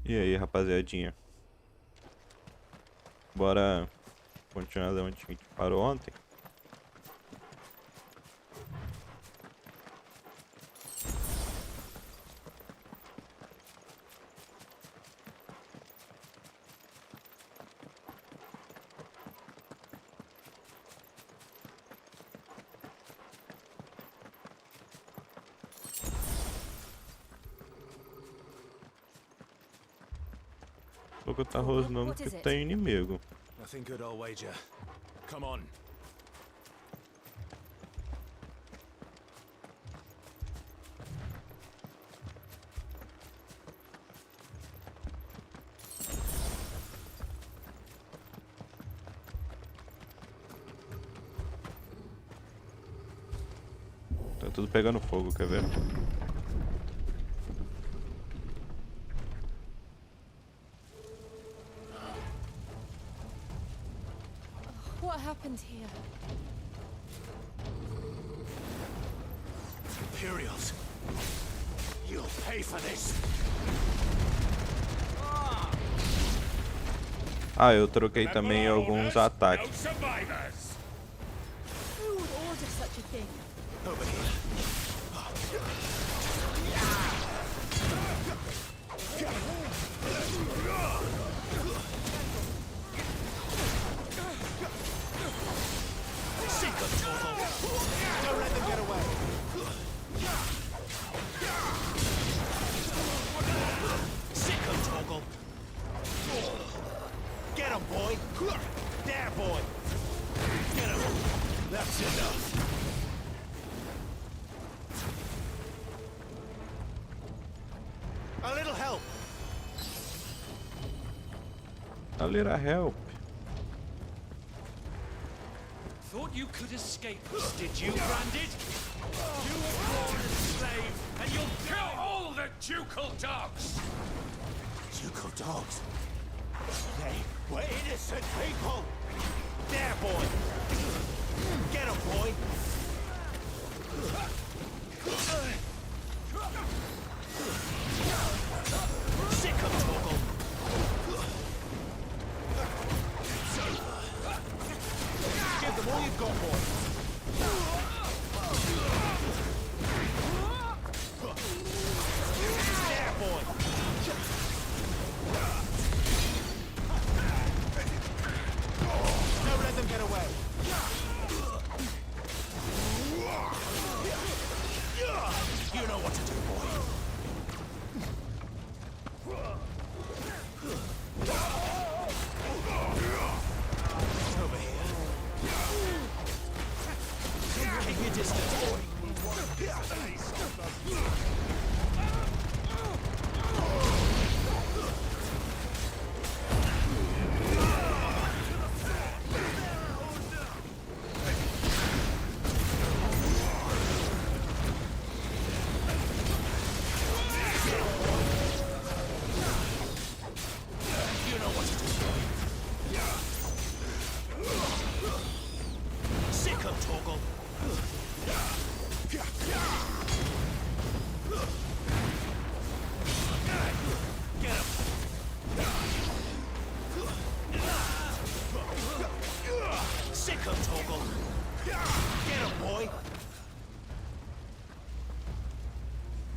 E aí, rapaziadinha? Bora continuar de onde a gente parou ontem? O que tá rosnando que tem inimigo. Nothing good, I'll wager. Come on. Tá tudo pegando fogo, quer ver? What happened here? Imperials. You'll pay for this. Ah, eu troquei também alguns ataques. No survivors. Who would order such a thing? Over here. Don't let them get away. Sicko toggle. Get him, boy. There, boy. Get him. That's enough. A little help. A little help. Thought you could escape us, did you, Branded? You were born as a slave, and you'll kill all the ducal dogs! Ducal dogs. They were innocent people. There, boy. Get him, boy. Sick of Toggle. It's over. Give them all you've got, boy. There, boy. Don't let them get away. You know what to do, boy. Over here. Keep your distance, boy. You know what to do, boy. Sick of Toggle. Get him. Sick of Toggle. Get him, boy.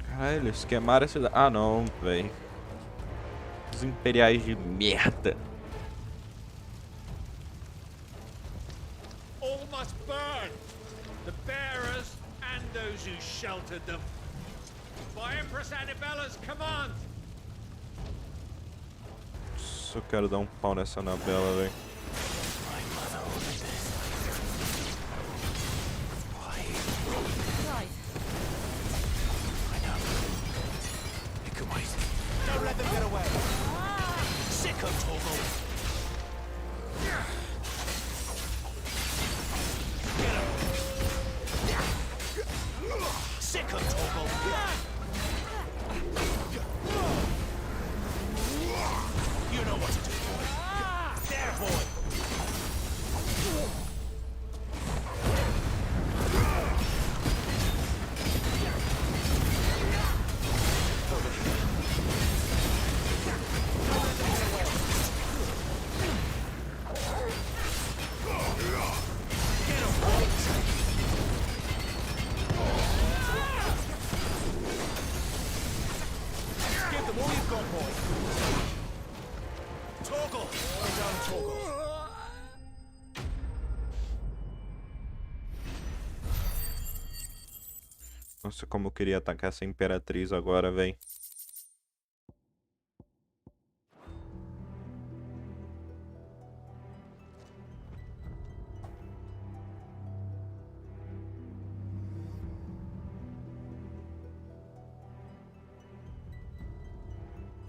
Caralho, eles queimaram a cidade. Ah, não, velho. Os imperiais de merda. All must burn! The bearers and those who sheltered them. By Empress Annabella's command! Só quero dar um pau nessa Anabela, velho. Right. Don't let them get away. Sick of Toggle. Get him. Sick of Toggle. You know what to do, boy. There, boy. Nossa, como eu queria atacar essa imperatriz agora, véi.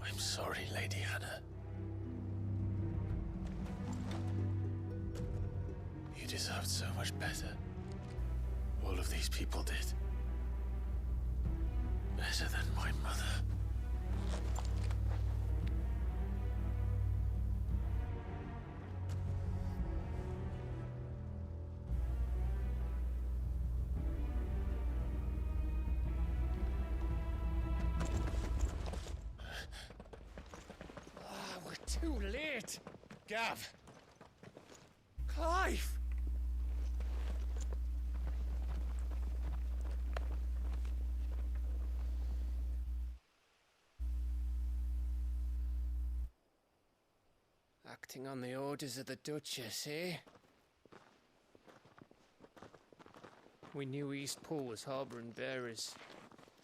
I'm sorry, Lady Hannah. You deserved so much better. All of these people did. Better than my mother. We're too late. Gav. Clive. Acting on the orders of the Duchess, eh? We knew East Pool was harbouring bearers.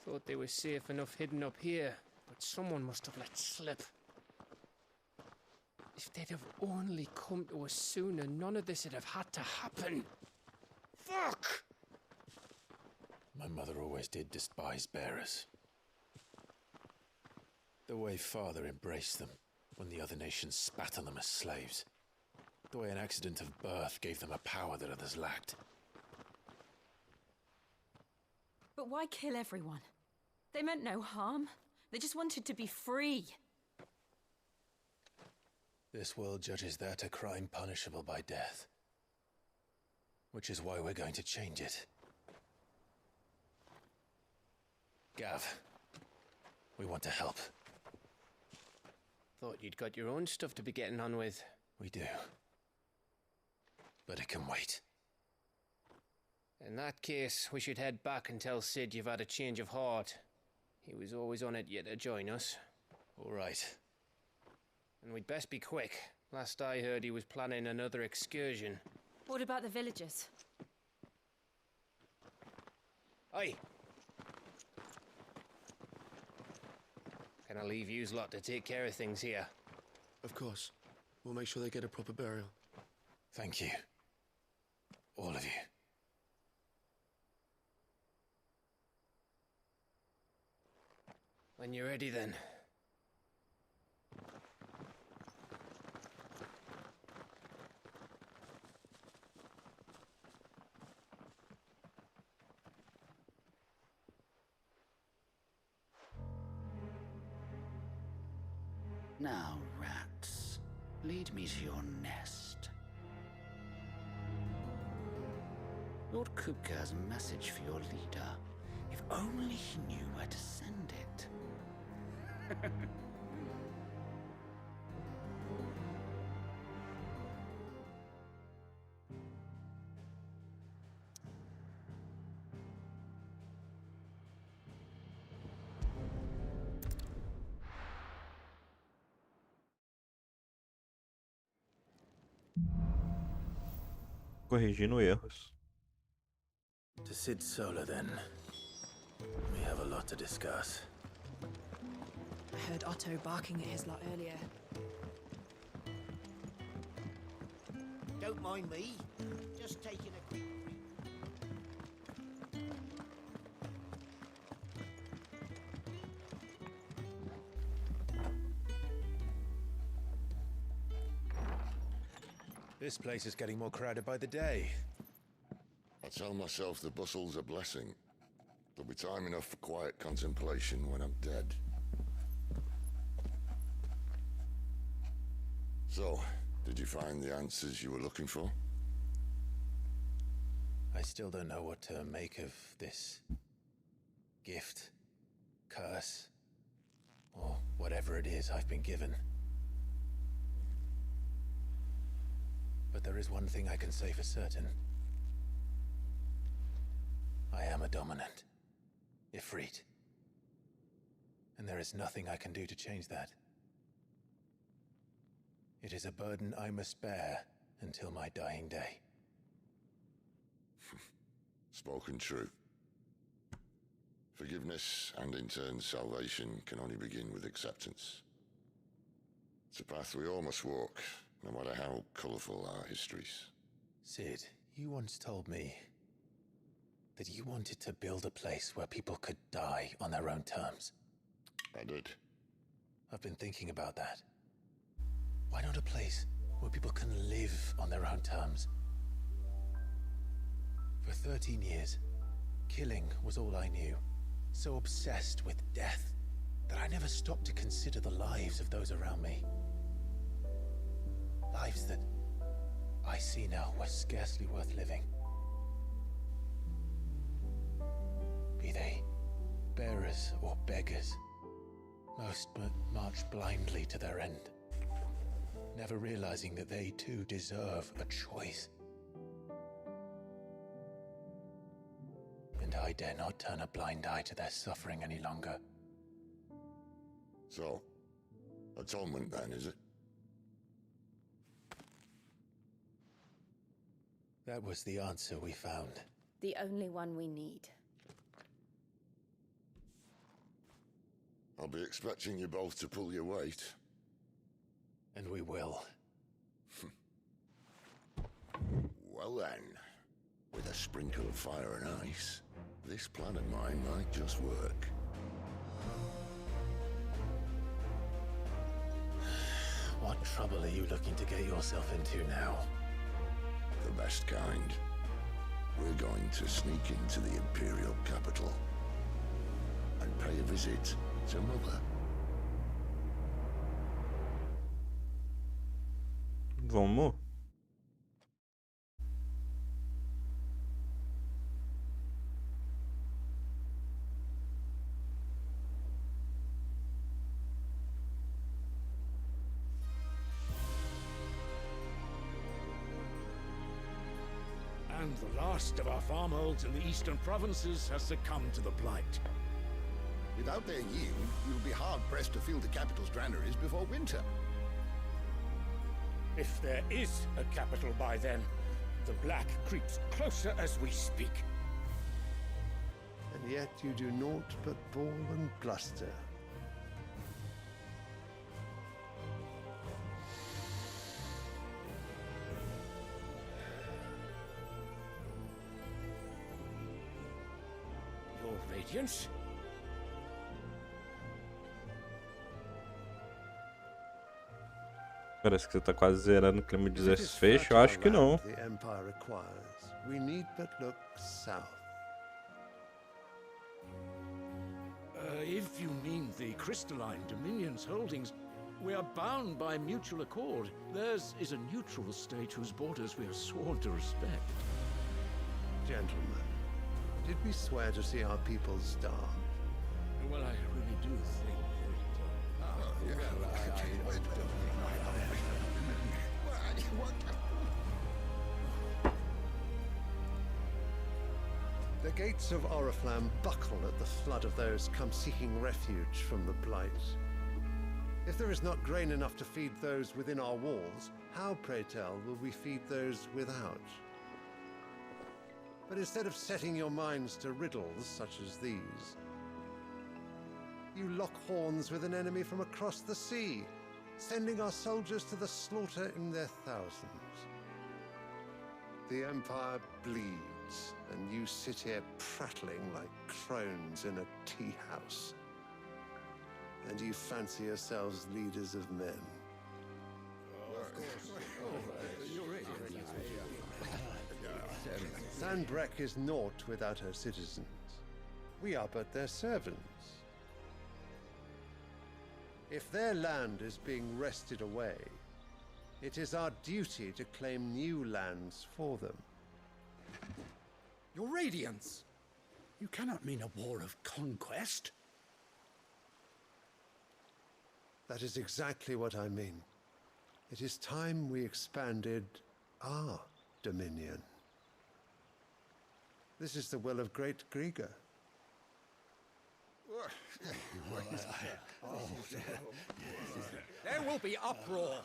Thought they were safe enough hidden up here, but someone must have let slip. If they'd have only come to us sooner, none of this would have had to happen. Fuck! My mother always did despise bearers. The way Father embraced them when the other nations spat on them as slaves. The way an accident of birth gave them a power that others lacked. But why kill everyone? They meant no harm. They just wanted to be free. This world judges that a crime punishable by death. Which is why we're going to change it. Gav, we want to help. Thought you'd got your own stuff to be getting on with. We do. But it can wait. In that case, we should head back and tell Sid you've had a change of heart. He was always on it yet to join us. All right. And we'd best be quick. Last I heard, he was planning another excursion. What about the villagers? Aye. Can I leave yous lot to take care of things here? Of course. We'll make sure they get a proper burial. Thank you. All of you. When you're ready, then. Now, rats, lead me to your nest. Lord Kupka has a message for your leader. If only he knew where to send it. Corrigindo erros. To Sid Solar, then. We have a lot to discuss. I heard Otto barking at his lot earlier. Don't mind me. Just taking a quick... This place is getting more crowded by the day. I tell myself the bustle's a blessing. There'll be time enough for quiet contemplation when I'm dead. So, did you find the answers you were looking for? I still don't know what to make of this gift, curse, or whatever it is I've been given. But there is one thing I can say for certain. I am a dominant, Ifrit. And there is nothing I can do to change that. It is a burden I must bear until my dying day. Spoken true. Forgiveness and in turn salvation can only begin with acceptance. It's a path we all must walk, no matter how colourful our histories. Sid, you once told me that you wanted to build a place where people could die on their own terms. I did. I've been thinking about that. Why not a place where people can live on their own terms? For 13 years, killing was all I knew. So obsessed with death that I never stopped to consider the lives of those around me. Lives that I see now were scarcely worth living. Be they bearers or beggars, most but march blindly to their end, never realizing that they too deserve a choice. And I dare not turn a blind eye to their suffering any longer. So, atonement then, is it? That was the answer we found. The only one we need. I'll be expecting you both to pull your weight. And we will. Well then, with a sprinkle of fire and ice, this plan of mine might just work. What trouble are you looking to get yourself into now? The best kind. We're going to sneak into the Imperial capital and pay a visit to Mother. Vamos. And the last of our farmholds in the eastern provinces has succumbed to the blight. Without their yield, you'll be hard-pressed to fill the capital's granaries before winter. If there is a capital by then, the black creeps closer as we speak. And yet you do naught but bawl and bluster. Your Radiance? Parece que você tá quase zerando o clima de desfecho. Eu acho que não. The Empire requires. We need but look south. If you mean the crystalline Dominion's holdings, we are bound by mutual accord. Theirs is a neutral state whose borders we are sworn to respect. Gentlemen, did we swear to see our people starve? Well, I really do think The gates of Oriflamme buckle at the flood of those come seeking refuge from the blight. If there is not grain enough to feed those within our walls, how, pray tell, will we feed those without? But instead of setting your minds to riddles such as these, you lock horns with an enemy from across the sea, sending our soldiers to the slaughter in their thousands. The Empire bleeds, and you sit here prattling like crones in a tea house. And you fancy yourselves leaders of men. Sanbreque is naught without her citizens. We are but their servants. If their land is being wrested away, it is our duty to claim new lands for them. Your Radiance! You cannot mean a war of conquest. That is exactly what I mean. It is time we expanded our dominion. This is the will of great Grieger. There will be uproar.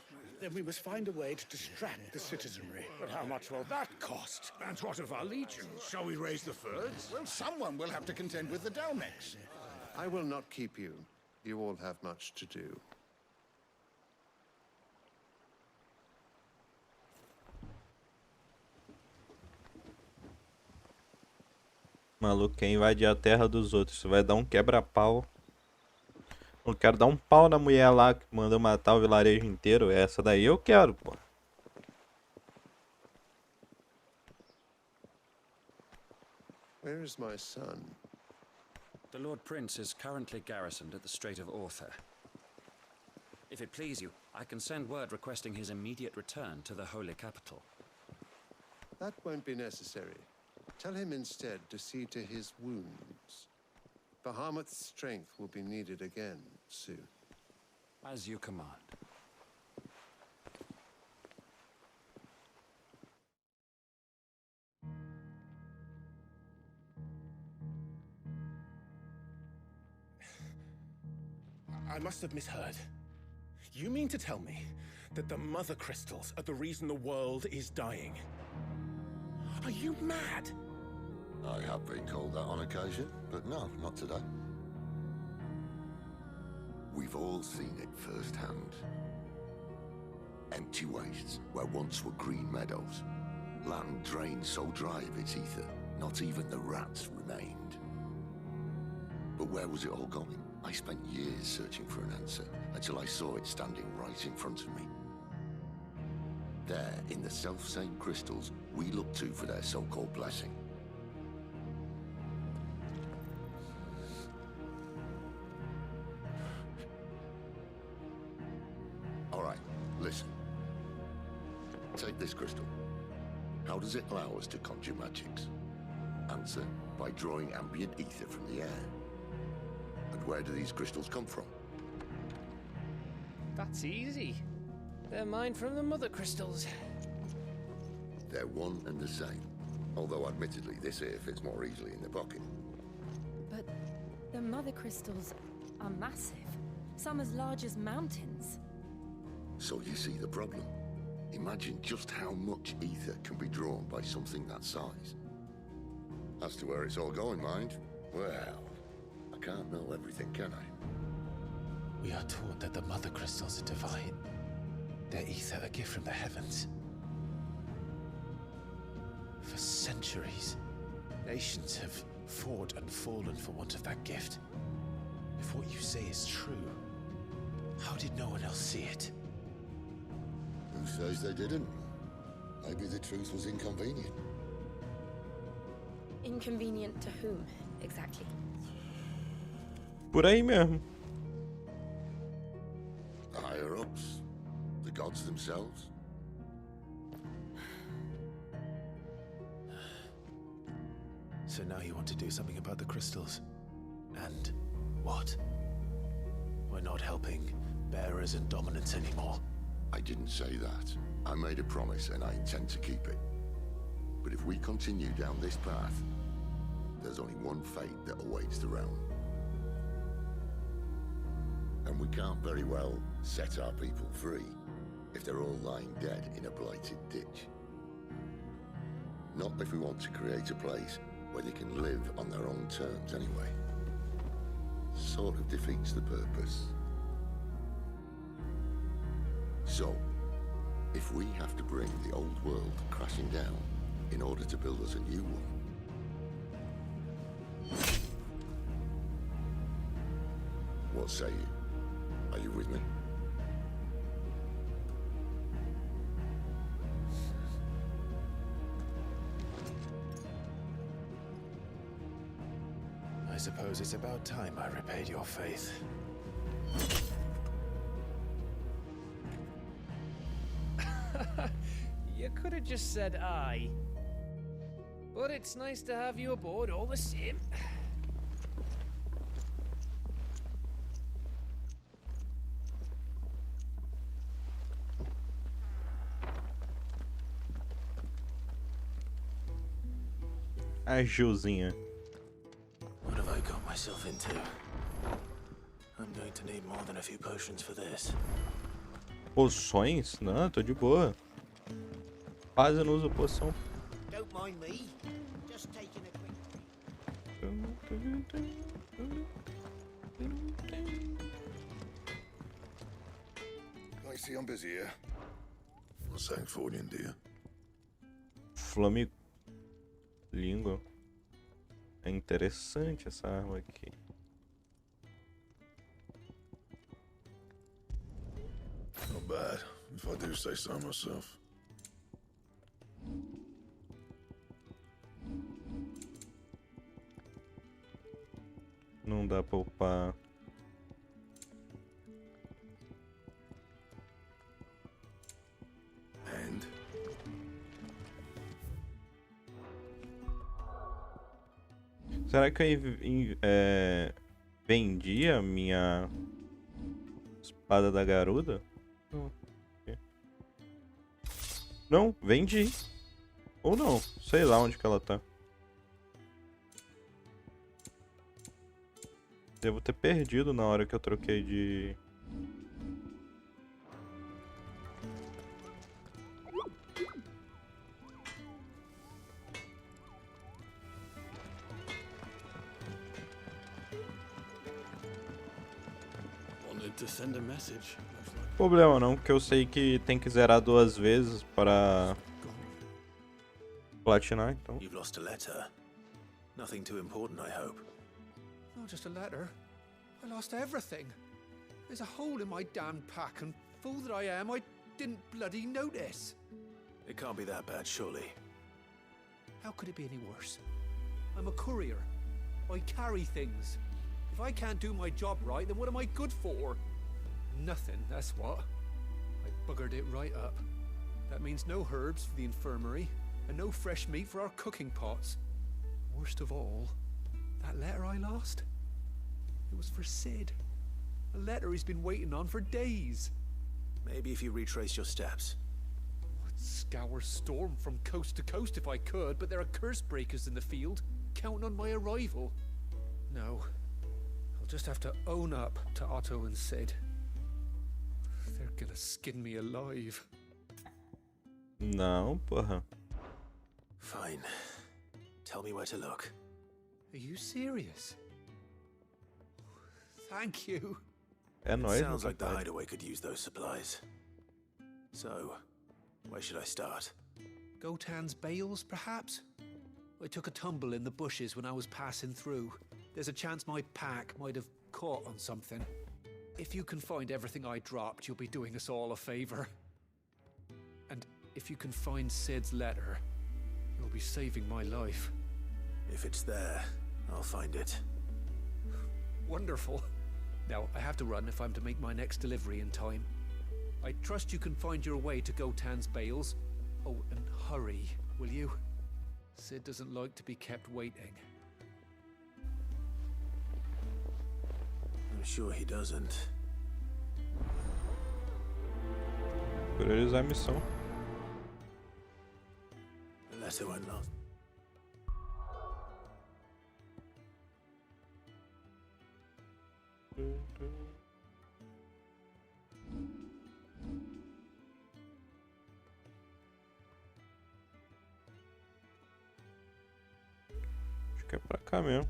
Then we must find a way to distract the citizenry. But how much will that cost? And what of our legions? Shall we raise the furs? Well, someone will have to contend with the Dalmex. I will not keep you. You all have much to do. Maluco quer invadir a terra dos outros. Você vai dar um quebra-pau. Eu quero dar um pau na mulher lá que mandou matar o vilarejo inteiro. Essa daí eu quero, pô. Where is my son? The Lord Prince is currently garrisoned at the Strait of Arthur. If it please you, I can send word requesting his immediate return to the Holy Capital. That won't be necessary. Tell him instead to see to his wounds. Bahamut's strength will be needed again soon. As you command. I must have misheard. You mean to tell me that the mother crystals are the reason the world is dying? Are you mad? I have been called that on occasion, but no, not today. We've all seen it firsthand. Empty wastes where once were green meadows. Land drained so dry of its ether, not even the rats remained. But where was it all going? I spent years searching for an answer, until I saw it standing right in front of me. There, in the self-same crystals we look to for their so-called blessing. All right, listen. Take this crystal. How does it allow us to conjure magics? Answer, by drawing ambient ether from the air. And where do these crystals come from? That's easy. They're mined from the mother crystals. They're one and the same. Although admittedly this here fits more easily in the pocket. But the mother crystals are massive. Some as large as mountains. So you see the problem. Imagine just how much ether can be drawn by something that size. As to where it's all going, mind, well, I can't know everything, can I? We are taught that the mother crystals are divine. Their ether a gift from the heavens. For centuries, nations have fought and fallen for want of that gift. If what you say is true, how did no one else see it? Who says they didn't? Maybe the truth was inconvenient. Inconvenient to whom, exactly? Por aí mesmo. The higher-ups? The gods themselves? So now you want to do something about the crystals? And what? We're not helping bearers and dominants anymore. I didn't say that. I made a promise and I intend to keep it. But if we continue down this path, there's only one fate that awaits the realm. And we can't very well set our people free if they're all lying dead in a blighted ditch. Not if we want to create a place where they can live on their own terms anyway. Sort of defeats the purpose. So, if we have to bring the old world crashing down in order to build us a new one, what say you? Are you with me? I suppose it's about time I repaid your faith. You could have just said aye. But it's nice to have you aboard all the same. A Gilzinha. What have I got myself into? I'm going to need more than a few potions for this. Poções? Não, tô de boa. Quase não uso poção. Don't mind me. Just taking a quick I see I'm busy here. What's that for you, dear? Língua. É interessante essa arma aqui. Not bad, if I do say so myself. Não dá pra upar. And? Será que eu vendi a minha espada da garuda? Não, vendi. Ou não, sei lá onde que ela tá. Devo ter perdido na hora que eu troquei de... Wanted to send a message. Problema não, porque eu sei que tem que zerar 2 vezes para platinar, então. You've lost a letter. Nothing too important, I hope. Not just a letter. I lost everything. There's a hole in my damned pack, and fool that I am, I didn't bloody notice. It can't be that bad, surely. How could it be any worse? I'm a courier. I carry things. If I can't do my job right, then what am I good for? Nothing, that's what. I buggered it right up. That means no herbs for the infirmary, and no fresh meat for our cooking pots. Worst of all, that letter I lost? It was for Sid. A letter he's been waiting on for days. Maybe if you retrace your steps. I'd scour Storm from coast to coast if I could, but there are curse breakers in the field, counting on my arrival. No. I'll just have to own up to Otto and Sid. They're gonna skin me alive. Não, porra. Fine. Tell me where to look. Are you serious? Thank you. É nóis, Sounds meu like the papai. hideaway could use those supplies. So, where should I start? Gotan's bales, perhaps? I took a tumble in the bushes when I was passing through. There's a chance my pack might have caught on something. If you can find everything I dropped, you'll be doing us all a favor. And if you can find Sid's letter, you'll be saving my life. If it's there, I'll find it. Wonderful. Now, I have to run if I'm to make my next delivery in time. I trust you can find your way to Gotan's bales. Oh, and hurry, will you? Sid doesn't like to be kept waiting. I'm sure he doesn't. Priorizar a missão. The letter went lost. Acho que é pra cá mesmo.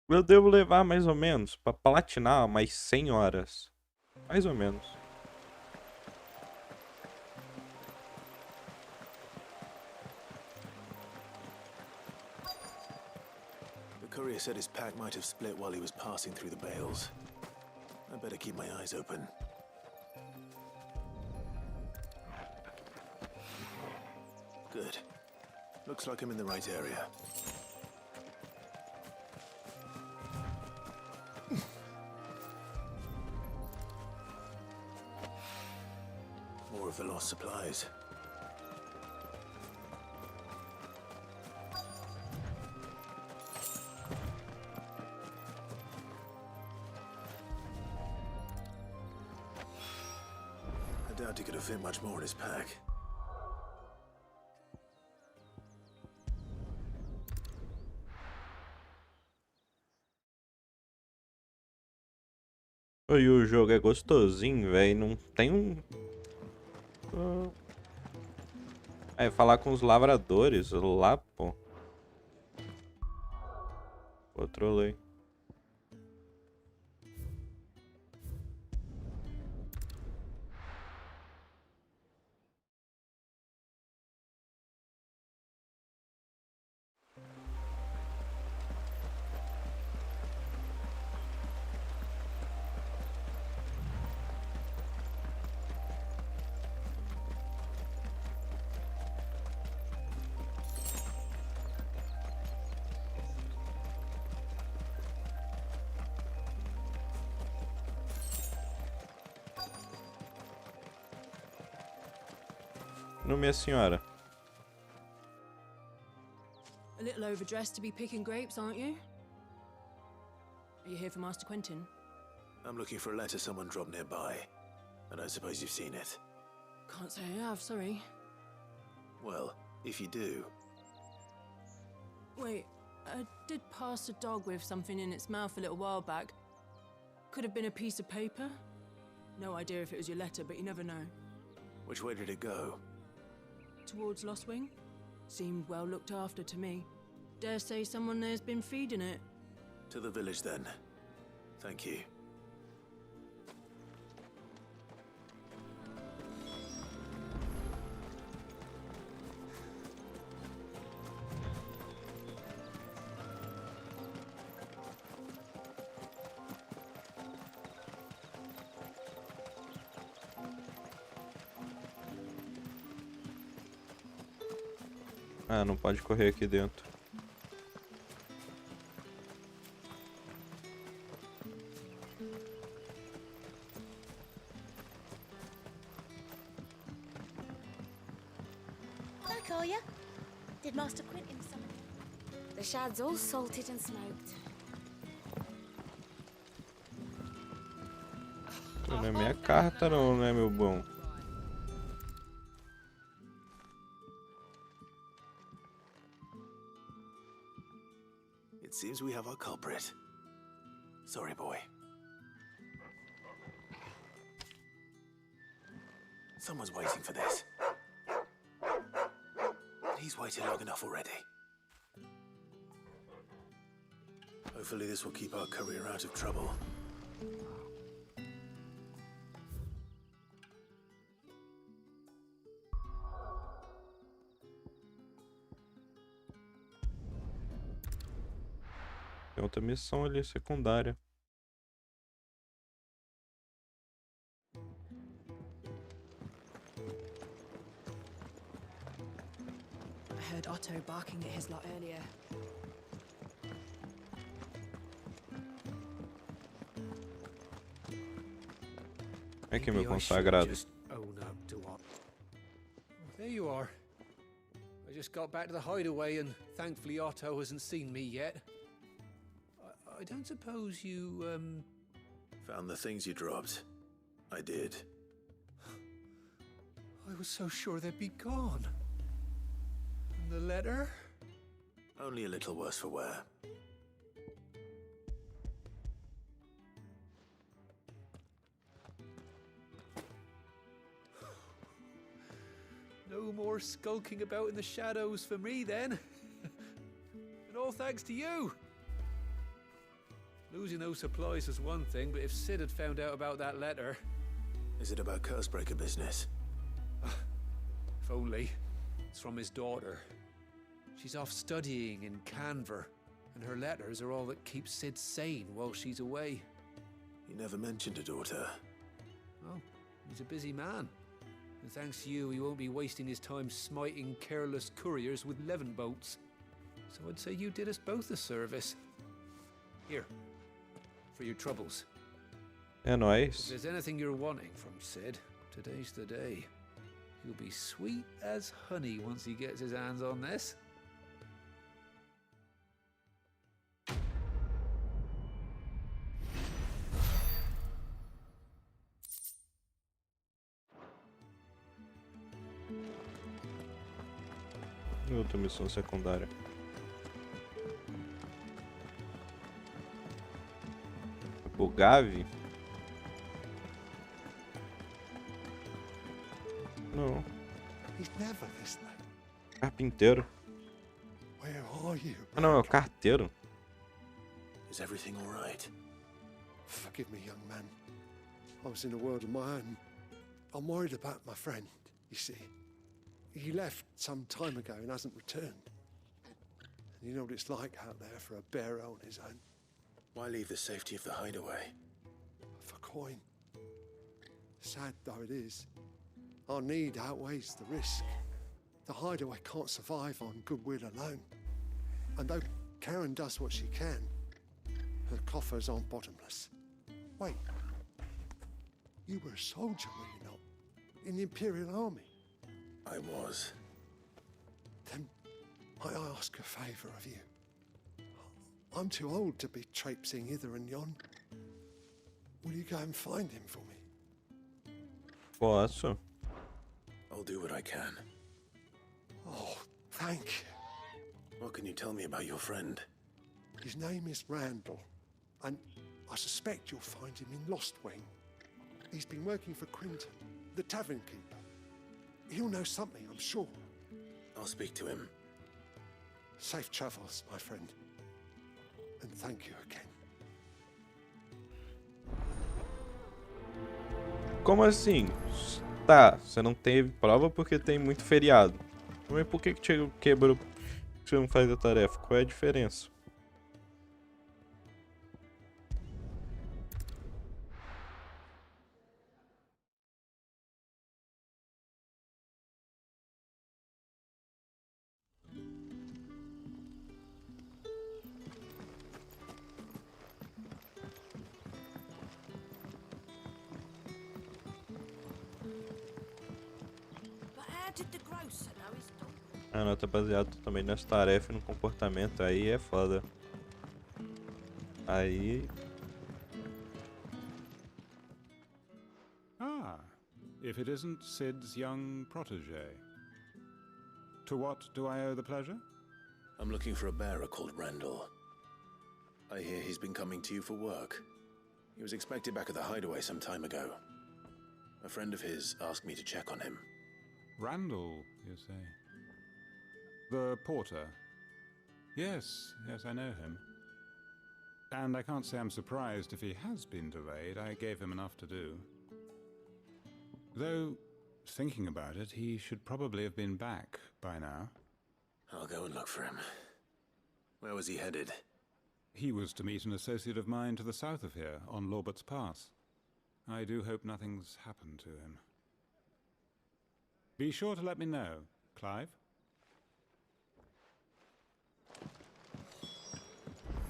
Eu devo levar mais ou menos, pra platinar, mais 100 horas. Mais ou menos. The courier said his pack might have split while he was passing through the bales. I better keep my eyes open. Good. Looks like I'm in the right area. More of the lost supplies. I doubt he could have fit much more in his pack. E o jogo é gostosinho, velho. Não tem um... É, falar com os lavradores lá, pô. Pô, trolei. No, minha senhora. A little overdressed to be picking grapes, aren't you? Are you here for Master Quentin? I'm looking for a letter someone dropped nearby. I don't suppose you've seen it. Can't say I have, sorry. Well, if you do... Wait, I did pass a dog with something in its mouth a little while back. Could have been a piece of paper. No idea if it was your letter, but you never know. Which way did it go? Towards Lost Wing? Seemed well looked after to me. Dare say someone there's been feeding it. To the village, then. Thank you. Ah, não pode correr aqui dentro. Back, are ya? Did Master Quentin summon? The shad's all salted and smoked. Não é minha carta não, né, meu bom? It seems we have our culprit. Sorry, boy. Someone's waiting for this. And he's waited long enough already. Hopefully this will keep our career out of trouble. Tem outra missão ali, secundária. I heard Otto barking at his lot earlier. Aqui, meu consagrado. There you are. I just got back to the hideaway and thankfully Otto hasn't seen me yet. I don't suppose you, Found the things you dropped. I did. I was so sure they'd be gone. And the letter? Only a little worse for wear. No more skulking about in the shadows for me then. And all thanks to you. Losing those supplies was one thing, but if Sid had found out about that letter... Is it about Cursebreaker business? If only. It's from his daughter. She's off studying in Canver, and her letters are all that keeps Sid sane while she's away. He never mentioned a daughter. Oh, he's a busy man. And thanks to you, he won't be wasting his time smiting careless couriers with levin bolts. So I'd say you did us both a service. Here, for your troubles. É nóis. If there's anything you're wanting from Sid, today's the day. He'll be sweet as honey once he gets his hands on this. Outra missão secundária. O Gavi. Não. He's never this late. Carpinteiro. Where are you? Ah, não, é o carteiro. Is everything all right? Forgive me, young man. I was in a world of my own. I'm worried about my friend, you see. He left some time ago and hasn't returned. And you know what it's like out there for a bearer on his own. Why leave the safety of the hideaway? For coin. Sad though it is, our need outweighs the risk. The hideaway can't survive on goodwill alone. And though Karen does what she can, her coffers aren't bottomless. Wait, you were a soldier, were you not? In the Imperial Army? I was. Then might I ask a favour of you? I'm too old to be traipsing hither and yon. Will you go and find him for me? Posso. I'll do what I can. Oh, thank you. What can you tell me about your friend? His name is Randall, and I suspect you'll find him in Lost Wing. He's been working for Quinton, the tavern keeper. He'll know something, I'm sure. I'll speak to him. Safe travels, my friend. And thank you again. Como assim? Tá, você não teve prova porque tem muito feriado. Mas por que que quebrou? Você não faz a tarefa? Qual é a diferença? A nota baseada também nas tarefas e no comportamento, aí é foda. Aí... Ah, if it isn't Sid's young protege. To what do I owe the pleasure? I'm looking for a bearer called Randall. I hear he's been coming to you for work. He was expected back at the hideaway some time ago. A friend of his asked me to check on him. Randall, you say? The porter? Yes, I know him. And I can't say I'm surprised if he has been delayed. I gave him enough to do. Though, thinking about it, he should probably have been back by now. I'll go and look for him. Where was he headed? He was to meet an associate of mine to the south of here, on Lorbert's Pass. I do hope nothing's happened to him. Be sure to let me know, Clive.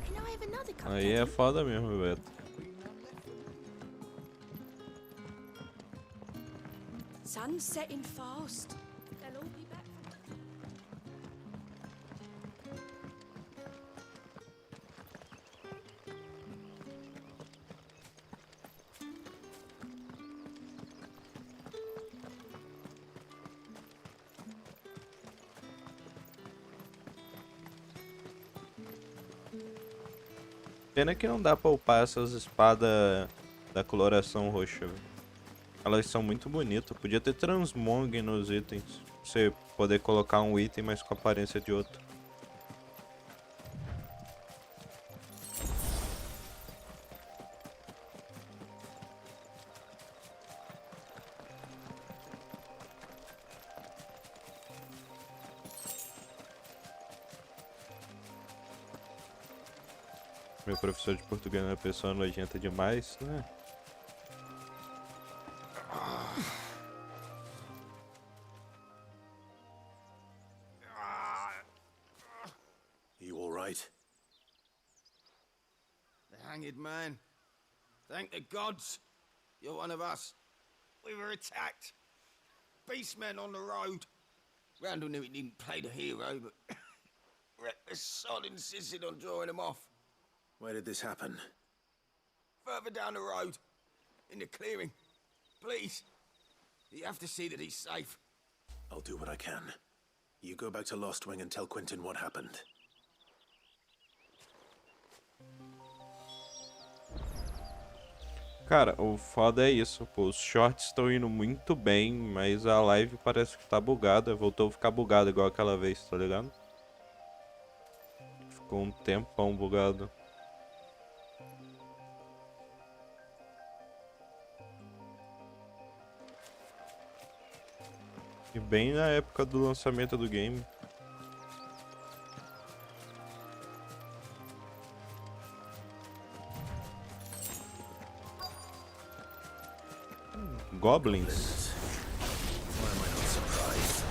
Can I have another cup? Aí é foda mesmo, Beto. Sun's setting fast. They'll all be back. Pena que não dá pra upar essas espadas da coloração roxa. Elas são muito bonitas. Podia ter transmog nos itens. Pra você poder colocar um item, mas com a aparência de outro. Meu professor de português é uma pessoa nojenta demais, né? You all right? The hanged man. Thank the gods. You're one of us. We were attacked. Beastmen on the road. Randall knew he didn't play the hero, but reckless sod insisted on drawing him off. Where did this happen? Further down the road. In the clearing. Please. You have to see that he's safe. I'll do what I can. You go back to Lost Wing and tell Quinton what happened. Cara, o foda é isso, pô. Os shorts estão indo muito bem, mas a live parece que tá bugada. Voltou a ficar bugada igual aquela vez, tá ligado? Ficou um tempão bugado. E bem na época do lançamento do game. Goblins. Why am I not surprised?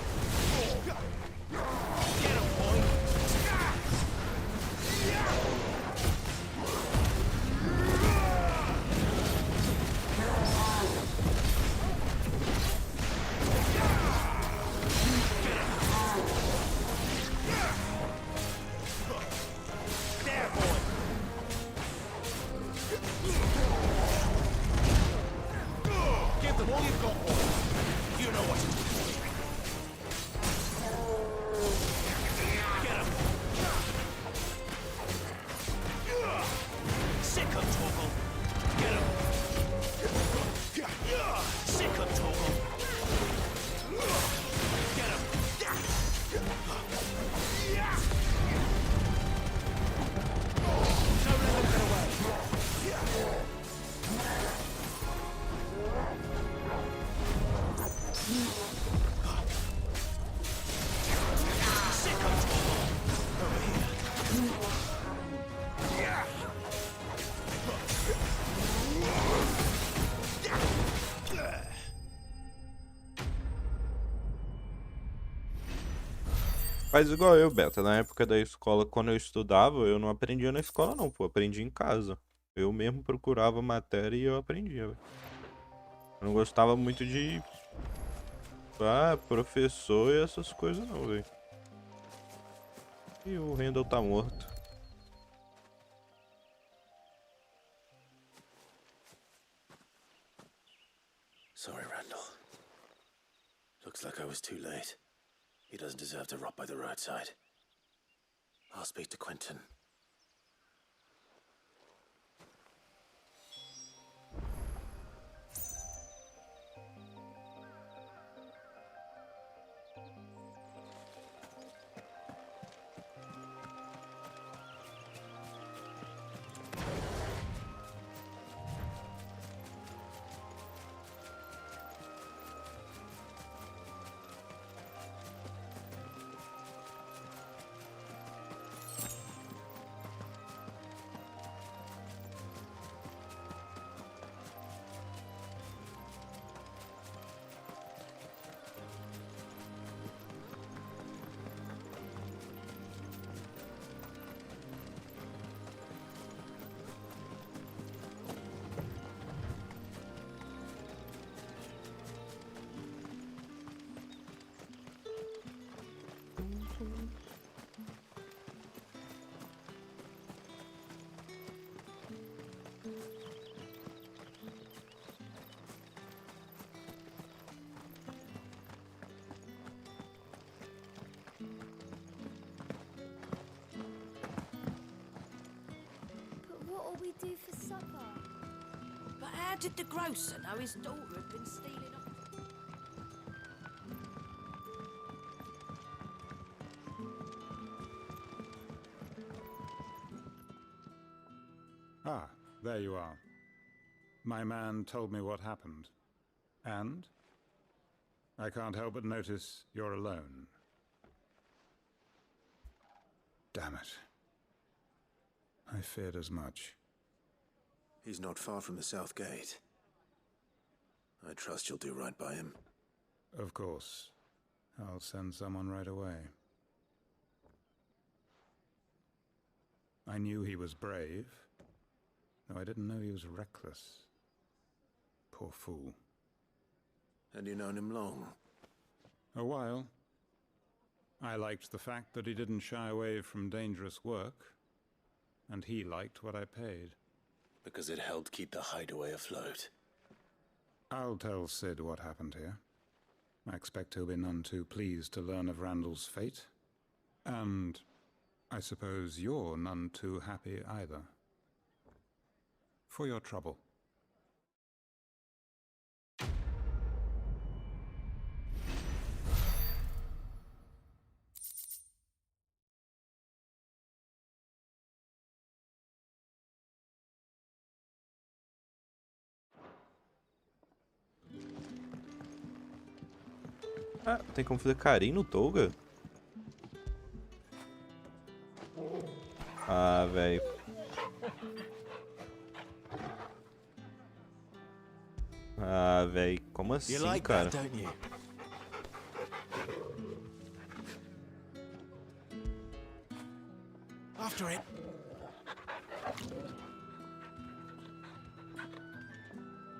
Give them all you've got, boy. You know what to do. Get him. Sick him, Torgal. Get him. Sick him, Torgal. Get him. Don't let them get away. Faz igual eu, Beta. Na época da escola, quando eu estudava, eu não aprendia na escola não, pô. Aprendi em casa. Eu mesmo procurava matéria e eu aprendia, velho. Eu não gostava muito de... professor e essas coisas não, velho. E o Randall tá morto. Sorry, Randall. Looks like I was too late. He doesn't deserve to rot by the roadside. I'll speak to Quentin. What'll we do for supper? But how did the grocer know his daughter had been stealing off? Ah, there you are. My man told me what happened. And? I can't help but notice you're alone. Damn it. I feared as much. He's not far from the South Gate. I trust you'll do right by him. Of course. I'll send someone right away. I knew he was brave, though I didn't know he was reckless. Poor fool. And you known him long? A while. I liked the fact that he didn't shy away from dangerous work, and he liked what I paid. Because it helped keep the hideaway afloat. I'll tell Sid what happened here. I expect he'll be none too pleased to learn of Randall's fate. And I suppose you're none too happy either. For your trouble. Ah, tem como fazer carinho no Tolga? Ah, velho. Ah, velho. Como assim, cara? After it.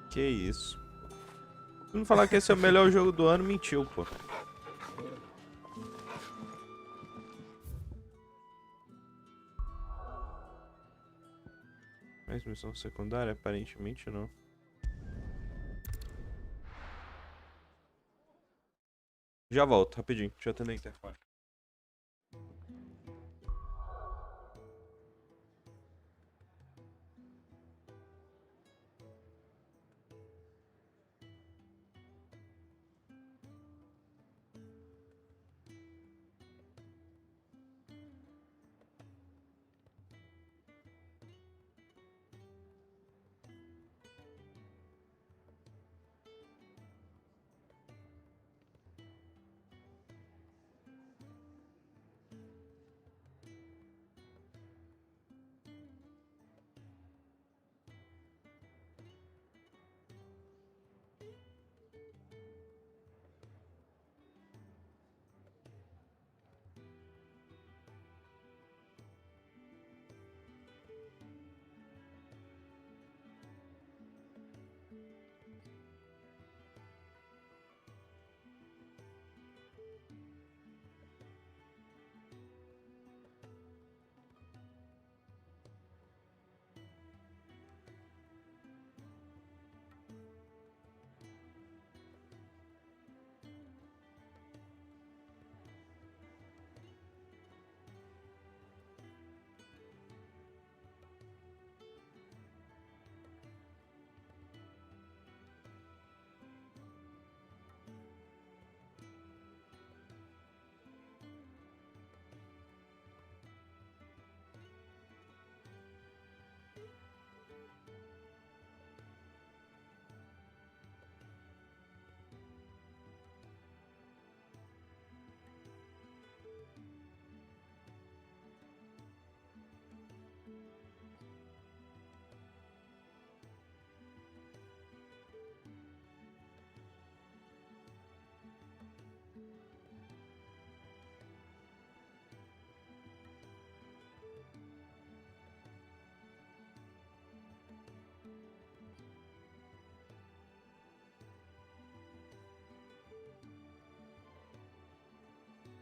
Que isso? Se não falar que esse é o melhor jogo do ano, mentiu, pô. Mais missão secundária? Aparentemente não. Já volto, rapidinho. Deixa eu atender a interfone.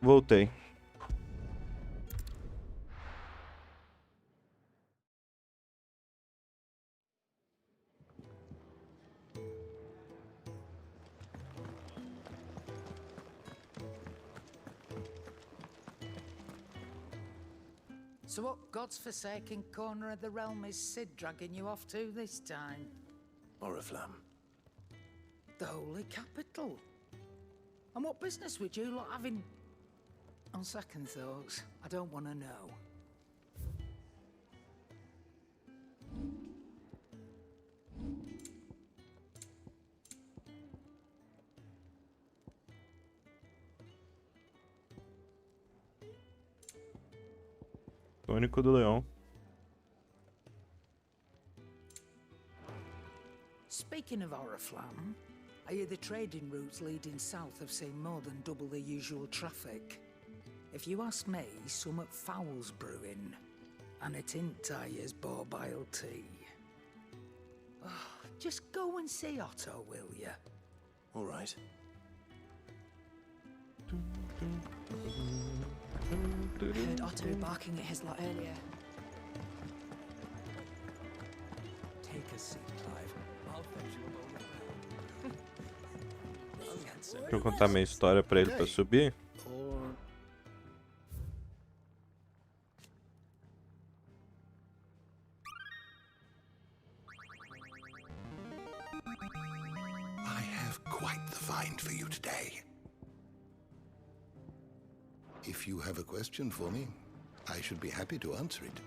Voltei. So what God's forsaken corner of the realm is Sid dragging you off to this time? Oriflamme. The Holy Capital. And what business would you lot have in... On second thoughts, I don't want to know. Tônico do Leão. Speaking of Oriflamme, I hear the trading routes leading south have seen more than double the usual traffic. If you ask me, summat foul's brewing, and it ain't Tyre's borbile tea. Oh, just go and see Otto, will ya? All right. Heard Otto barking at his lot earlier. Take a seat, Clive. I'll fetch you a moment. Deixa eu contar minha história pra ele pra subir. I have quite the find for you today. If you have a question for me, I should be happy to answer it.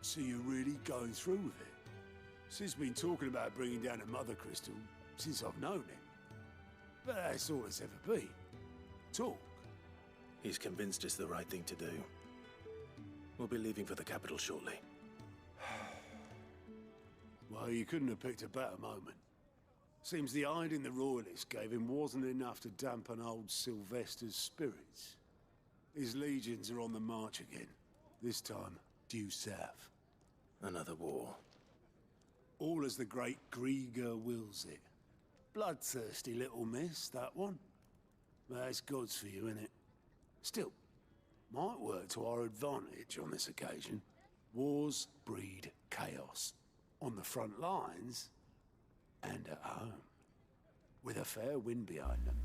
So you're really going through with it? Sid's been talking about bringing down a mother crystal since I've known him. But that's all it's ever been. Talk. He's convinced it's the right thing to do. We'll be leaving for the capital shortly. Well, you couldn't have picked a better moment. Seems the hiding the royalists gave him wasn't enough to dampen old Sylvester's spirits. His legions are on the march again. This time, due south. Another war. All as the great Grieger wills it. Bloodthirsty little miss, that one. That's God's for you, innit? Still, might work to our advantage on this occasion. Wars breed chaos. On the front lines, and at home. With a fair wind behind them,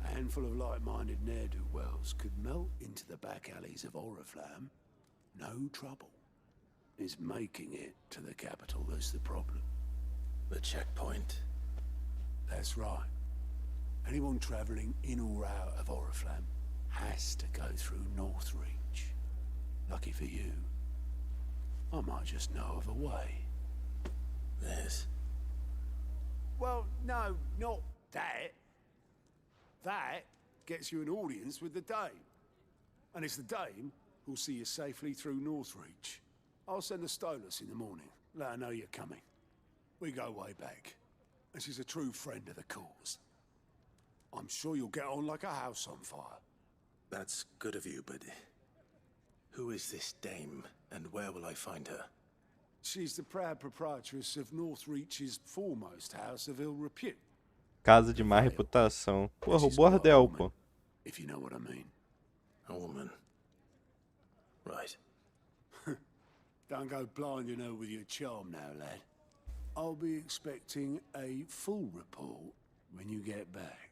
a handful of like-minded ne'er-do-wells could melt into the back alleys of Oriflamme. No trouble. It's making it to the capital that's the problem. The checkpoint. That's right. Anyone travelling in or out of Oriflamme has to go through Northreach. Lucky for you, I might just know of a way. This? Well, no, not that. That gets you an audience with the Dame. And it's the Dame who'll see you safely through Northreach. I'll send the Stolas in the morning. Let her know you're coming. We go way back. And she's a true friend of the cause. I'm sure you'll get on like a house on fire. That's good of you, but... who is this Dame, and where will I find her? She's the proud proprietress of Northreach's foremost house of ill repute. Casa de má reputação. Porra, o bordel, pô. If you know what I mean. A woman. Right. Don't go blinding her with your charm now, lad. I'll be expecting a full report when you get back.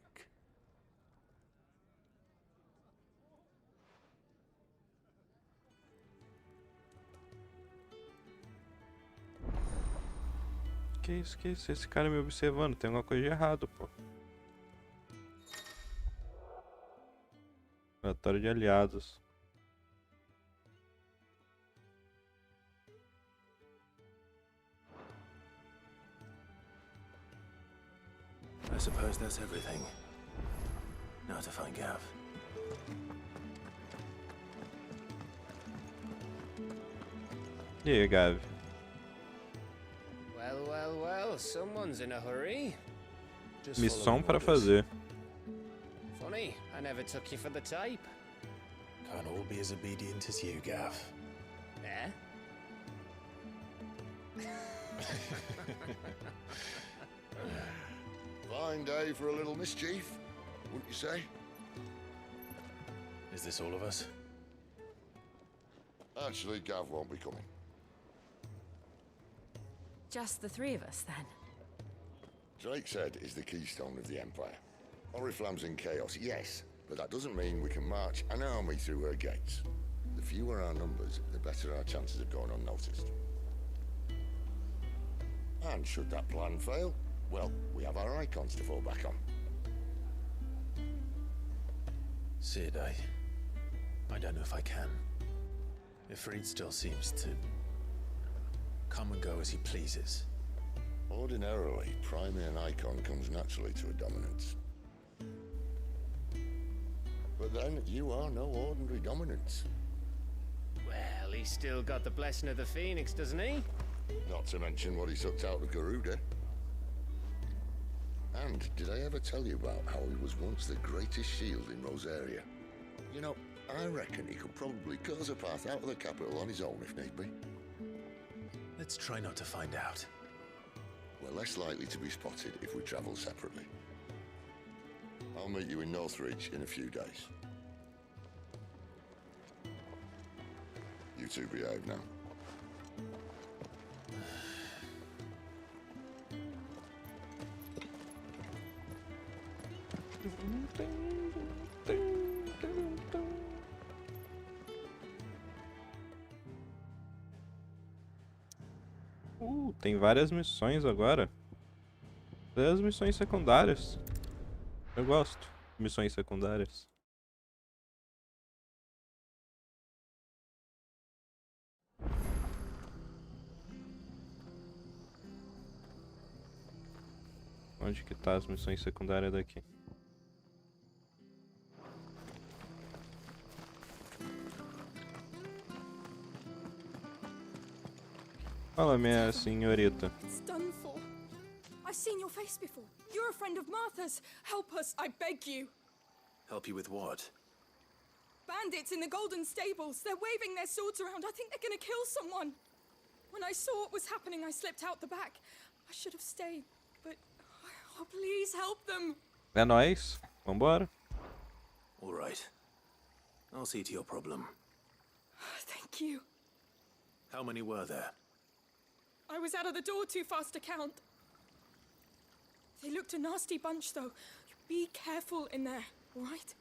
Que isso? Esse cara me observando. Tem alguma coisa de errado, pô. Relatório de aliados. I suppose that's everything. Now to find Gav. E aí, Gav? Well, someone's in a hurry. Missão para fazer. Funny, I never took you for the type. Can't all be as obedient as you, Gav. Eh? Fine day for a little mischief, wouldn't you say? Is this all of us? Actually, Gav won't be coming. Just the three of us, then? Drake's Head is the keystone of the Empire. Oriflamme's in chaos, yes, but that doesn't mean we can march an army through her gates. The fewer our numbers, the better our chances of going unnoticed. And should that plan fail, well, we have our icons to fall back on. Sid, I don't know if I can. Ifrit still seems to come and go as he pleases. Ordinarily, priming an icon comes naturally to a dominance. But then, you are no ordinary dominance. Well, he's still got the blessing of the Phoenix, doesn't he? Not to mention what he sucked out of Garuda. And did I ever tell you about how he was once the greatest shield in Rosaria? You know, I reckon he could probably cause a path out of the capital on his own if need be. Let's try not to find out. We're less likely to be spotted if we travel separately. I'll meet you in Northreach in a few days. You two behave now. Tem várias missões agora. As missões secundárias. Eu gosto de missões secundárias. Onde que tá as missões secundárias daqui? Fala, minha senhorita. It's done for. I've seen your face before. You're a friend of Martha's. Help us, I beg you. Help you with what? Bandits in the Golden Stables. They're waving their swords around. I think they're gonna kill someone. When I saw what was happening, I slipped out the back. I should have stayed, but... Oh, please help them. É nóis. Vambora. All right. I'll see to your problem. Thank you. How many were there? I was out of the door too fast to count. They looked a nasty bunch, though. Be careful in there, all right?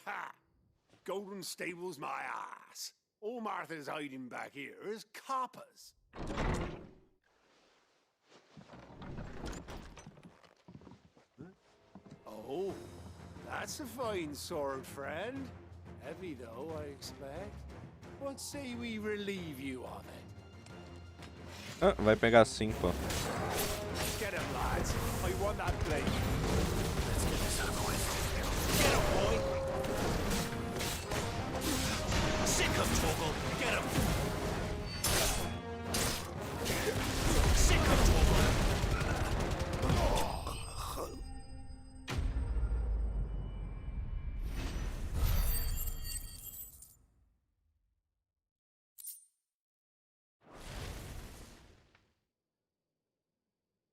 Ha! Golden Stables, my ass. All Martha's hiding back here is coppers. Oh, that's a fine sword, friend. Heavy, though, I expect. What say we relieve you of it? Ah, vai pegar 5, ó. Get him, lads. I want that blade. Let's get this over with. Get him, boy. Sick of Torgal. Get him. Sick of Torgal.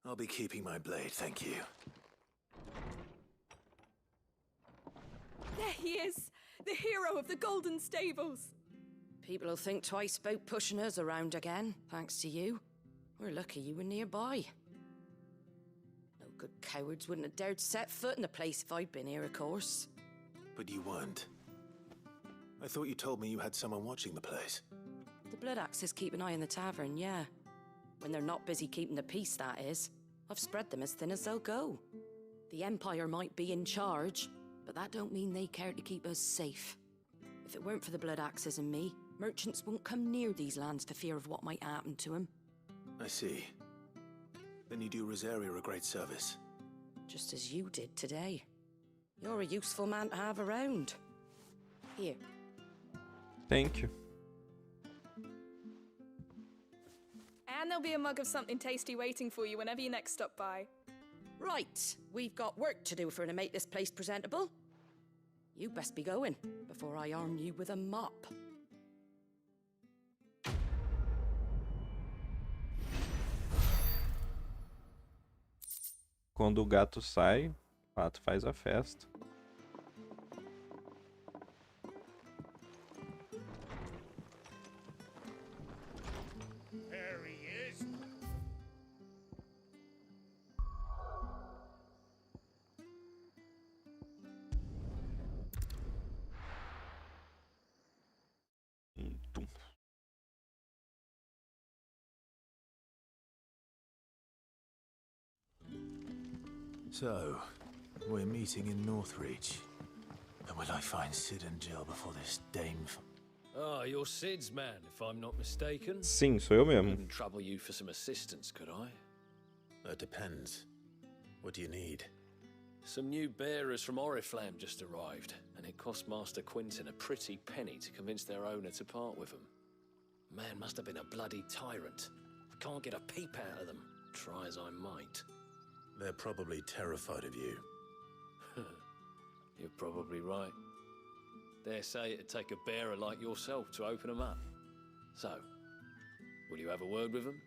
I'll be keeping my blade, thank you. There he is, the hero of the Golden Stables. People will think twice about pushing us around again, thanks to you. We're lucky you were nearby. No good cowards wouldn't have dared set foot in the place if I'd been here, of course. But you weren't. I thought you told me you had someone watching the place. The Blood Axes keep an eye on the tavern, yeah. When they're not busy keeping the peace, that is. I've spread them as thin as they'll go. The Empire might be in charge, but that don't mean they care to keep us safe. If it weren't for the Blood Axes and me, merchants won't come near these lands for fear of what might happen to them. I see. Then you do Rosaria a great service. Just as you did today. You're a useful man to have around. Here. Thank you. And there'll be a mug of something tasty waiting for you whenever you next stop by. Right, we've got work to do to make this place presentable. You best be going, before I arm you with a mop. Quando o gato sai, o pato faz a festa. There he is. So, we're meeting in Northreach. And will I find Sid and Jill before this dame... Ah, you're Sid's man, if I'm not mistaken. Sim, sou eu mesmo. Wouldn't trouble you for some assistance, could I? That depends. What do you need? Some new bearers from Oriflamme just arrived, and it cost Master Quinton a pretty penny to convince their owner to part with them. Man must have been a bloody tyrant. I can't get a peep out of them, try as I might. They're probably terrified of you. You're probably right. Dare say it'd take a bearer like yourself to open them up. So, will you have a word with them?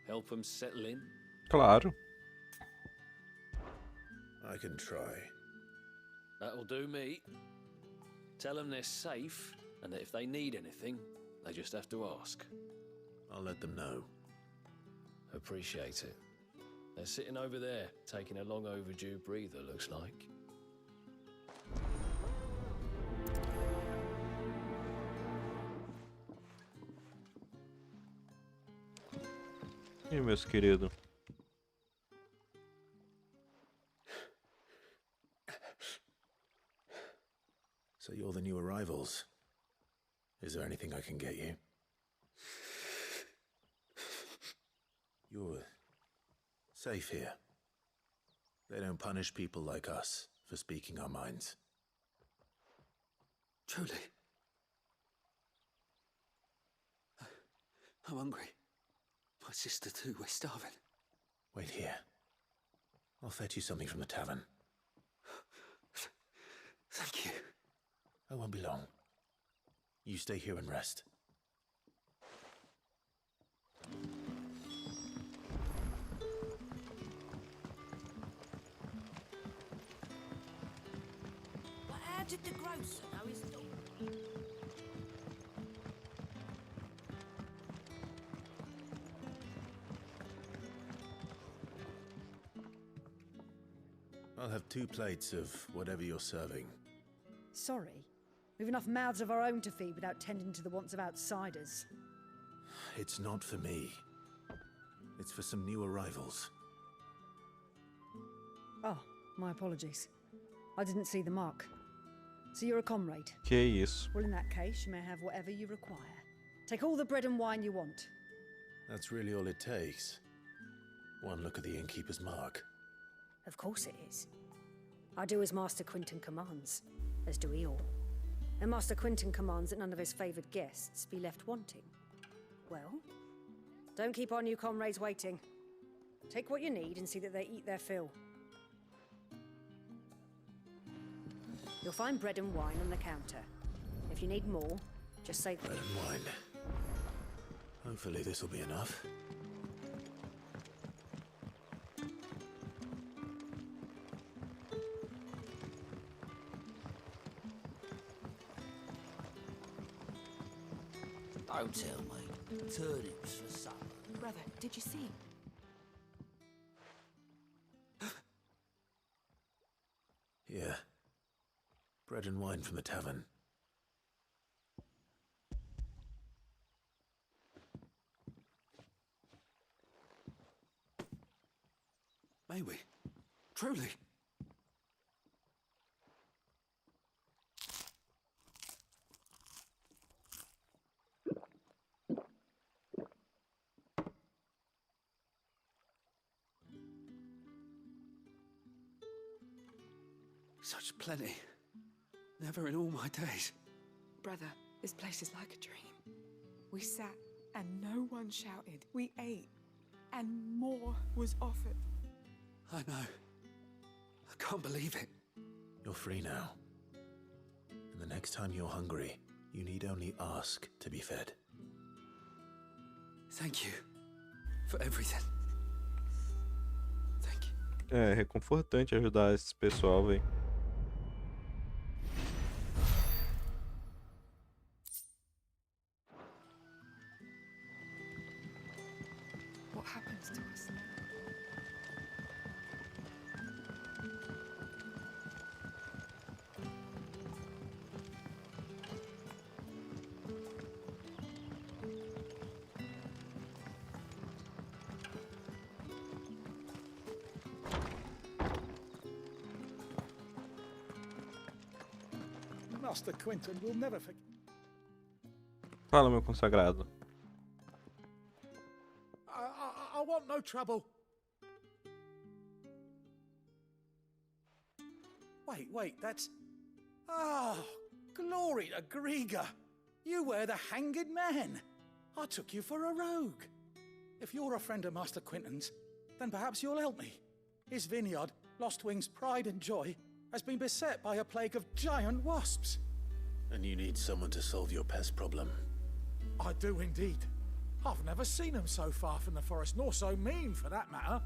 Help them settle in? Claro. I can try. That'll do me. Tell them they're safe, and that if they need anything, they just have to ask. I'll let them know. Appreciate it. They're sitting over there, taking a long overdue breather, looks like. E meus queridos? So you're the new arrivals. Is there anything I can get you? You're safe here. They don't punish people like us for speaking our minds. Truly. I'm hungry. My sister too, we're starving. Wait here. I'll fetch you something from the tavern. Thank you. I won't be long. You stay here and rest. But how did the grocer know his daughter? I'll have 2 plates of whatever you're serving. Sorry. We've enough mouths of our own to feed without tending to the wants of outsiders. It's not for me. It's for some new arrivals. Oh, my apologies. I didn't see the mark. So you're a comrade? Que isso? Well, in that case, you may have whatever you require. Take all the bread and wine you want. That's really all it takes. One look at the innkeeper's mark. Of course it is. I do as Master Quinton commands, as do we all. And Master Quinton commands that none of his favoured guests be left wanting. Well, don't keep our new comrades waiting. Take what you need and see that they eat their fill. You'll find bread and wine on the counter. If you need more, just say... Bread and wine. Hopefully this will be enough. Don't tell me. Turnips for supper. Brother, did you see? Yeah. Bread and wine from the tavern. May we? Truly? Such plenty. Never in all my days. Brother, this place is like a dream. We sat and no one shouted. We ate and more was offered. I know. I can't believe it. You're free now. And the next time you're hungry, you need only ask to be fed. Thank you for everything. Thank you. É reconfortante ajudar esse pessoal, velho. What happens to us now? Master Quinton will never forget. Fala, meu consagrado. I want no trouble. Wait, that's... Oh, glory to Griga. You were the hanged man. I took you for a rogue. If you're a friend of Master Quinton's, then perhaps you'll help me. His vineyard, Lostwing's pride and joy, has been beset by a plague of giant wasps. And you need someone to solve your pest problem. I do indeed. I've never seen them so far from the forest, nor so mean for that matter.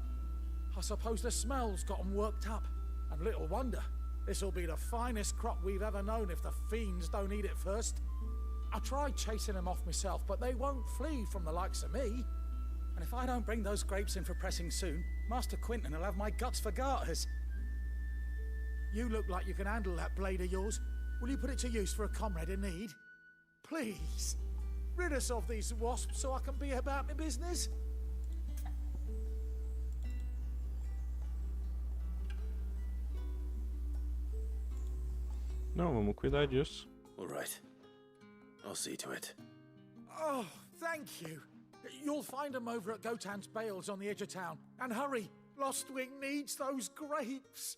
I suppose the smell's got them worked up. And little wonder. This'll be the finest crop we've ever known if the fiends don't eat it first. I tried chasing them off myself, but they won't flee from the likes of me. And if I don't bring those grapes in for pressing soon, Master Quinton will have my guts for garters. You look like you can handle that blade of yours. Will you put it to use for a comrade in need? Please, rid us of these wasps so I can be about my business. Não, vamos cuidar disso. All right. I'll see to it. Oh, thank you. You'll find them over at Gotan's bales on the edge of town. And hurry, Lostwing needs those grapes.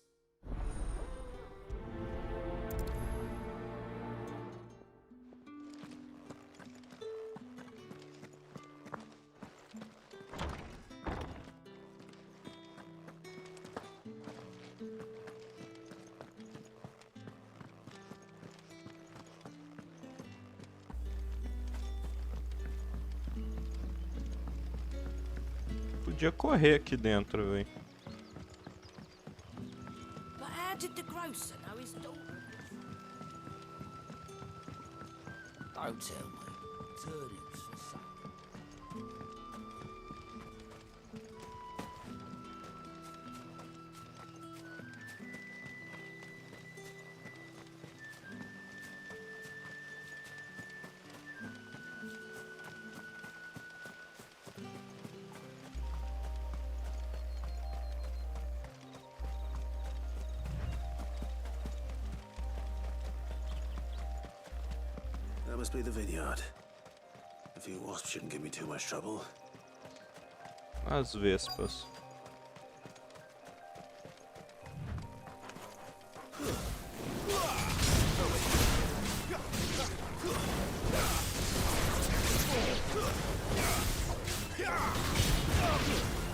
Podia correr aqui dentro, velho. But how did the grocer know his daughter? Don't tell me. Turnips for supper. That must be the vineyard. A few wasps shouldn't give me too much trouble. As vespas.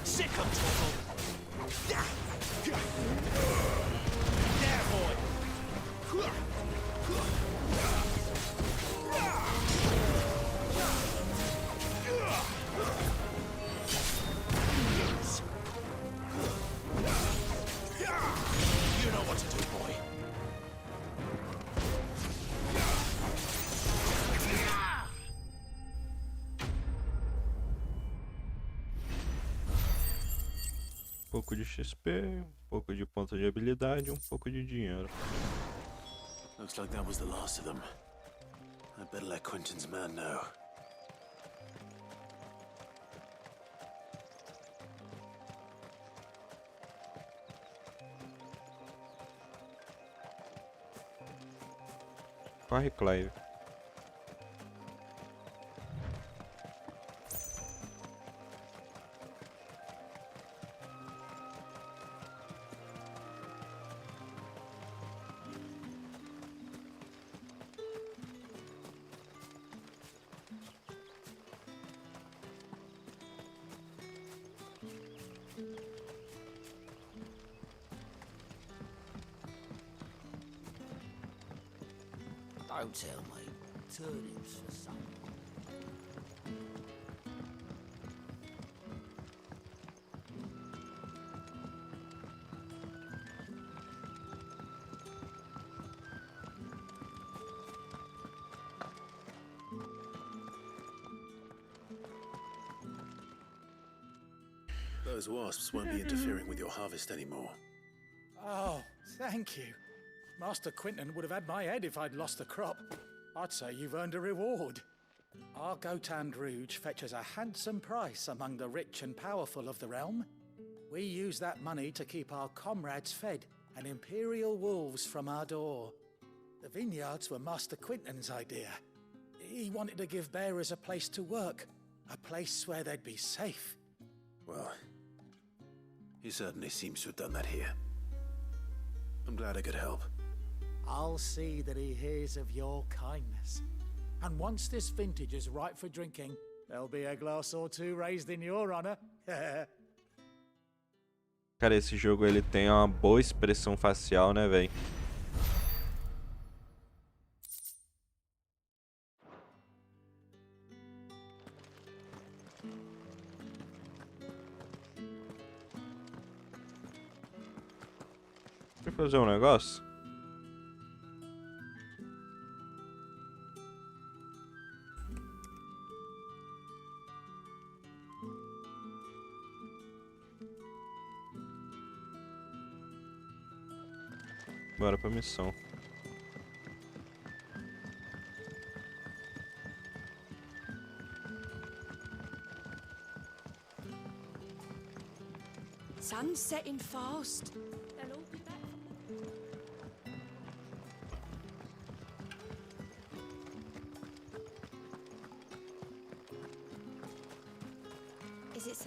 Sick of trouble. There, boy. You know what to do, boy. Um pouco de XP, um pouco de ponto de habilidade, um pouco de dinheiro. Looks like that was the last of them. I'd better let Quentin's man know. Corre, Clive. Don't tell me. Turnips for supper. Those wasps won't be interfering with your harvest anymore. Oh, thank you. Master Quinton would have had my head if I'd lost the crop. I'd say you've earned a reward. Our Gotan Rouge fetches a handsome price among the rich and powerful of the realm. We use that money to keep our comrades fed and imperial wolves from our door. The vineyards were Master Quinton's idea. He wanted to give bearers a place to work, a place where they'd be safe. Well, he certainly seems to have done that here. I'm glad I could help. I'll see that he hears of your kindness. And once this vintage is ripe for drinking, there'll be a glass or two raised in your honor. Cara, esse jogo ele tem uma boa expressão facial, né, velho? Deixa eu fazer um negócio. Bora pra missão. Sun's setting fast. They'll all be back.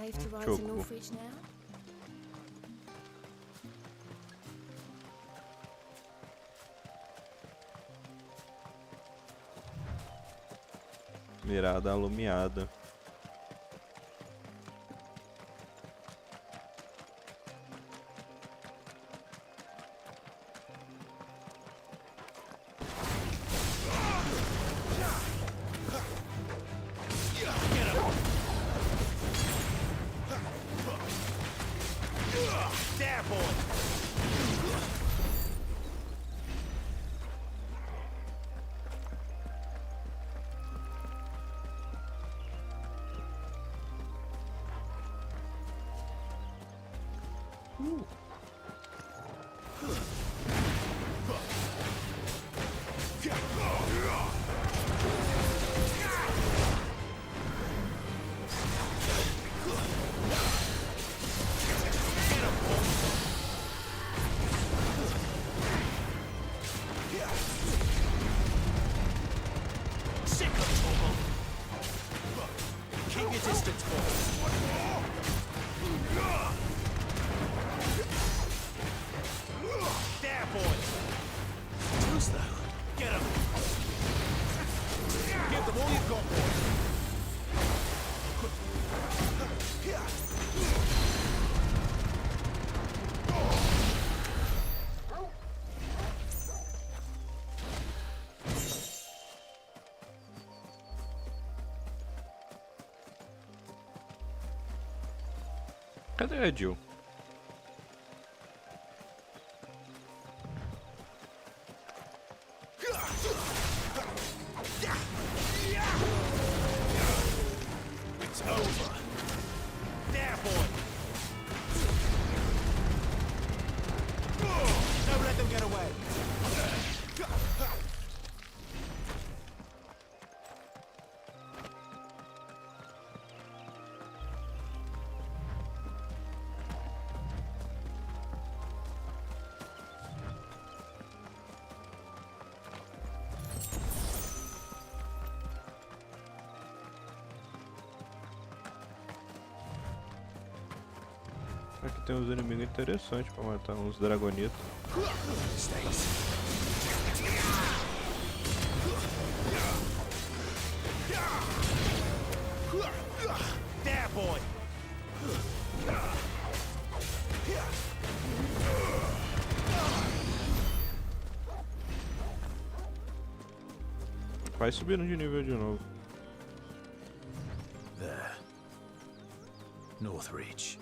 safe to ride Choco. to Northreach now? Mirada alumiada. Cadê a Jill? It's over. There, boy. Don't let them get away. Aqui tem uns inimigos interessantes pra matar, uns dragonitos. There, boy. Vai subindo de nível de novo. There. Northreach.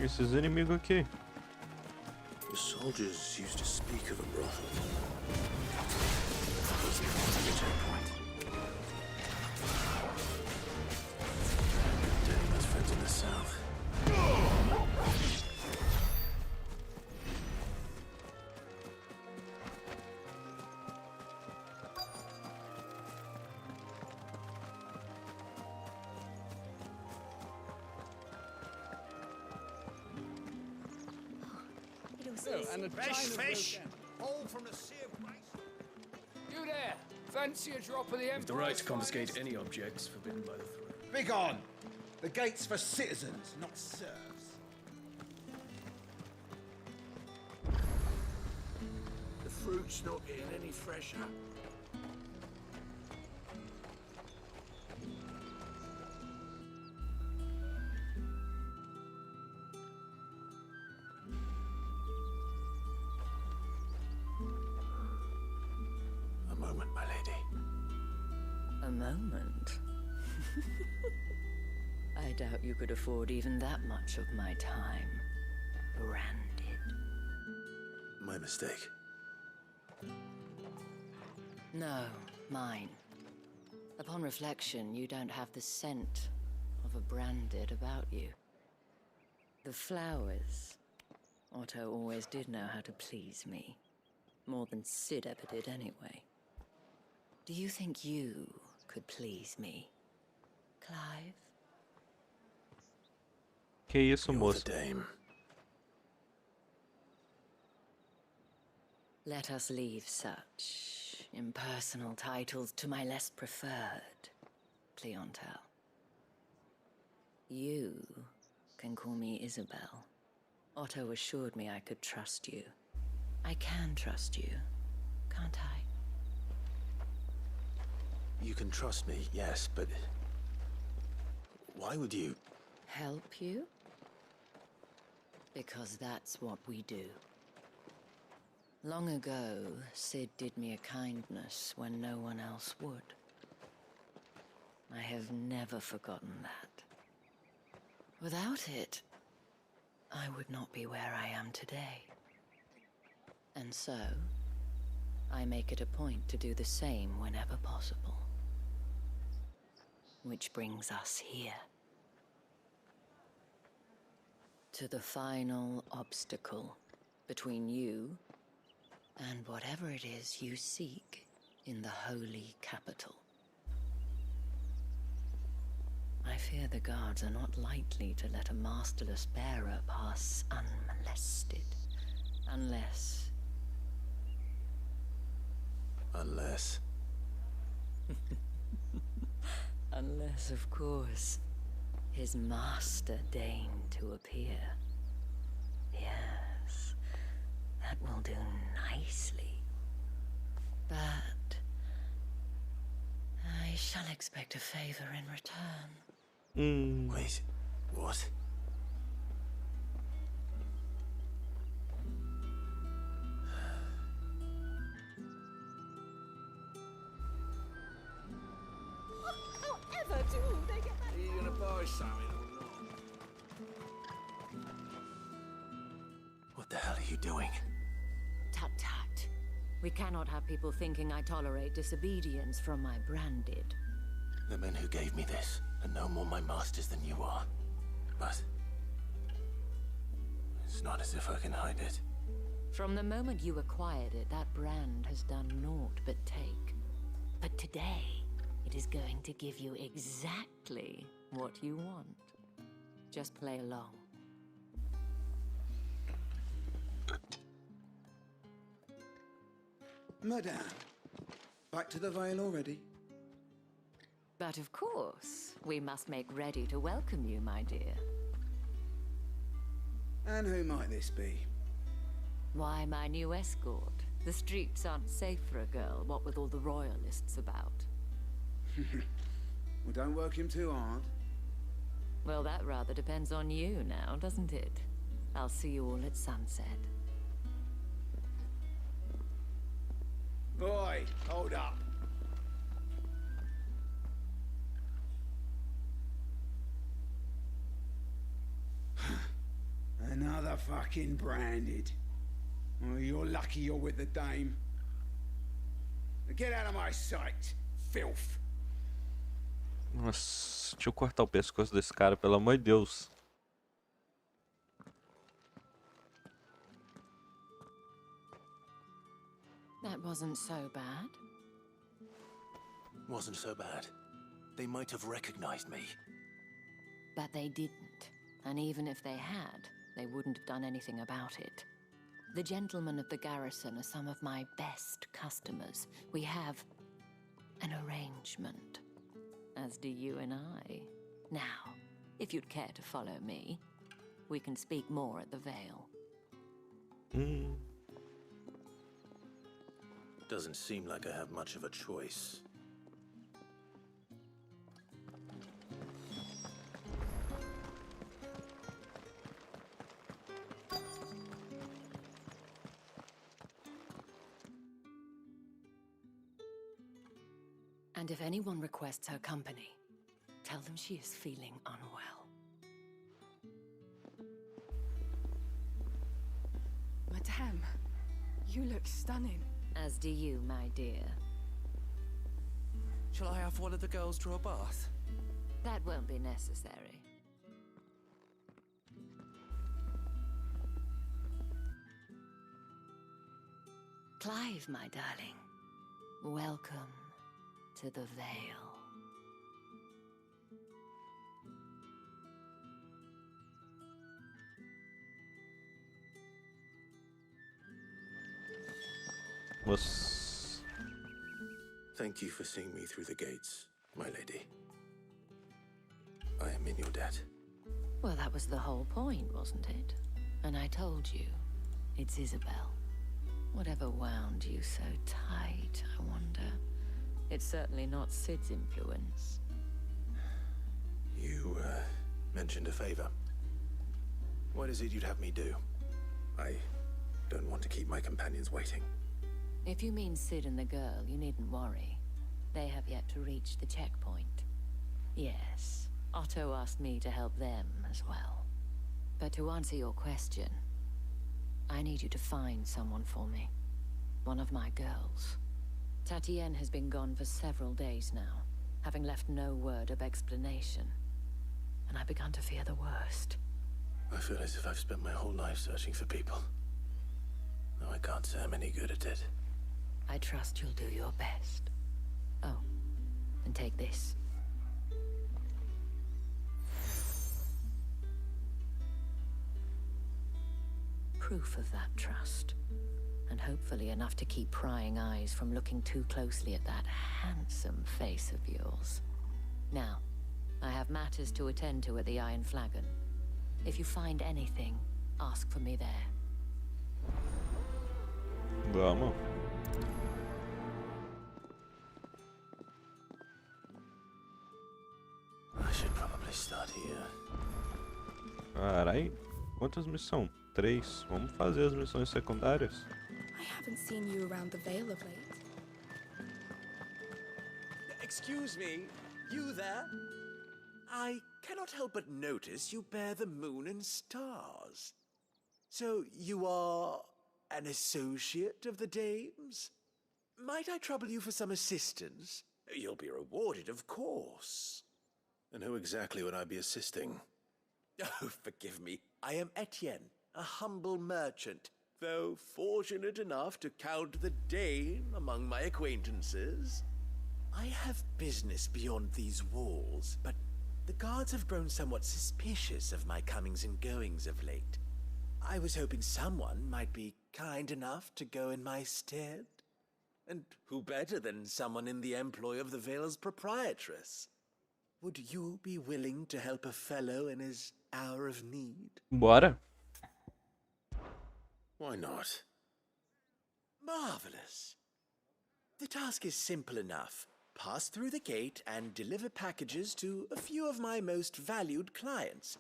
Esses inimigos aqui. The soldiers used to speak of a brothel. Dating those friends in the south. And a Fresh fish. All from the sea of grace. You there! Fancy a drop of the With the right to confiscate any objects forbidden by the throne. Begone! The gate's for citizens, not serfs. The fruit's not getting any fresher. moment, my lady. A moment? I doubt you could afford even that much of my time. Branded. My mistake. No, mine. Upon reflection, you don't have the scent of a branded about you. The flowers. Otto always did know how to please me. More than Sid ever did anyway. Do you think you could please me, Clive? Que isso, You're moço? the dame. Let us leave such impersonal titles to my less preferred clientele. You can call me Isabel. Otto assured me I could trust you. I can trust you, can't I? You can trust me, yes, but why would you? Help you? Because that's what we do. Long ago, Sid did me a kindness when no one else would. I have never forgotten that. Without it, I would not be where I am today. And so, I make it a point to do the same whenever possible. Which brings us here. To the final obstacle between you and whatever it is you seek in the holy capital. I fear the guards are not likely to let a masterless bearer pass unmolested. Unless... Unless, of course, his master deigned to appear. Yes, that will do nicely. But I shall expect a favor in return. Wait, what? However do they get that? Are you gonna buy something or not? What the hell are you doing? Tut tut. We cannot have people thinking I tolerate disobedience from my branded. The men who gave me this are no more my masters than you are. But it's not as if I can hide it. From the moment you acquired it, that brand has done naught but take. But today, it is going to give you exactly what you want. Just play along. Madame, back to the Vale already? But of course, we must make ready to welcome you, my dear. And who might this be? Why, my new escort. The streets aren't safe for a girl, what with all the royalists about. Well, don't work him too hard. Well, that rather depends on you now, doesn't it? I'll see you all at sunset. Boy, hold up. Another fucking branded. Oh, you're lucky you're with the dame. Get out of my sight, filth. Nossa, deixa eu cortar o pescoço desse cara, pelo amor de Deus. That wasn't so bad. Wasn't so bad. They might have recognized me. But they didn't. And even if they had, they wouldn't have done anything about it. The gentlemen of the garrison are some of my best customers. We have an arrangement, as do you and I. Now, if you'd care to follow me, we can speak more at the Vale. Doesn't seem like I have much of a choice. And if anyone requests her company, tell them she is feeling unwell. Madame, you look stunning. As do you, my dear. Shall I have one of the girls draw a bath? That won't be necessary. Clive, my darling, welcome to the Vale. Thank you for seeing me through the gates, my lady. I am in your debt. Well, that was the whole point, wasn't it? And I told you, it's Isabel. Whatever wound you so tight, I wonder. It's certainly not Sid's influence. You, mentioned a favor. What is it you'd have me do? I don't want to keep my companions waiting. If you mean Sid and the girl, you needn't worry. They have yet to reach the checkpoint. Yes, Otto asked me to help them as well. But to answer your question, I need you to find someone for me. One of my girls. Tatienne has been gone for several days now, having left no word of explanation. And I began to fear the worst. I feel as if I've spent my whole life searching for people. No, I can't say I'm any good at it. I trust you'll do your best. Oh, and take this. Proof of that trust. And hopefully enough to keep prying eyes from looking too closely at that handsome face of yours. Now, I have matters to attend to at the Iron Flagon. If you find anything, ask for me there. Vamos. I should probably start here. Carai, quantas missões? 3. Vamos fazer as missões secundárias? I haven't seen you around the Vale of late. Excuse me, you there? I cannot help but notice you bear the moon and stars. So you are an associate of the dames? Might I trouble you for some assistance? You'll be rewarded, of course. And who exactly would I be assisting? Oh, forgive me. I am Etienne, a humble merchant, though fortunate enough to count the Dane among my acquaintances. I have business beyond these walls, but the guards have grown somewhat suspicious of my comings and goings of late. I was hoping someone might be kind enough to go in my stead. And who better than someone in the employ of the Vale's proprietress? Would you be willing to help a fellow in his hour of need? Bora. Why not? Marvelous. The task is simple enough. Pass through the gate and deliver packages to a few of my most valued clients.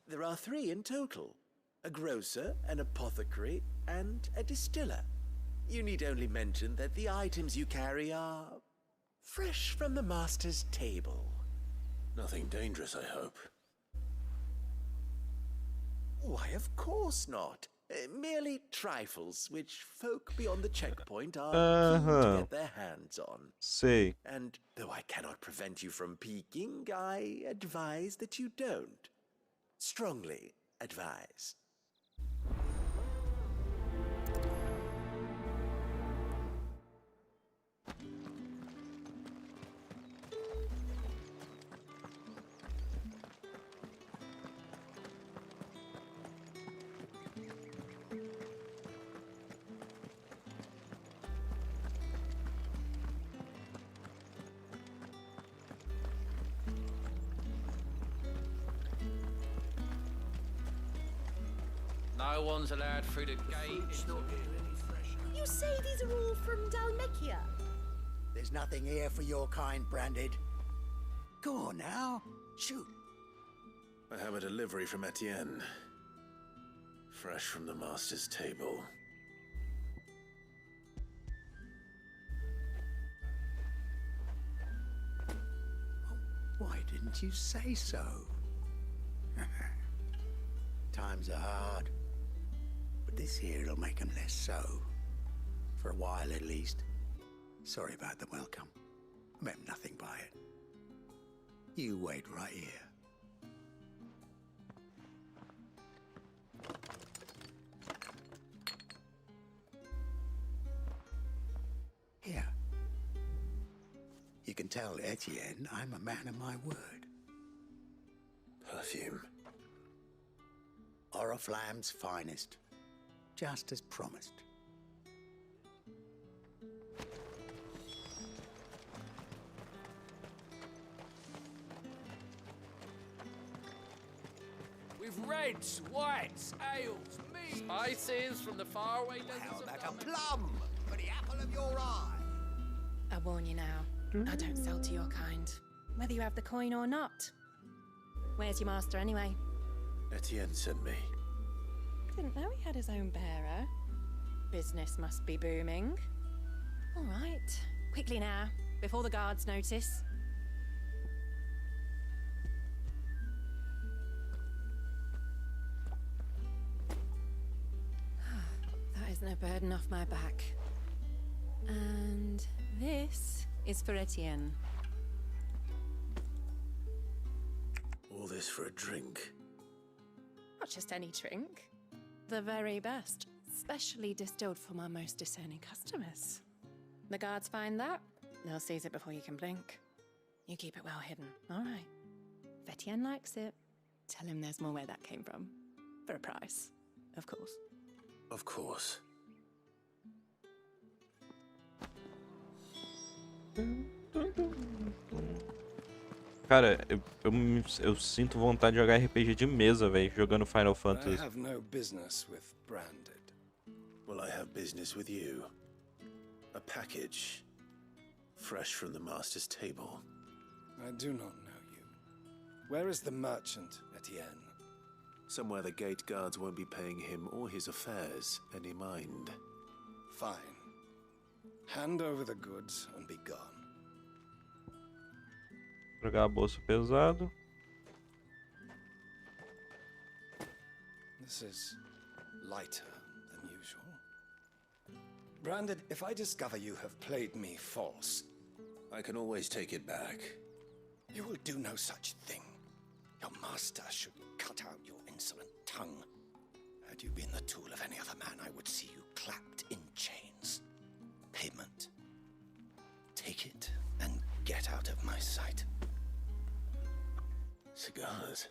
There are 3 in total. A grocer, an apothecary, and a distiller. You need only mention that the items you carry are fresh from the master's table. Nothing dangerous, I hope. Why, of course not. Merely trifles, which folk beyond the checkpoint are keen to get their hands on. Sei. And though I cannot prevent you from peeking, I advise that you don't. Strongly advise. No one's allowed through the gate. You say these are all from Dalmekia? There's nothing here for your kind, Branded. Go on now, shoot. I have a delivery from Etienne. Fresh from the master's table. Didn't you say so? Times are hard. But this here'll make them less so. For a while at least. Sorry about the welcome. Meant nothing by it. You wait right here. Here. You can tell Etienne I'm a man of my word. Perfume. Oriflamme's finest. Just as promised. With reds, whites, ales, meats, spices from the faraway deserts of About a plum for the apple of your eye. I warn you now, I don't sell to your kind, whether you have the coin or not. Where's your master anyway? Etienne sent me. Didn't know he had his own bearer. Business must be booming. All right, quickly now, before the guards notice. That is no burden off my back. And this is for Etienne. All this for a drink. Not just any drink. The very best, specially distilled for my most discerning customers. The guards find that, they'll seize it before you can blink. You keep it well hidden, all right? If Etienne likes it, tell him there's more where that came from. For a price, of course. Of course. Cara, eu sinto vontade de jogar RPG de mesa, velho, jogando Final I Fantasy. have no business with Branded. Well, I have business with you. A package. Fresh from the master's table. I do not know you. Where is the merchant, Etienne? Somewhere the gate guards won't be paying him or his affairs any mind. Fine. Hand over the goods and be gone. Jogar a bolsa pesado. This is lighter than usual. Branded, if I discover you have played me false, I can always take it back. you will do no such thing. Your master should cut out your insolent tongue. Had you been the tool of any other man, I would see you clapped in chains. Payment. Take it and get out of my sight. Cigars.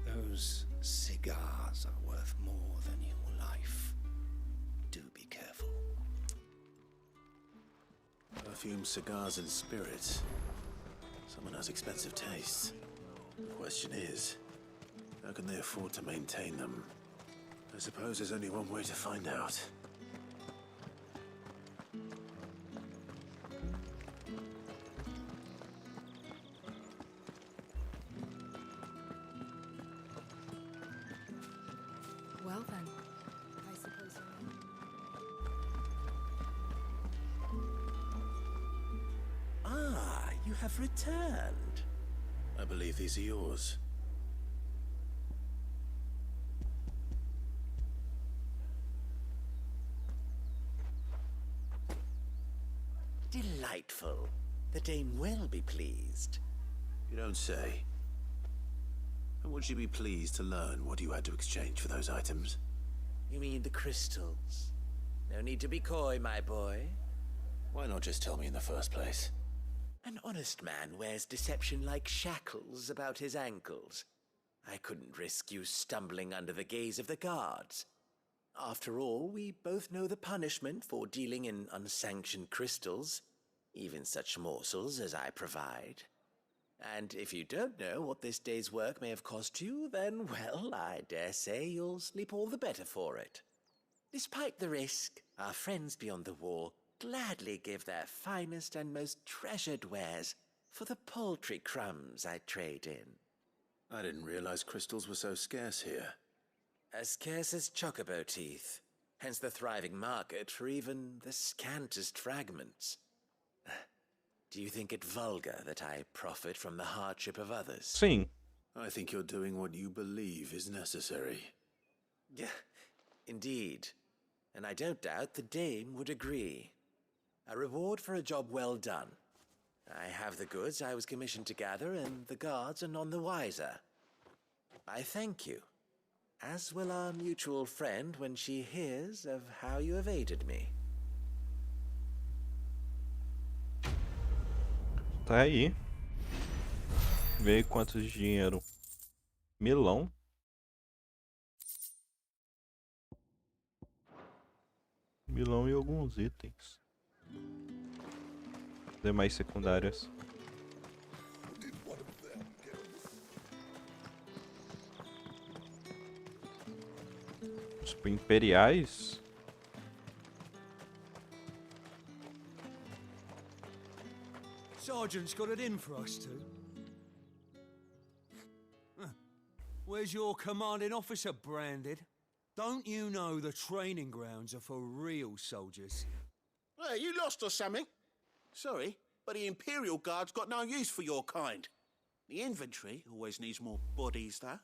Those cigars are worth more than your life. Do be careful. Perfume, cigars, and spirits. Someone has expensive tastes. The question is, how can they afford to maintain them? I suppose there's only one way to find out. Well then, I suppose Ah, you have returned. I believe these are yours. Delightful. The dame will be pleased. You don't say. And would she be pleased to learn what you had to exchange for those items? You mean the crystals? No need to be coy, my boy. Why not just tell me in the first place? An honest man wears deception like shackles about his ankles. I couldn't risk you stumbling under the gaze of the guards. After all, we both know the punishment for dealing in unsanctioned crystals, even such morsels as I provide. And if you don't know what this day's work may have cost you, then, well, I dare say you'll sleep all the better for it. Despite the risk, our friends beyond the wall gladly give their finest and most treasured wares for the paltry crumbs I trade in. I didn't realize crystals were so scarce here. As scarce as chocobo teeth, hence the thriving market for even the scantest fragments. Do you think it vulgar that I profit from the hardship of others? Sim. I think you're doing what you believe is necessary. Yeah, indeed. And I don't doubt the dame would agree. A reward for a job well done. I have the goods I was commissioned to gather, and the guards are none the wiser. I thank you, as will our mutual friend when she hears of how you have aided me. Tá aí. Vê quantos de dinheiro. Milão. Milão e alguns itens. Demais secundárias. Tipo, imperiais. Sergeant's got it in for us two. Where's your commanding officer branded? Don't you know the training grounds are for real soldiers? Hey, you lost or something? Sorry, but the Imperial Guard's got no use for your kind. The infantry always needs more bodies, though.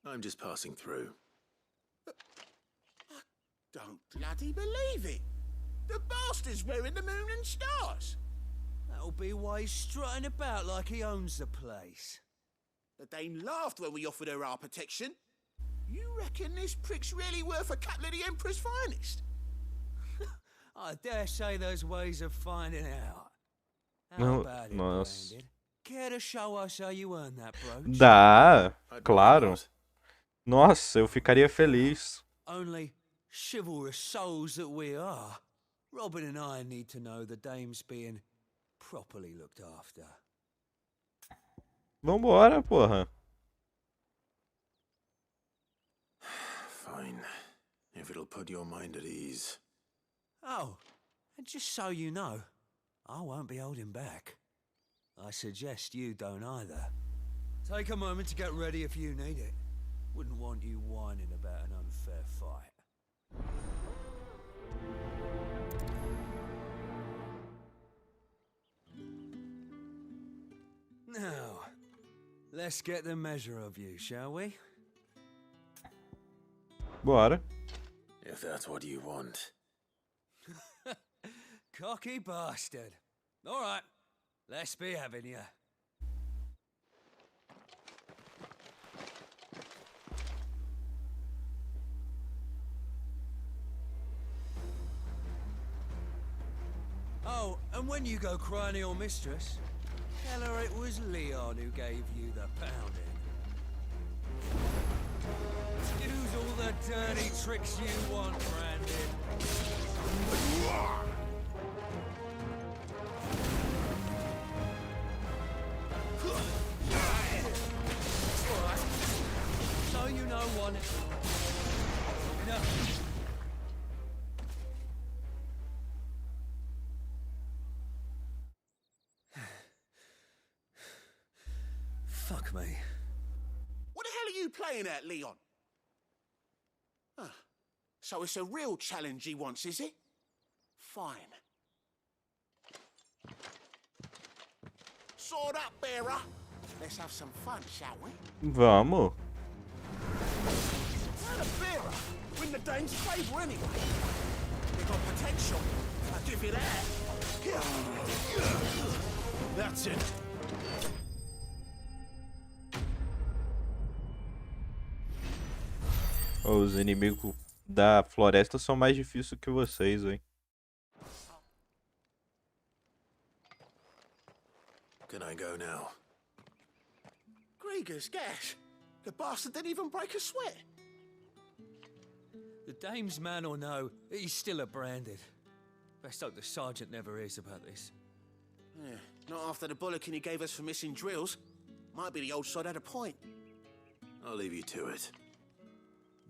I'm just passing through. I don't bloody believe it. The bastard's wearing the moon and stars. That'll be why he's strutting about like he owns the place. The Dane laughed when we offered her our protection. You reckon this prick's really worth a couple of the Emperor's finest? I dare say there's ways of finding out. How Não, about it, nossa. Branded? Care to show us how you earned that brooch? Dá, claro. Nossa, eu ficaria feliz. Only chivalrous souls that we are, Robin and I need to know the dame's being properly looked after. Vambora, porra. Fine. If it'll put your mind at ease. Oh, and just so you know, I won't be holding back. I suggest you don't either. Take a moment to get ready if you need it. Wouldn't want you whining about an unfair fight. Now, let's get the measure of you, shall we? Bora. If that's what you want. Cocky bastard. All right, let's be having you. Oh, and when you go crying to your mistress, tell her it was Leon who gave you the pounding. Use all the dirty tricks you want, Brandon. So you know one. Enough. Fuck me. What the hell are you playing at, Leon? So it's a real challenge he wants, is it? Fine. Sword up, bearer. Let's have some fun, shall we? Vamos. Well, a bearer. Win the Dane's favour anyway. They got potential. I'll give you that. Here. That's it. Os inimigos da floresta são mais difíceis que vocês, hein? Can I go now? Gregor's gas. The bastard didn't even break a sweat. The dame's man or no, he's still a branded. Best hope the sergeant never hears about this. Yeah, not after the bullocking he gave us for missing drills. Might be the old sod had a point. I'll leave you to it.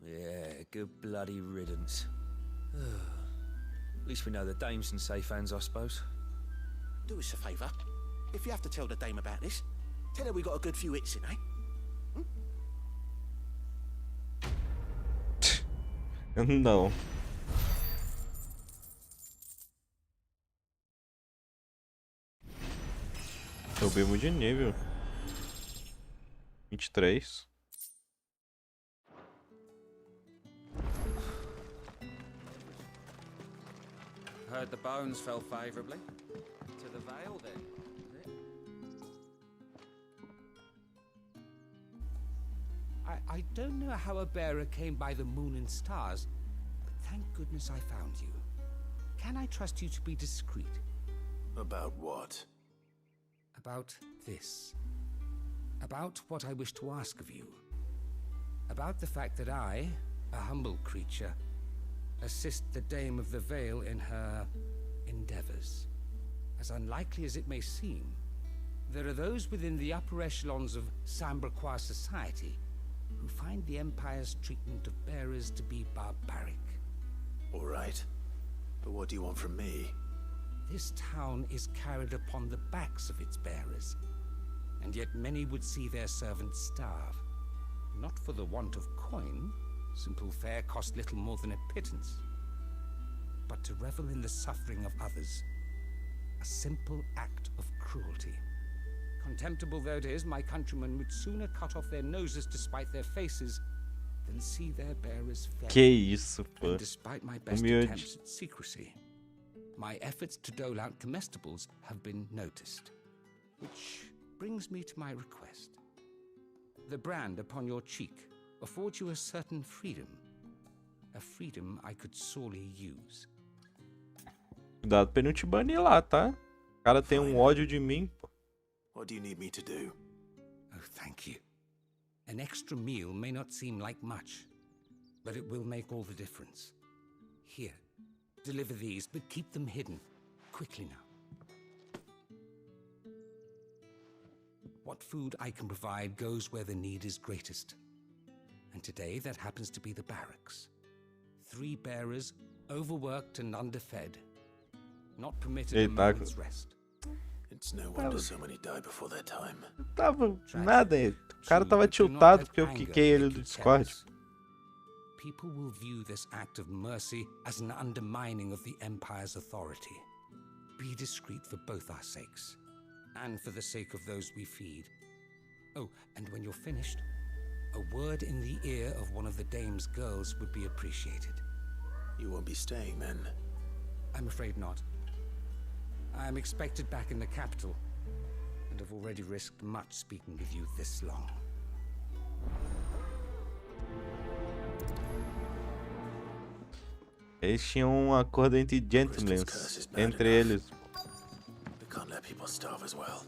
Yeah, good bloody riddance. At least we know the dame's in safe hands, I suppose. Do us a favour. If you have to tell the dame about this, tell her we got a good few hits in, eh? Não. Subimos de nível. 23. Heard the bones fell favorably. To the Vale, then, is it? I don't know how a bearer came by the moon and stars, but thank goodness I found you. Can I trust you to be discreet? About what? About this. About what I wish to ask of you. About the fact that I, a humble creature, assist the Dame of the Vale in her endeavors. As unlikely as it may seem, there are those within the upper echelons of Samberquois society who find the Empire's treatment of bearers to be barbaric. All right. But what do you want from me? This town is carried upon the backs of its bearers, and yet many would see their servants starve. Not for the want of coin, simple fare cost little more than a pittance, but to revel in the suffering of others, a simple act of cruelty. Contemptible though it is, my countrymen would sooner cut off their noses to spite their faces than see their bearers fed. Que isso, pô. And despite my best Humilde. attempts at secrecy, my efforts to dole out comestibles have been noticed. Which brings me to my request. The brand upon your cheek affords you a certain freedom. A freedom I could sorely use. Cuidado pra ele não te banir lá, tá? O cara tem ódio de mim, pô. What do you need me to do? Oh, thank you. An extra meal may not seem like much, but it will make all the difference. Here, deliver these, but keep them hidden. Quickly now. What food I can provide goes where the need is greatest. And today that happens to be the barracks. 3 bearers, overworked and underfed. Not permitted a moment's rest. It's no wonder so many die before their time. Não tava nada. O cara tava tiltado porque eu quiquei ele do Discord. People will view this act of mercy as an undermining of the Empire's authority. Be discreet for both our sakes, and for the sake of those we feed. Oh, and when you're finished, a word in the ear of one of the Dame's girls would be appreciated. You won't be staying then? I'm afraid not. I am expected back in the capital, and have already risked much speaking with you this long. Eles tinham um acordo entre gentlemen, entre eles. They can't let people starve as well.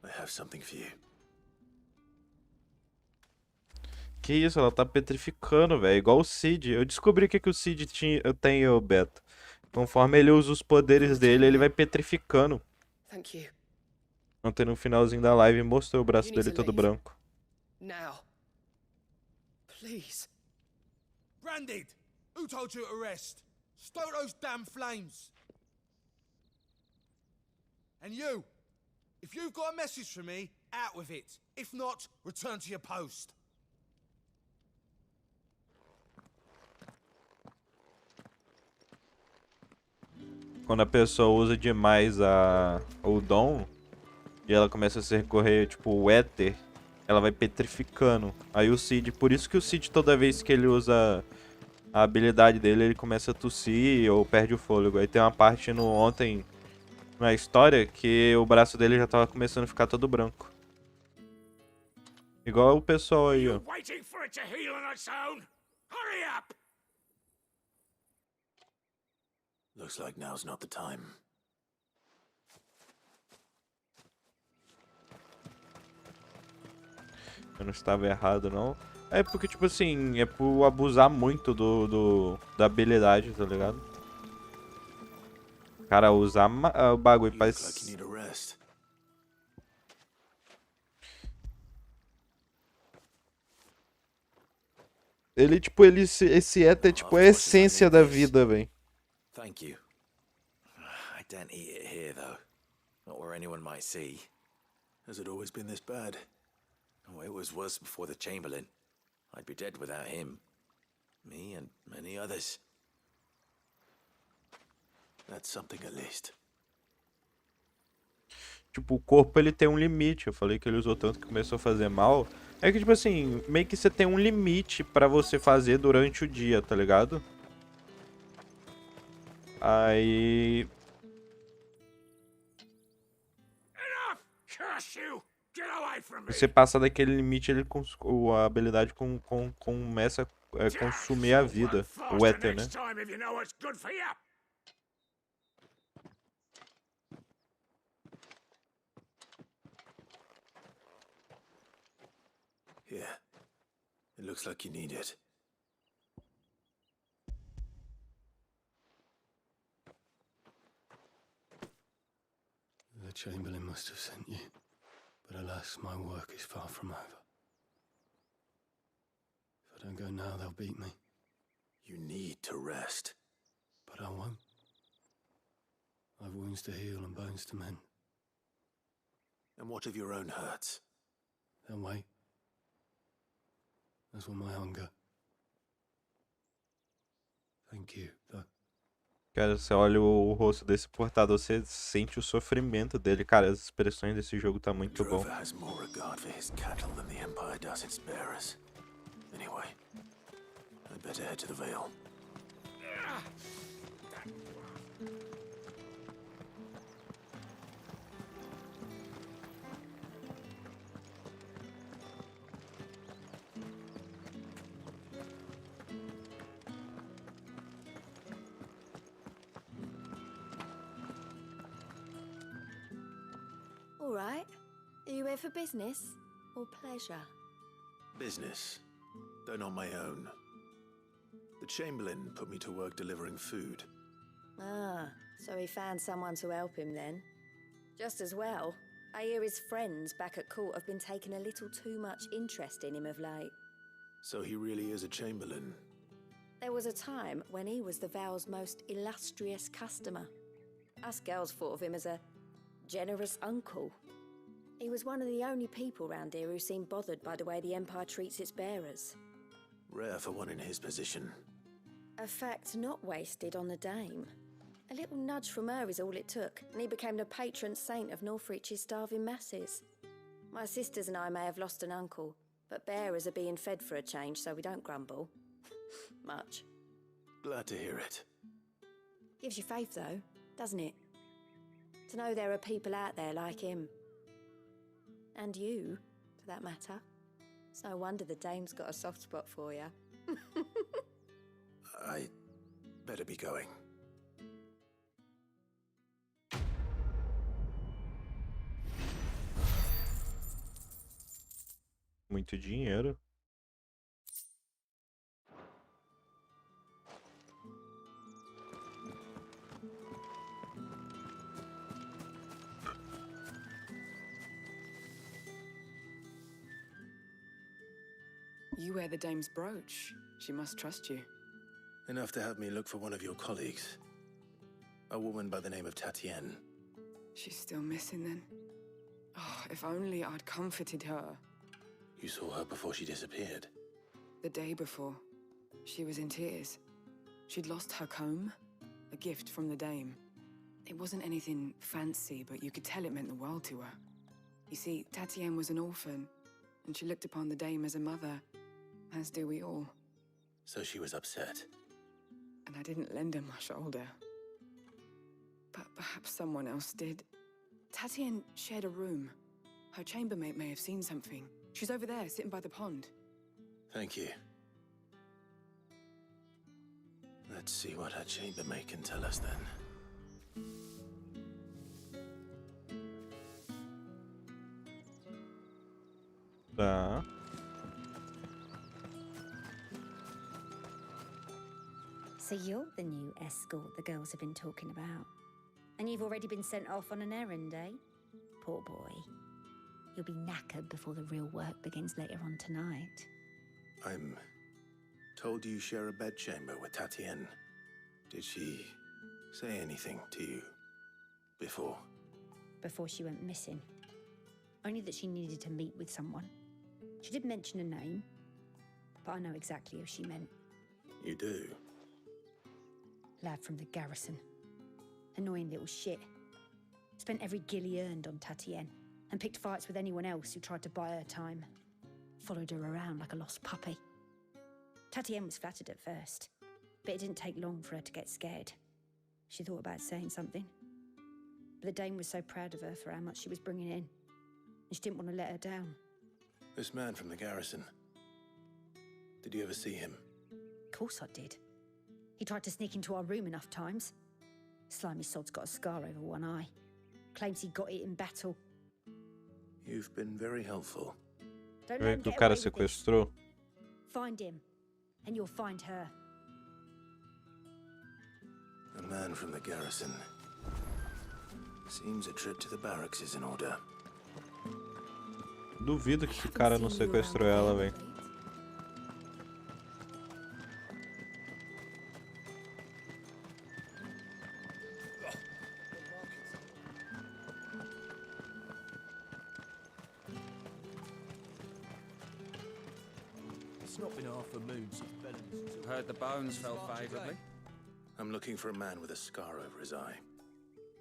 I have something for you. Que isso, ela tá petrificando, velho. Igual o Cid. Eu descobri o que o Cid tem, o Beto. Conforme ele usa os poderes dele, ele vai petrificando. Thank you. Ontem no finalzinho da live mostrou o braço dele todo branco. Now. Please. Branded! Who told you to rest? Stoke those damn flames! And you! If you've got a message for me, out with it. If not, return to your post. Quando a pessoa usa demais o dom e ela começa a se recorrer, tipo, o éter, ela vai petrificando. Aí o Cid, por isso que o Cid, toda vez que ele usa a habilidade dele, ele começa a tossir ou perde o fôlego. Aí tem uma parte ontem na história que o braço dele já tava começando a ficar todo branco. Igual o pessoal aí, ó. Waiting for it to heal on its own? Hurry up! Looks like now's not the time. Eu não estava errado, não. É porque, tipo assim, é por abusar muito da habilidade, tá ligado? O cara usar o bagulho pra... Ele, tipo, esse éter é, tipo, a essência da vida, velho. Thank you. I don't eat it here, though. Not where anyone might see. Has it always been this bad? Oh, it was worse before the Chamberlain. I'd be dead without him. Me and many others. That's something at least. Tipo, o corpo ele tem um limite. Eu falei que ele usou tanto que começou a fazer mal. É que, tipo assim, meio que você tem um limite pra você fazer durante o dia, tá ligado? Aí... Você passa daquele limite, ele a habilidade começa a consumir a vida. O éter, né? Yeah. It looks like you need it. The Chamberlain must have sent you, but alas, my work is far from over. If I don't go now, they'll beat me. You need to rest. But I won't. I've wounds to heal and bones to mend. And what of your own hurts? They'll wait. As will my hunger. Thank you, though. Cara, você olha o rosto desse portador, você sente o sofrimento dele. Cara, as expressões desse jogo tá muito bom. Drover has more regard for his cattle than the Empire does its bearers. Anyway, I'd better head to the Vale. All right. Are you here for business or pleasure? Business, though not my own. The Chamberlain put me to work delivering food. Ah, so he found someone to help him then. Just as well. I hear his friends back at court have been taking a little too much interest in him of late. So he really is a Chamberlain. There was a time when he was the Vale's most illustrious customer. Us girls thought of him as a generous uncle. He was one of the only people round here who seemed bothered by the way the Empire treats its bearers. Rare for one in his position. A fact not wasted on the Dame. A little nudge from her is all it took, and he became the patron saint of Northreach's starving masses. My sisters and I may have lost an uncle, but bearers are being fed for a change, so we don't grumble. Much. Glad to hear it. Gives you faith, though, doesn't it? To know there are people out there like him. And you, for that matter. It's no wonder the Dame's got a soft spot for you. I better be going. Muito dinheiro. You wear the Dame's brooch. She must trust you. Enough to have me look for one of your colleagues. A woman by the name of Tatienne. She's still missing then? Oh, if only I'd comforted her. You saw her before she disappeared? The day before. She was in tears. She'd lost her comb, a gift from the Dame. It wasn't anything fancy, but you could tell it meant the world to her. You see, Tatienne was an orphan, and she looked upon the Dame as a mother, as do we all. So she was upset. And I didn't lend her my shoulder. But perhaps someone else did. Tatienne shared a room. Her chambermaid may have seen something. She's over there, sitting by the pond. Thank you. Let's see what her chambermaid can tell us then. Tá. So you're the new escort the girls have been talking about. And you've already been sent off on an errand, eh? Poor boy. You'll be knackered before the real work begins later on tonight. I'm told you share a bedchamber with Tatienne. Did she say anything to you before? Before she went missing. Only that she needed to meet with someone. She did mention a name, but I know exactly who she meant. You do? Lad from the garrison. Annoying little shit. Spent every guil he earned on Tatienne, and picked fights with anyone else who tried to buy her time. Followed her around like a lost puppy. Tatienne was flattered at first, but it didn't take long for her to get scared. She thought about saying something, but the Dame was so proud of her for how much she was bringing in, and she didn't want to let her down. This man from the garrison. Did you ever see him? Of course I did. He tried to sneak into our room enough times. Slimy sod's got a scar over one eye. Claims he got it in battle. You've been very helpful. Don't let him O get cara away with this. sequestrou. Find him, and you'll find her. A man from the garrison. Seems a trip to the barracks is in order. Duvido que esse cara não sequestrou ela, velho. It's not been half a moon since Bellum's. Heard the bones fell favourably. I'm looking for a man with a scar over his eye.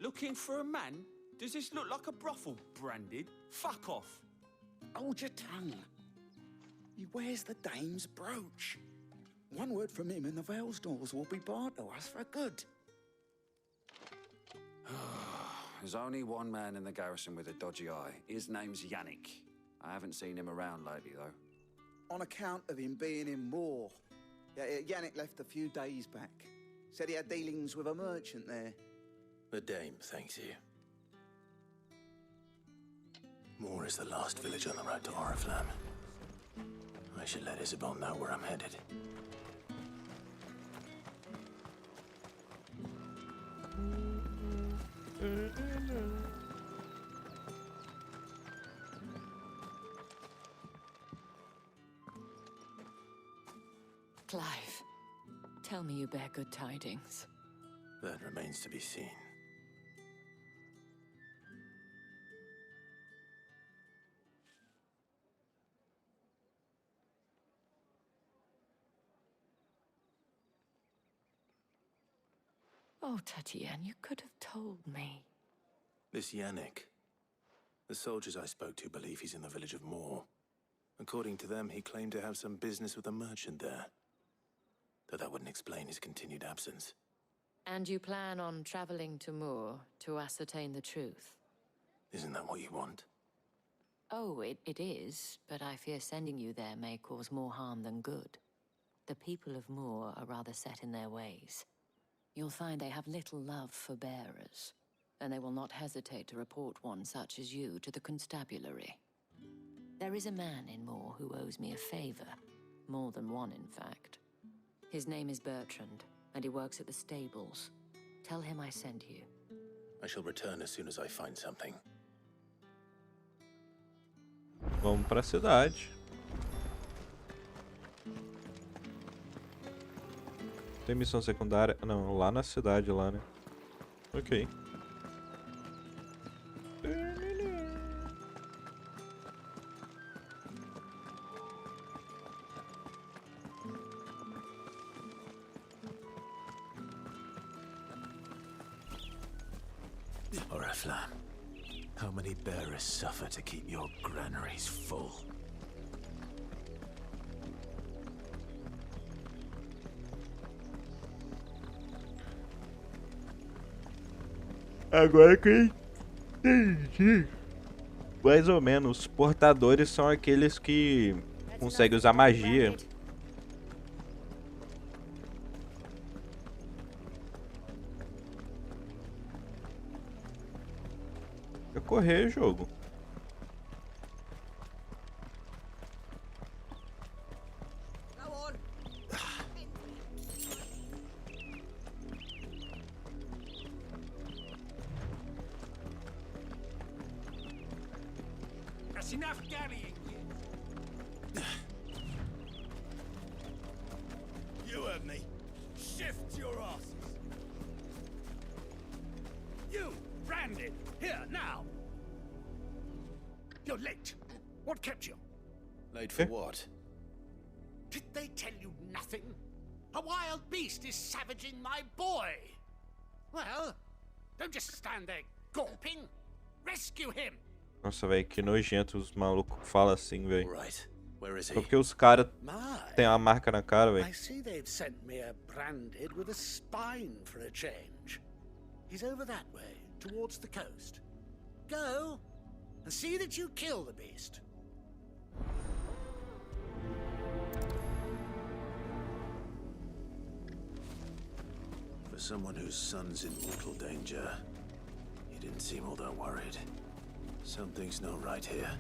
Looking for a man? Does this look like a brothel, Branded? Fuck off. Hold your tongue. He wears the Dame's brooch. One word from him and the Vale's doors will be barred to us for good. There's only one man in the garrison with a dodgy eye. His name's Yannick. I haven't seen him around lately, though. On account of him being in Moor. Yeah, Yannick left a few days back. Said he had dealings with a merchant there. The Dame thanks you. Moor is the last village on the road to Oriflamme. I should let Isabel know where I'm headed. Clive, tell me you bear good tidings. That remains to be seen. Oh, Tatienne, you could have told me. This Yannick. The soldiers I spoke to believe he's in the village of Moor. According to them, he claimed to have some business with a merchant there. Though that wouldn't explain his continued absence. And you plan on traveling to Moor to ascertain the truth? Isn't that what you want? Oh, it is, but I fear sending you there may cause more harm than good. The people of Moor are rather set in their ways. You'll find they have little love for bearers, and they will not hesitate to report one such as you to the constabulary. There is a man in Moor who owes me a favor. More than one, in fact. His name is Bertrand, and he works at the stables. Tell him I sent you. I shall return as soon as I find something. Vamos pra cidade. Tem missão secundária? Não, lá na cidade, lá, né? Ok. Oriflamme, how many bearers suffer to keep your granaries full? Agora que eu entendi. Mais ou menos. Portadores são aqueles que conseguem usar magia. Quer correr, jogo. That's enough dallying. You heard me. Shift your asses. You, Branded, here, now. You're late. What kept you? Late for what? Did they tell you nothing? A wild beast is savaging my boy. Well, Don't just stand there gawping. Rescue him. Nossa, velho, que nojento os malucos falam assim, velho. Right. Where is Só he? porque os caras My. têm uma marca na cara, velho. I see they've sent me a branded with a spine for a change. He's over that way, towards the coast. Go and see that you kill the beast. For someone whose son's in mortal danger, he didn't seem all that worried. Something's not right here.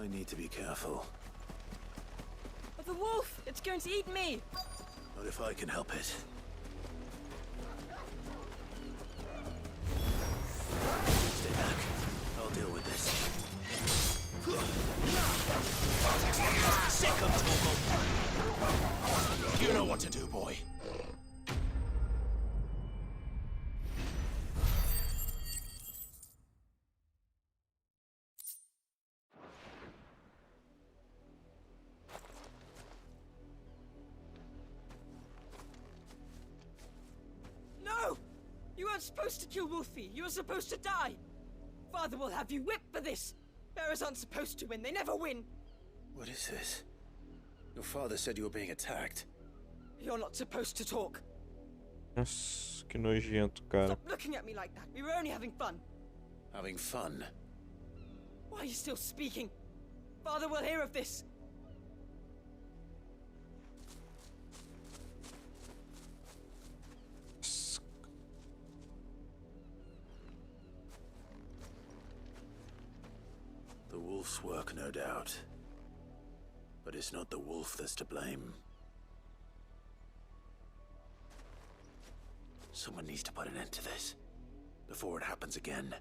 I need to be careful. The wolf! It's going to eat me! Not if I can help it. Stay back. I'll deal with this. Sick of Togo. You know what to do, boy. No! You weren't supposed to kill Wolfie. You were supposed to die. Father will have you whipped for this. Bearers aren't supposed to win. They never win. What is this? Your father said you were being attacked. You're not supposed to talk. Nossa, que nojento, cara. Stop looking at me like that. We were only having fun. Having fun? Why are you still speaking? Father will hear of this. The wolf's work, no doubt. But it's not the wolf that's to blame. Someone needs to put an end to this, before it happens again.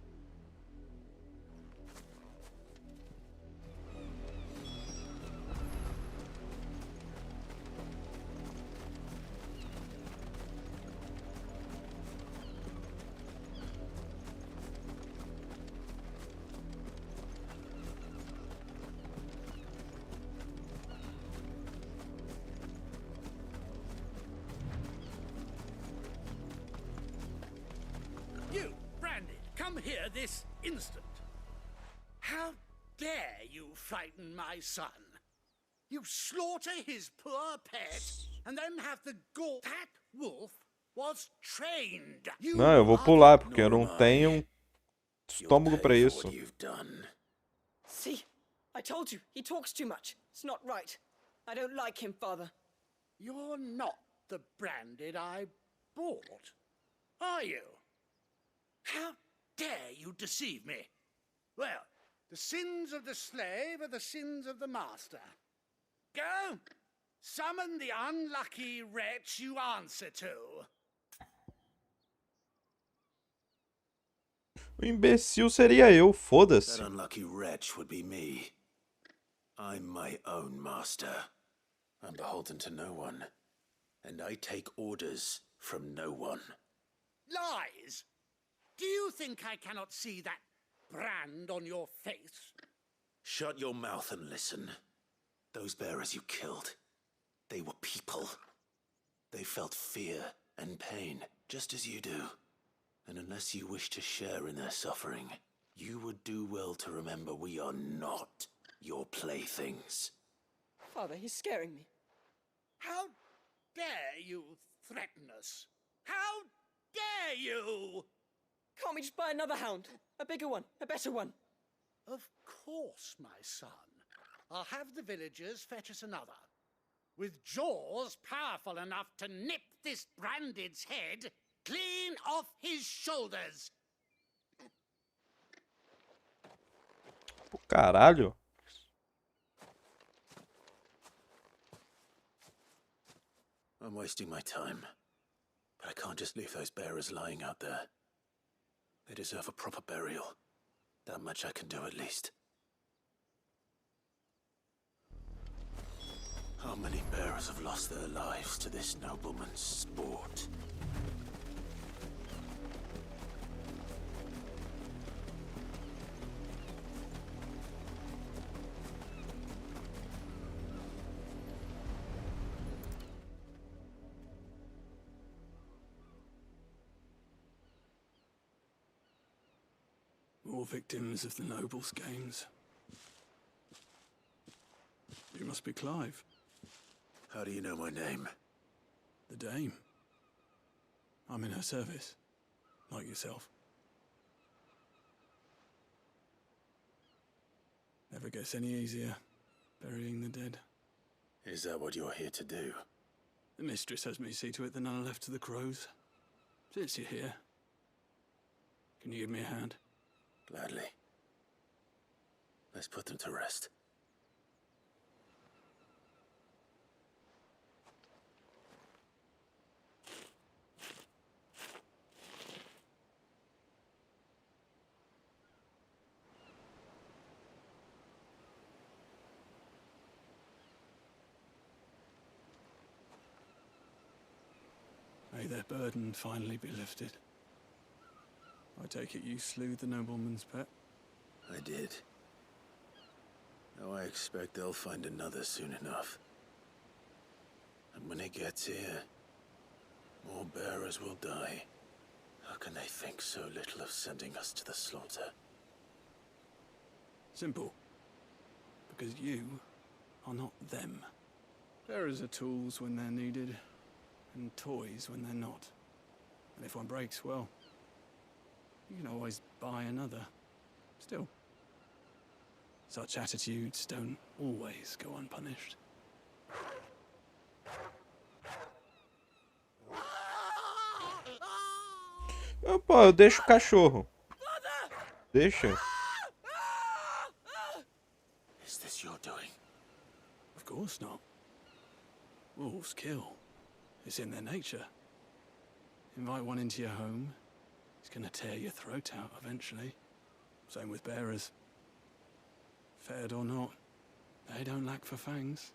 You, Branded, come here this instant. How dare you frighten my son? You slaughter his poor pet, and then have the gall. That wolf was trained. You Não, eu vou pular, porque eu não tenho estômago pra isso. See? I told you. He talks too much. It's not right. I don't like him, Father. You're not the Branded I bought, are you? How dare you deceive me? Well, the sins of the slave are the sins of the master. Go! Summon the unlucky wretch you answer to. O imbecil seria eu, foda-se. That unlucky wretch would be me. I'm my own master. I'm beholden to no one. And I take orders from no one. Lies! Do you think I cannot see that brand on your face? Shut your mouth and listen. Those bearers you killed, they were people. They felt fear and pain, just as you do. And unless you wish to share in their suffering, you would do well to remember we are not your playthings. Father, he's scaring me. How dare you threaten us? How dare you? Can't we just buy another hound? A bigger one, a better one. Of course, my son. I'll have the villagers fetch us another. With jaws powerful enough to nip this Branded's head clean off his shoulders. Pô, caralho. I'm wasting my time. But I can't just leave those bearers lying out there. They deserve a proper burial. That much I can do at least. How many bearers have lost their lives to this nobleman's sport? Poor victims of the nobles' games. You must be Clive. How do you know my name? The Dame. I'm in her service, like yourself. Never gets any easier, burying the dead. Is that what you're here to do? The mistress has me see to it that none are left to the crows. Since you're here, can you give me a hand? Gladly. Let's put them to rest. May their burden finally be lifted. I take it you slew the nobleman's pet? I did. Now I expect they'll find another soon enough. And when it gets here, more bearers will die. How can they think so little of sending us to the slaughter? Simple. Because you are not them. Bearers are tools when they're needed, and toys when they're not. And if one breaks, well, you can always buy another. Still, such attitudes don't always go unpunished. Pô, eu deixo o cachorro. Deixa. Is this your doing? Of course not. Wolves kill. It's in their nature. Invite one into your home, he's gonna tear your throat out eventually. Same with bearers. Fed or not, they don't lack for fangs.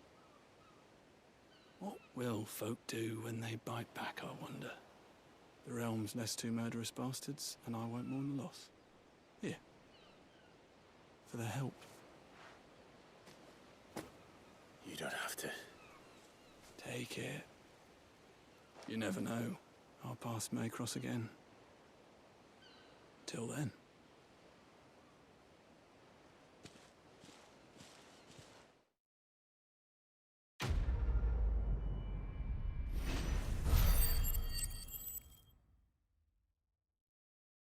What will folk do when they bite back, I wonder? The realm's less two murderous bastards, and I won't mourn the loss. Here. For their help. You don't have to. Take it. You never know. Our paths may cross again. Till then.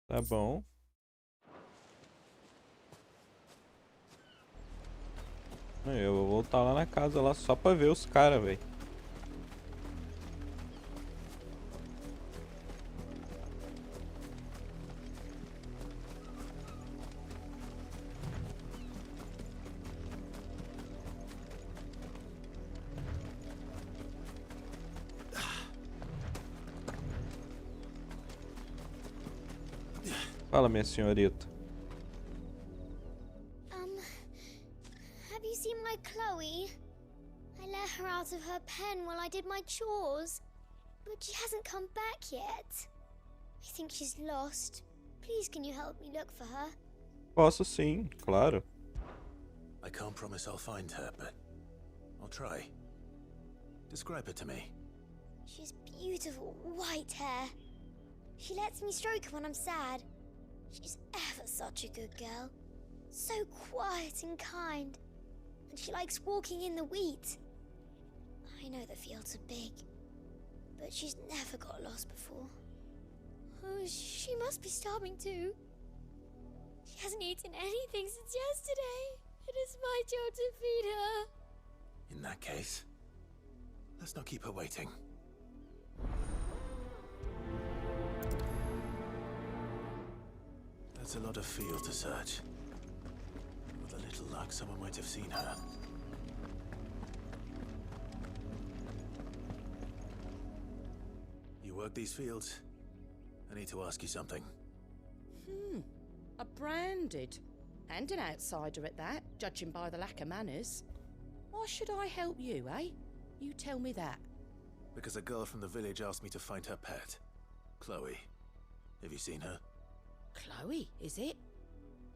Tá bom. Eu vou voltar lá na casa lá só pra ver os caras, velho. Fala, minha senhorita. Have you seen my Chloe? I let her out of her pen while I did my chores, but she hasn't come back yet. I think she's lost. Please, can you help me look for her? Posso sim, claro. I can't promise I'll find her, but I'll try. Describe her to me. She's beautiful white hair. She lets me stroke her when I'm sad. She's ever such a good girl. So quiet and kind. And she likes walking in the wheat. I know the fields are big, but she's never got lost before. Oh, she must be starving too. She hasn't eaten anything since yesterday. It is my job to feed her. In that case, let's not keep her waiting. That's a lot of field to search. With a little luck, someone might have seen her. You work these fields? I need to ask you something. A branded. And an outsider at that, judging by the lack of manners. Why should I help you, eh? You tell me that. Because a girl from the village asked me to find her pet, Chloe. Have you seen her? Chloe, is it?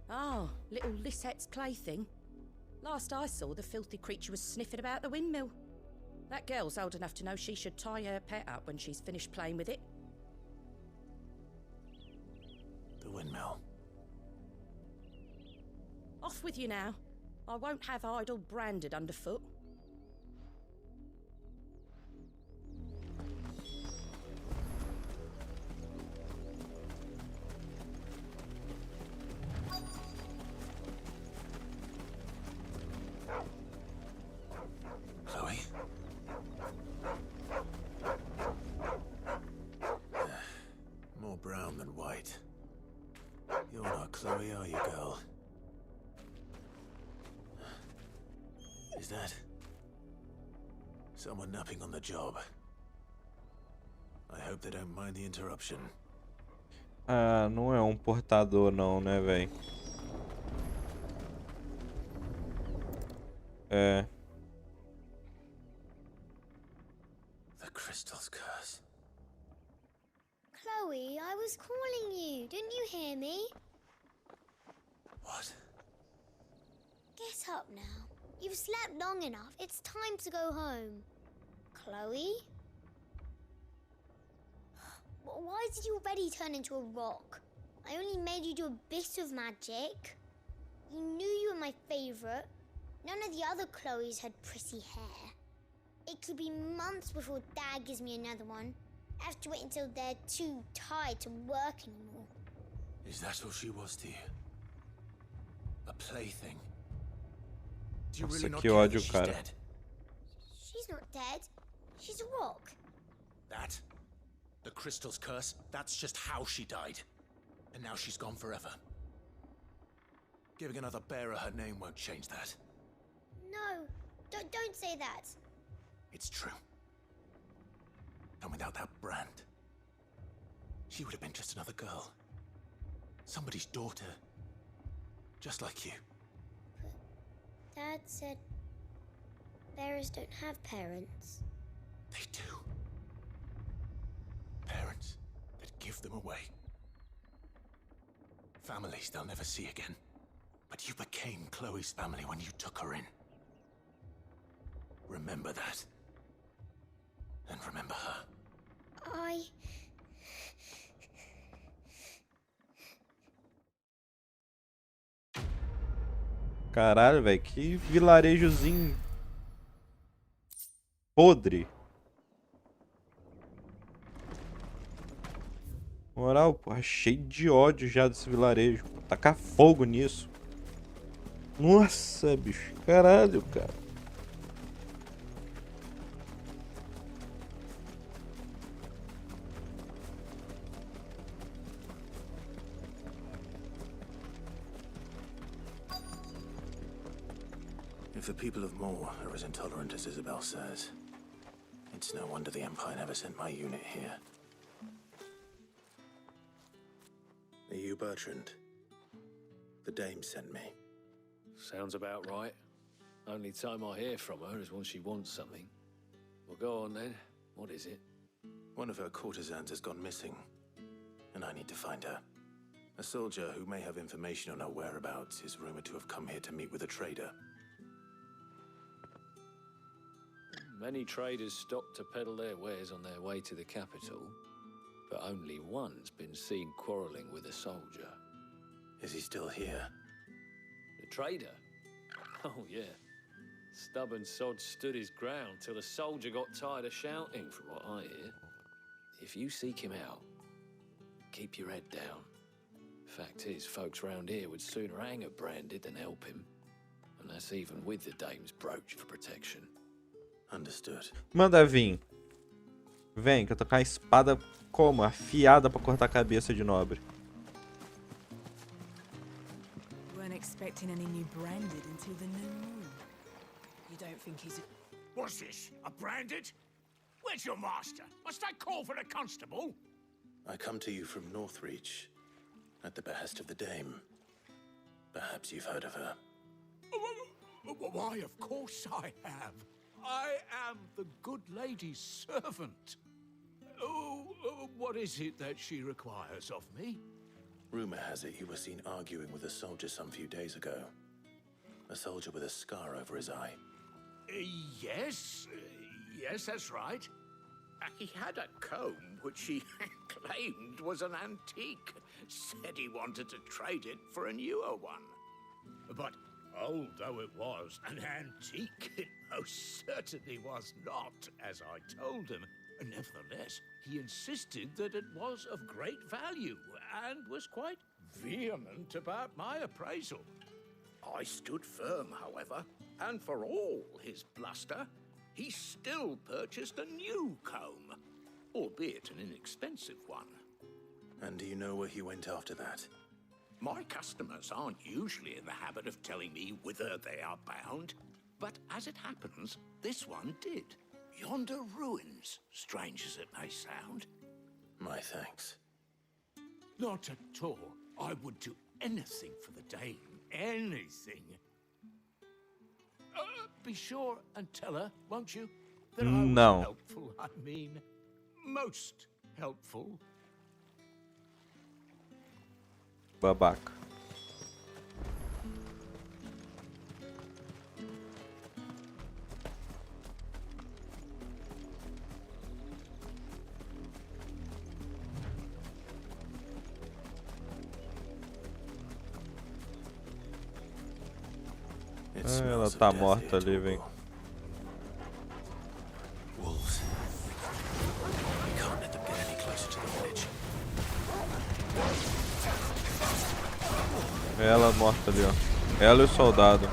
Oh, little Lisette's plaything. Last I saw, the filthy creature was sniffing about the windmill. That girl's old enough to know she should tie her pet up when she's finished playing with it. The windmill. Off with you now. I won't have idle branded underfoot. Chloe? More brown than white. You're not Chloe, are you, girl? Is that someone napping on the job? I hope they don't mind the interruption. Ah, não é um portador não, né, véi? É. The crystal's curse. Chloe, I was calling you. Didn't you hear me? What? Get up now. You've slept long enough. It's time to go home. Chloe? Why did you already turn into a rock? I only made you do a bit of magic. You knew you were my favorite. None of the other Chloes had pretty hair. It could be months before Dad gives me another one. I have to wait until they're too tired to work anymore. Is that all she was to you? A plaything? Do you really Nossa, not que care ódio, that she's cara. dead? She's not dead. She's a rock. That? The crystal's curse? That's just how she died. And now she's gone forever. Giving another bearer her name won't change that. No, don't say that. It's true. And without that brand, she would have been just another girl. Somebody's daughter. Just like you. Dad said bearers don't have parents. They do. Parents that give them away. Families they'll never see again. But you became Chloe's family when you took her in. Remember that. And remember her. Caralho, velho, que vilarejozinho podre. Moral, porra, cheio de ódio já desse vilarejo. Vou tacar fogo nisso. Nossa, bicho, caralho, cara. If the people of Moor are as intolerant as Isabel says, it's no wonder the Empire never sent my unit here. Are you Bertrand? The dame sent me. Sounds about right. Only time I hear from her is when she wants something. Well, go on then. What is it? One of her courtesans has gone missing, and I need to find her. A soldier who may have information on her whereabouts is rumored to have come here to meet with a trader. Many traders stop to peddle their wares on their way to the capital, but only one's been seen quarreling with a soldier. Is he still here? The trader? Oh, yeah. Stubborn sod stood his ground till the soldier got tired of shouting, from what I hear. If you seek him out, keep your head down. Fact is, folks round here would sooner hang a branded than help him. And that's even with the dame's brooch for protection. Understood. Manda vir. Vem, que eu tô com a espada como? Afiada pra cortar a cabeça de nobre. Weren't expecting any new branded until the new moon. You don't think he's What's this? A branded? Where's your master? Must I call for the constable? I come to you from Northreach, at the behest of the dame. Perhaps you've heard of her. Why, of course I have. I am the good lady's servant. What is it that she requires of me? Rumor has it you were seen arguing with a soldier some few days ago. A soldier with a scar over his eye. Yes, that's right. He had a comb which he claimed was an antique. Said he wanted to trade it for a newer one. But old though it was, an antique it most certainly was not, as I told him. Nevertheless, he insisted that it was of great value, and was quite vehement about my appraisal. I stood firm, however, and for all his bluster, he still purchased a new comb, albeit an inexpensive one. And do you know where he went after that? My customers aren't usually in the habit of telling me whither they are bound, but as it happens, this one did. Yonder ruins, strange as it may sound. My thanks. Not at all. I would do anything for the Dame. Anything. Be sure and tell her, won't you? That I was helpful, I mean, most helpful. Babaca. Ela tá morta ali, vem. Wolves. We can't let them get any closer to the village. Ela morta ali, ó. Ela e o soldado.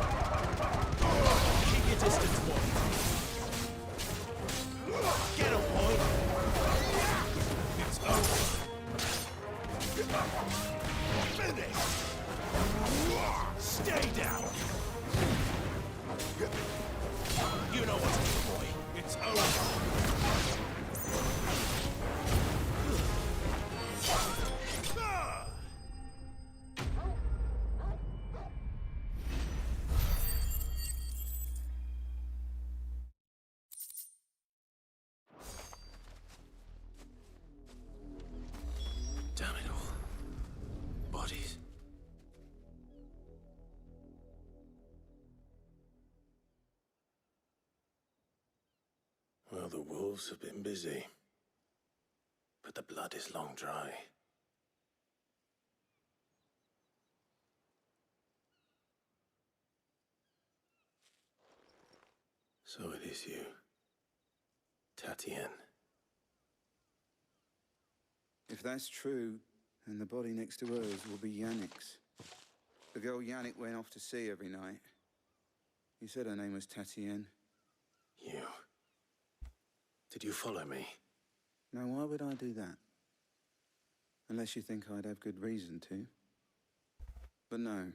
Stay down. You know what's up, boy. It's over. Damn it all. Bodies. Well, the wolves have been busy. But the blood is long dry. So it is you, Tatienne. If that's true, then the body next to hers will be Yannick's. The girl Yannick went off to see every night. You said her name was Tatienne. You. Did you follow me? Now, why would I do that? Unless you think I'd have good reason to. But no.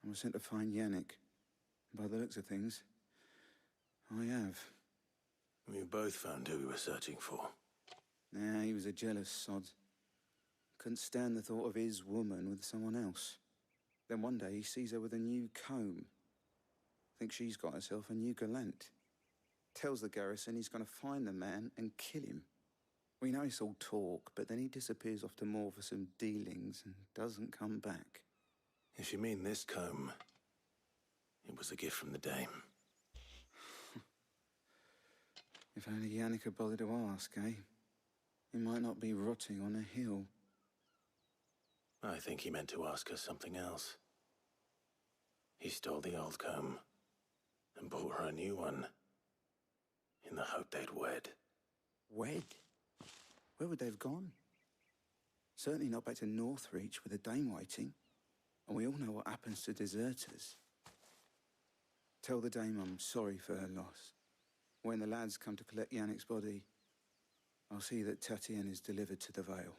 I was sent to find Yannick. By the looks of things, I have. We both found who we were searching for. Nah, he was a jealous sod. Couldn't stand the thought of his woman with someone else. Then one day he sees her with a new comb. Thinks she's got herself a new gallant. Tells the garrison he's going to find the man and kill him. We know it's all talk, but then he disappears off to Moor for some dealings and doesn't come back. If you mean this comb, it was a gift from the Dame. If only Yannick had bothered to ask, eh? He might not be rotting on a hill. I think he meant to ask her something else. He stole the old comb and bought her a new one in the hope they'd wed. Wed? Where would they have gone? Certainly not back to Northreach with a Dame waiting. And we all know what happens to deserters. Tell the Dame I'm sorry for her loss. When the lads come to collect Yannick's body, I'll see that Tatienne is delivered to the Vale.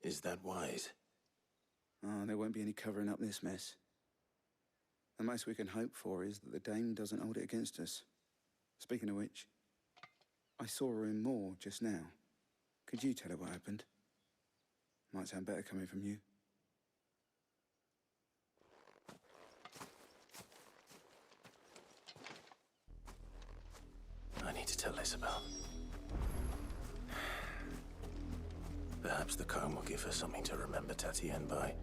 Is that wise? Oh, there won't be any covering up this mess. The most we can hope for is that the Dame doesn't hold it against us. Speaking of which, I saw her in Moor just now. Could you tell her what happened? Might sound better coming from you. I need to tell Isabel. Perhaps the comb will give her something to remember Tatienne by.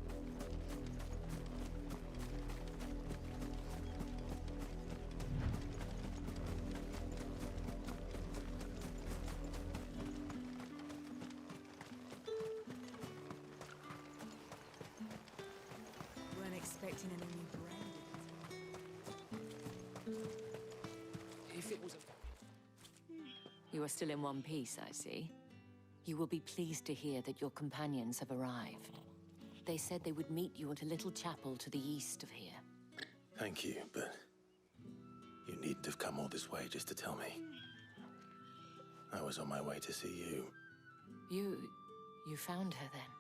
Weren't expecting any it was a... You are still in one piece, I see. You will be pleased to hear that your companions have arrived. They said they would meet you at a little chapel to the east of here. Thank you, but you needn't have come all this way just to tell me. I was on my way to see you. You found her then?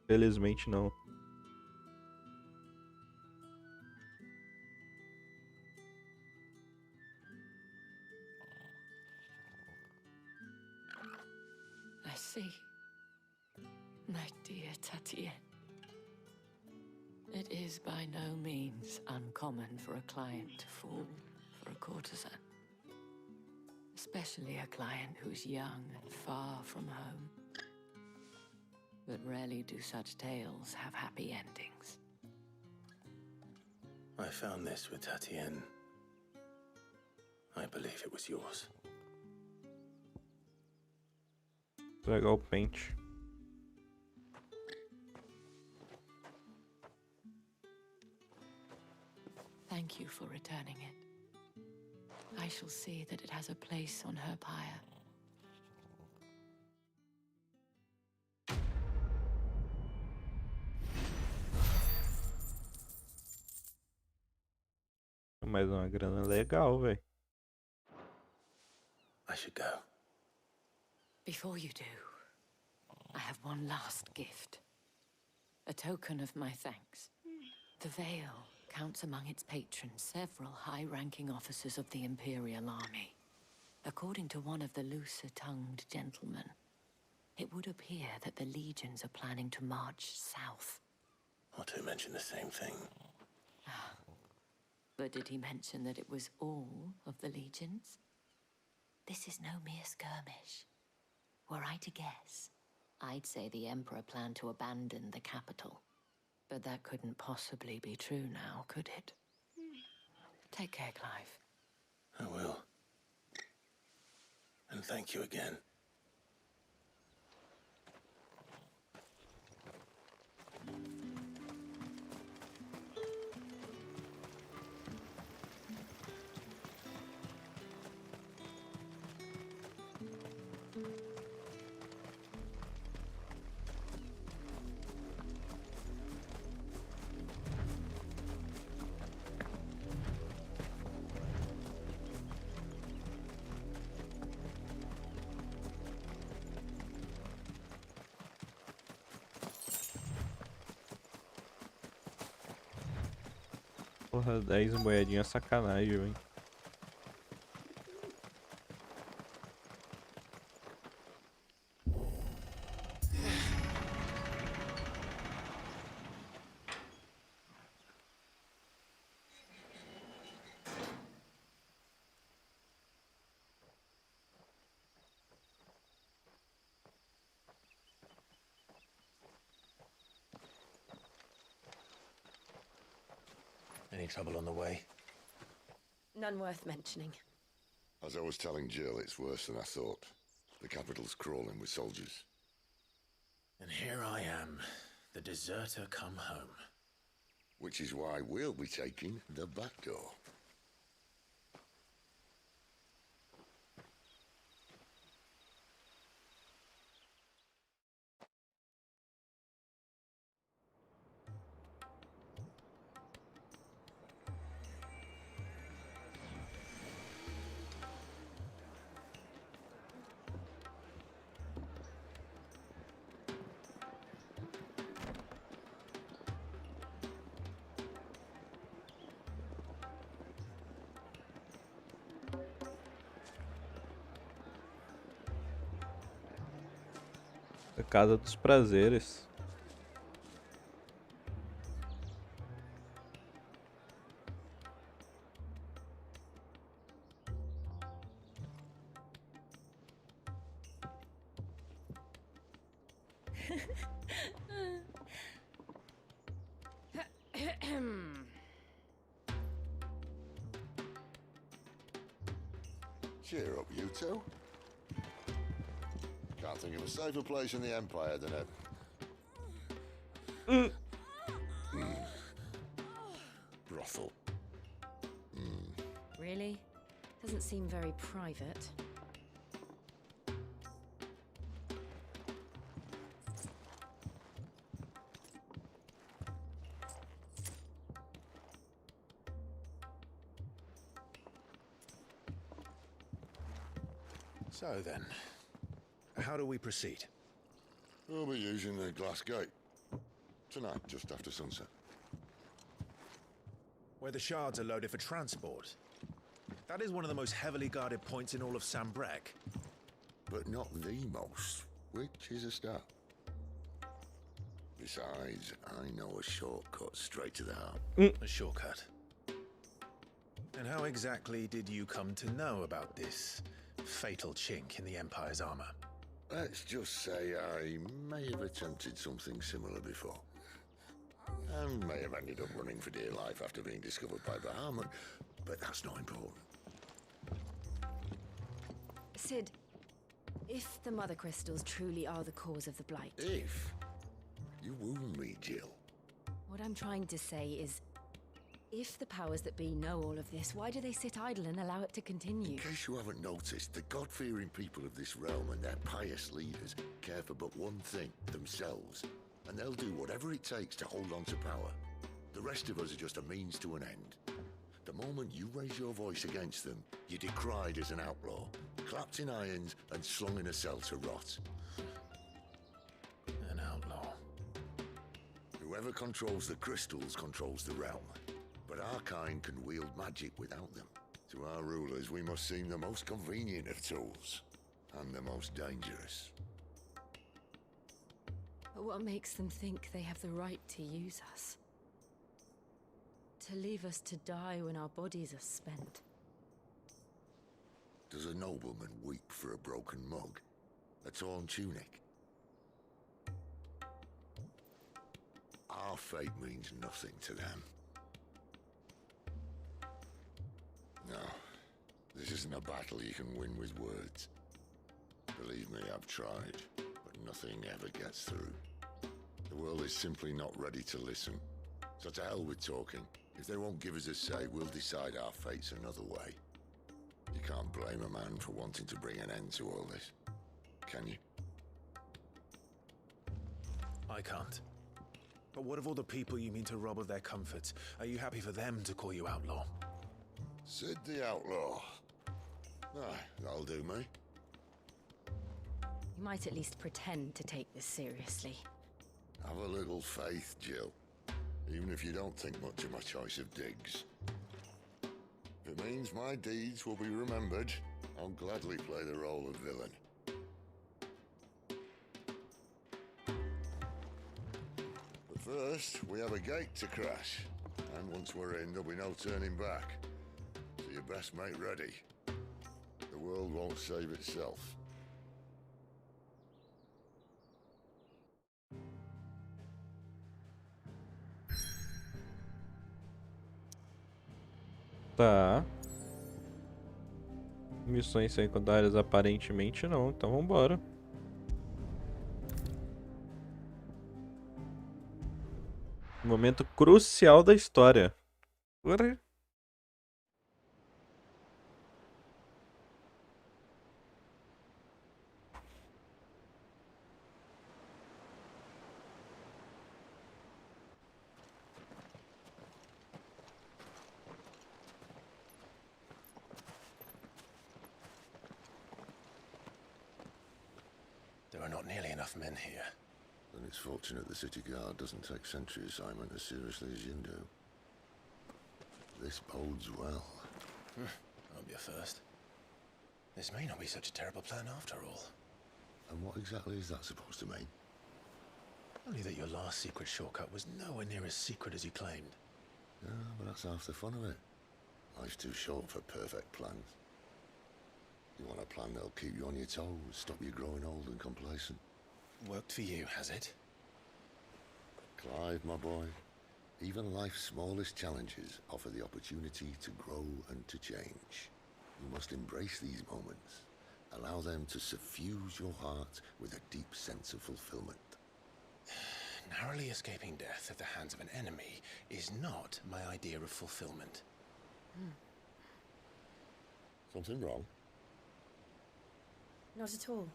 Felizmente não. I see. My dear Tatien. It is by no means uncommon for a client to fall for a courtesan. Especially a client who's young and far from home. But rarely do such tales have happy endings. I found this with Tatien. I believe it was yours. Pegar o pente. Thank you for returning it. I shall see that it has a place on her pyre. Mais uma grana legal, velho. I should go. Before you do, I have one last gift. A token of my thanks. The Veil counts among its patrons several high-ranking officers of the Imperial Army. According to one of the looser-tongued gentlemen, it would appear that the legions are planning to march south. Otto mentioned the same thing. But did he mention that it was all of the legions? This is no mere skirmish. Were I to guess, I'd say the Emperor planned to abandon the capital. But that couldn't possibly be true now, could it? Take care, Clive. I will. And thank you again. Porra, 10 moedinhas sacanagem, hein? Any trouble on the way? None worth mentioning. As I was telling Jill, it's worse than I thought. The capital's crawling with soldiers. And here I am, the deserter come home. Which is why we'll be taking the back door. A Casa dos Prazeres. Cheer up, you two. Can't think of a safer place in the Empire than a... brothel. Really? Doesn't seem very private. So then, how do we proceed? We'll be using the glass gate. Tonight, just after sunset. Where the shards are loaded for transport. That is one of the most heavily guarded points in all of Sambrek. But not the most, which is a start. Besides, I know a shortcut straight to the heart. A shortcut. And how exactly did you come to know about this fatal chink in the Empire's armor? Let's just say I may have attempted something similar before. And may have ended up running for dear life after being discovered by Bahamut, but that's not important. Sid, if the Mother Crystals truly are the cause of the Blight... If? You wound me, Jill. What I'm trying to say is, if the powers that be know all of this, why do they sit idle and allow it to continue? In case you haven't noticed, the God-fearing people of this realm and their pious leaders care for but one thing, themselves. And they'll do whatever it takes to hold on to power. The rest of us are just a means to an end. The moment you raise your voice against them, you're decried as an outlaw, clapped in irons and slung in a cell to rot. An outlaw. Whoever controls the crystals controls the realm. But our kind can wield magic without them. To our rulers, we must seem the most convenient of tools. And the most dangerous. But what makes them think they have the right to use us? To leave us to die when our bodies are spent? Does a nobleman weep for a broken mug? A torn tunic? Our fate means nothing to them. No, this isn't a battle you can win with words. Believe me, I've tried, but nothing ever gets through. The world is simply not ready to listen. So to hell with talking. If they won't give us a say, we'll decide our fates another way. You can't blame a man for wanting to bring an end to all this, can you? I can't. But what of all the people you mean to rob of their comforts? Are you happy for them to call you outlaw? Sid the Outlaw. Aye, that'll do me. You might at least pretend to take this seriously. Have a little faith, Jill. Even if you don't think much of my choice of digs. If it means my deeds will be remembered, I'll gladly play the role of villain. But first, we have a gate to crash. And once we're in, there'll be no turning back. So you best make ready. The world won't save itself. Tá. Missões secundárias aparentemente não, então vambora. Momento crucial da história. Bora. There are not nearly enough men here. Then it's fortunate the city guard doesn't take sentry assignment as seriously as you do. This bodes well. That'll be a first. This may not be such a terrible plan after all. And what exactly is that supposed to mean? Only that your last secret shortcut was nowhere near as secret as you claimed. Yeah, but that's half the fun of it. Life's too short for perfect plans. You want a plan that'll keep you on your toes, stop you growing old and complacent. Worked for you, has it? Clive, my boy, even life's smallest challenges offer the opportunity to grow and to change. You must embrace these moments. Allow them to suffuse your heart with a deep sense of fulfillment. Narrowly escaping death at the hands of an enemy is not my idea of fulfillment. Something wrong? Not at all.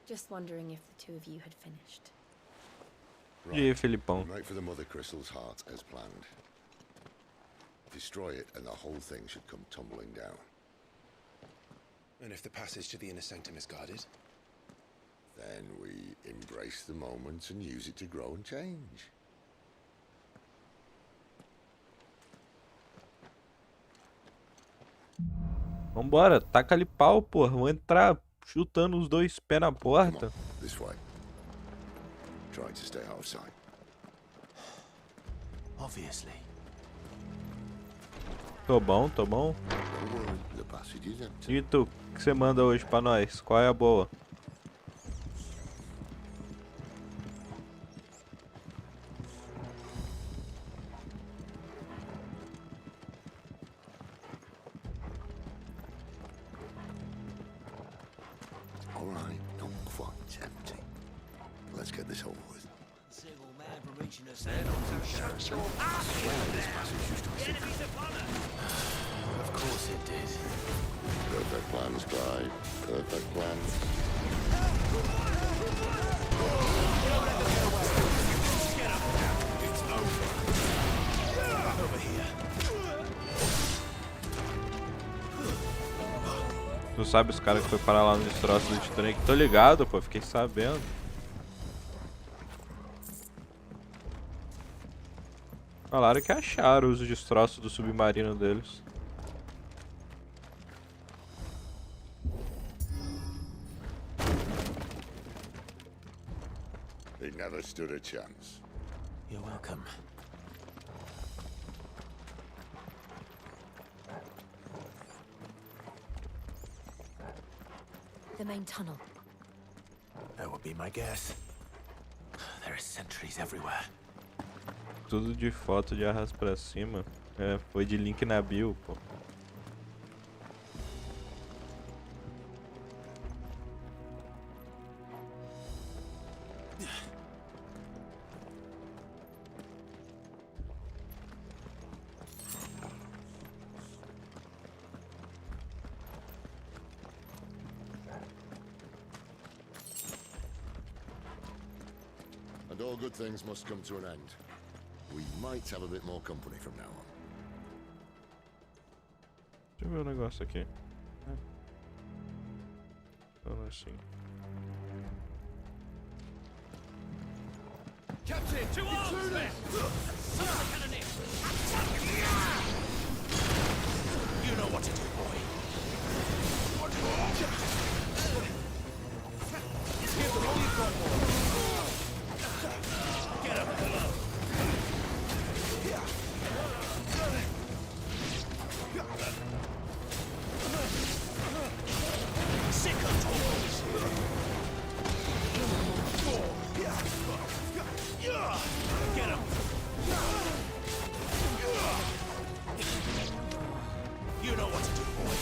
Just wondering if the two of you had finished. E aí, Felipão? Make for the Mother Crystal's heart as planned. Destroy it and the whole thing should come tumbling down. And if the passage to the inner sanctum is guarded? Then we embrace the moment and use it to grow and change. Vambora, taca ali pau, porra. Vou entrar chutando os dois pés na porta. This way. Try to stay out of sight. Obviously. Tô bom, tô bom. Don't worry, the passage is empty. E tu, o que você manda hoje pra nós? Qual é a boa? Alright, not quite empty. Let's get this over with. Single man for reaching us head on to shut your ass! This passage used to be secret. Enemies upon us! Of course it did. Perfect plans, Clyde. Perfect plans. It's over. Over here. Tu sabe os caras que foi parar lá no destroço do Titanic? Tô ligado, pô, fiquei sabendo. Falaram que acharam os destroços do submarino deles. They never stood a chance. You're welcome. The main tunnel. That would be my guess. There are sentries everywhere. Tudo de foto de arrasto pra cima. É, foi de link na bio, pô. And all good things must come to an end. We might have a bit more company from now on. Deixa eu ver o negócio aqui. Fala assim. Captain, to arms, men! You know what to do, boy. Give them all you've got, boy. Get up below. Sick of toes. Get him. You know what to do, boy.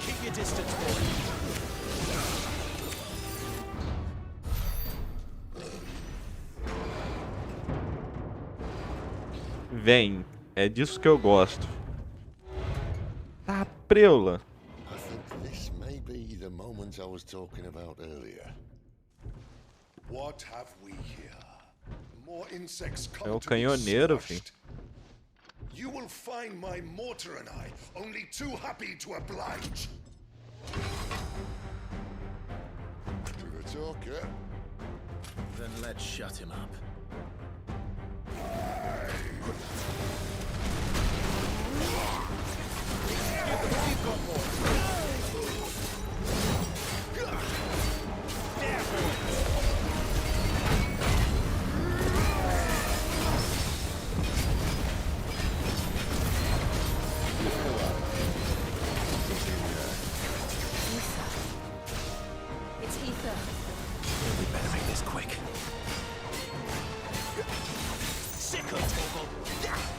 Keep your distance, boy. Vem, é disso que eu gosto. Tá preula. I think this may be the moment I was talking about earlier. What have we here? More insects É come o to be canhoneiro, filho. smashed. You will find my mortar and I only too happy to oblige. Give a talk, yeah? Then let's shut him up. It's Ether. We better make this quick. Sick of Torgal.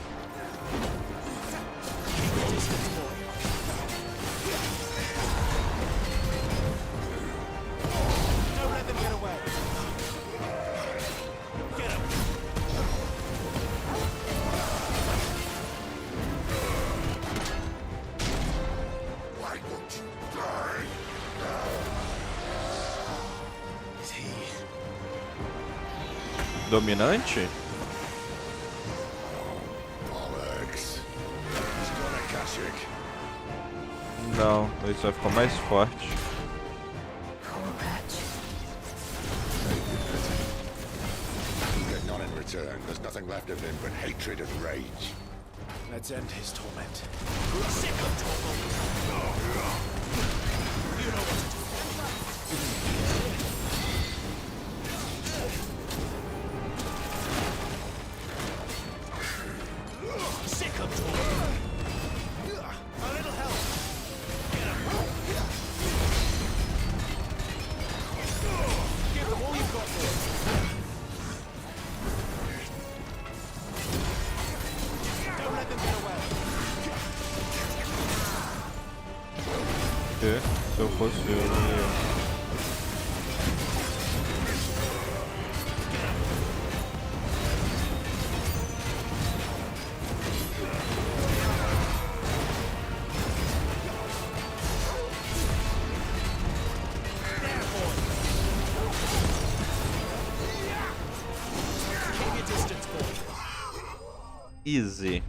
Dominante? Não, ele só ficou mais forte. There's nothing left of him but hatred and rage. Let's end his torment. Sick of torment. You know what to do. Sick of torment. A little help. Get him. Give them all you've got for it. Don't let them get away. Se eu fosse eu, não ia. Easy.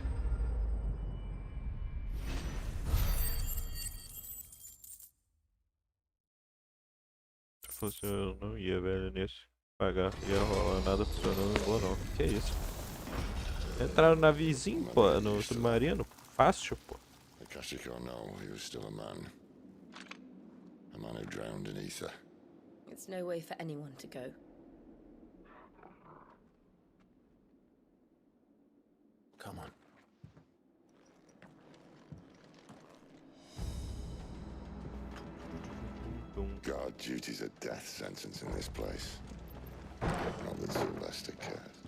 Se fosse eu, não ia, velho, nisso. Pagar, ia rolar nada funcionando, não vou não. Que isso? Entraram no naviozinho, pô, no submarino. Fácil, pô. Akashic or no, he was still a man. A man who drowned in ether. It's no way for anyone to go. Come on. Guard duty's a death sentence in this place. Not that Sylvester cares.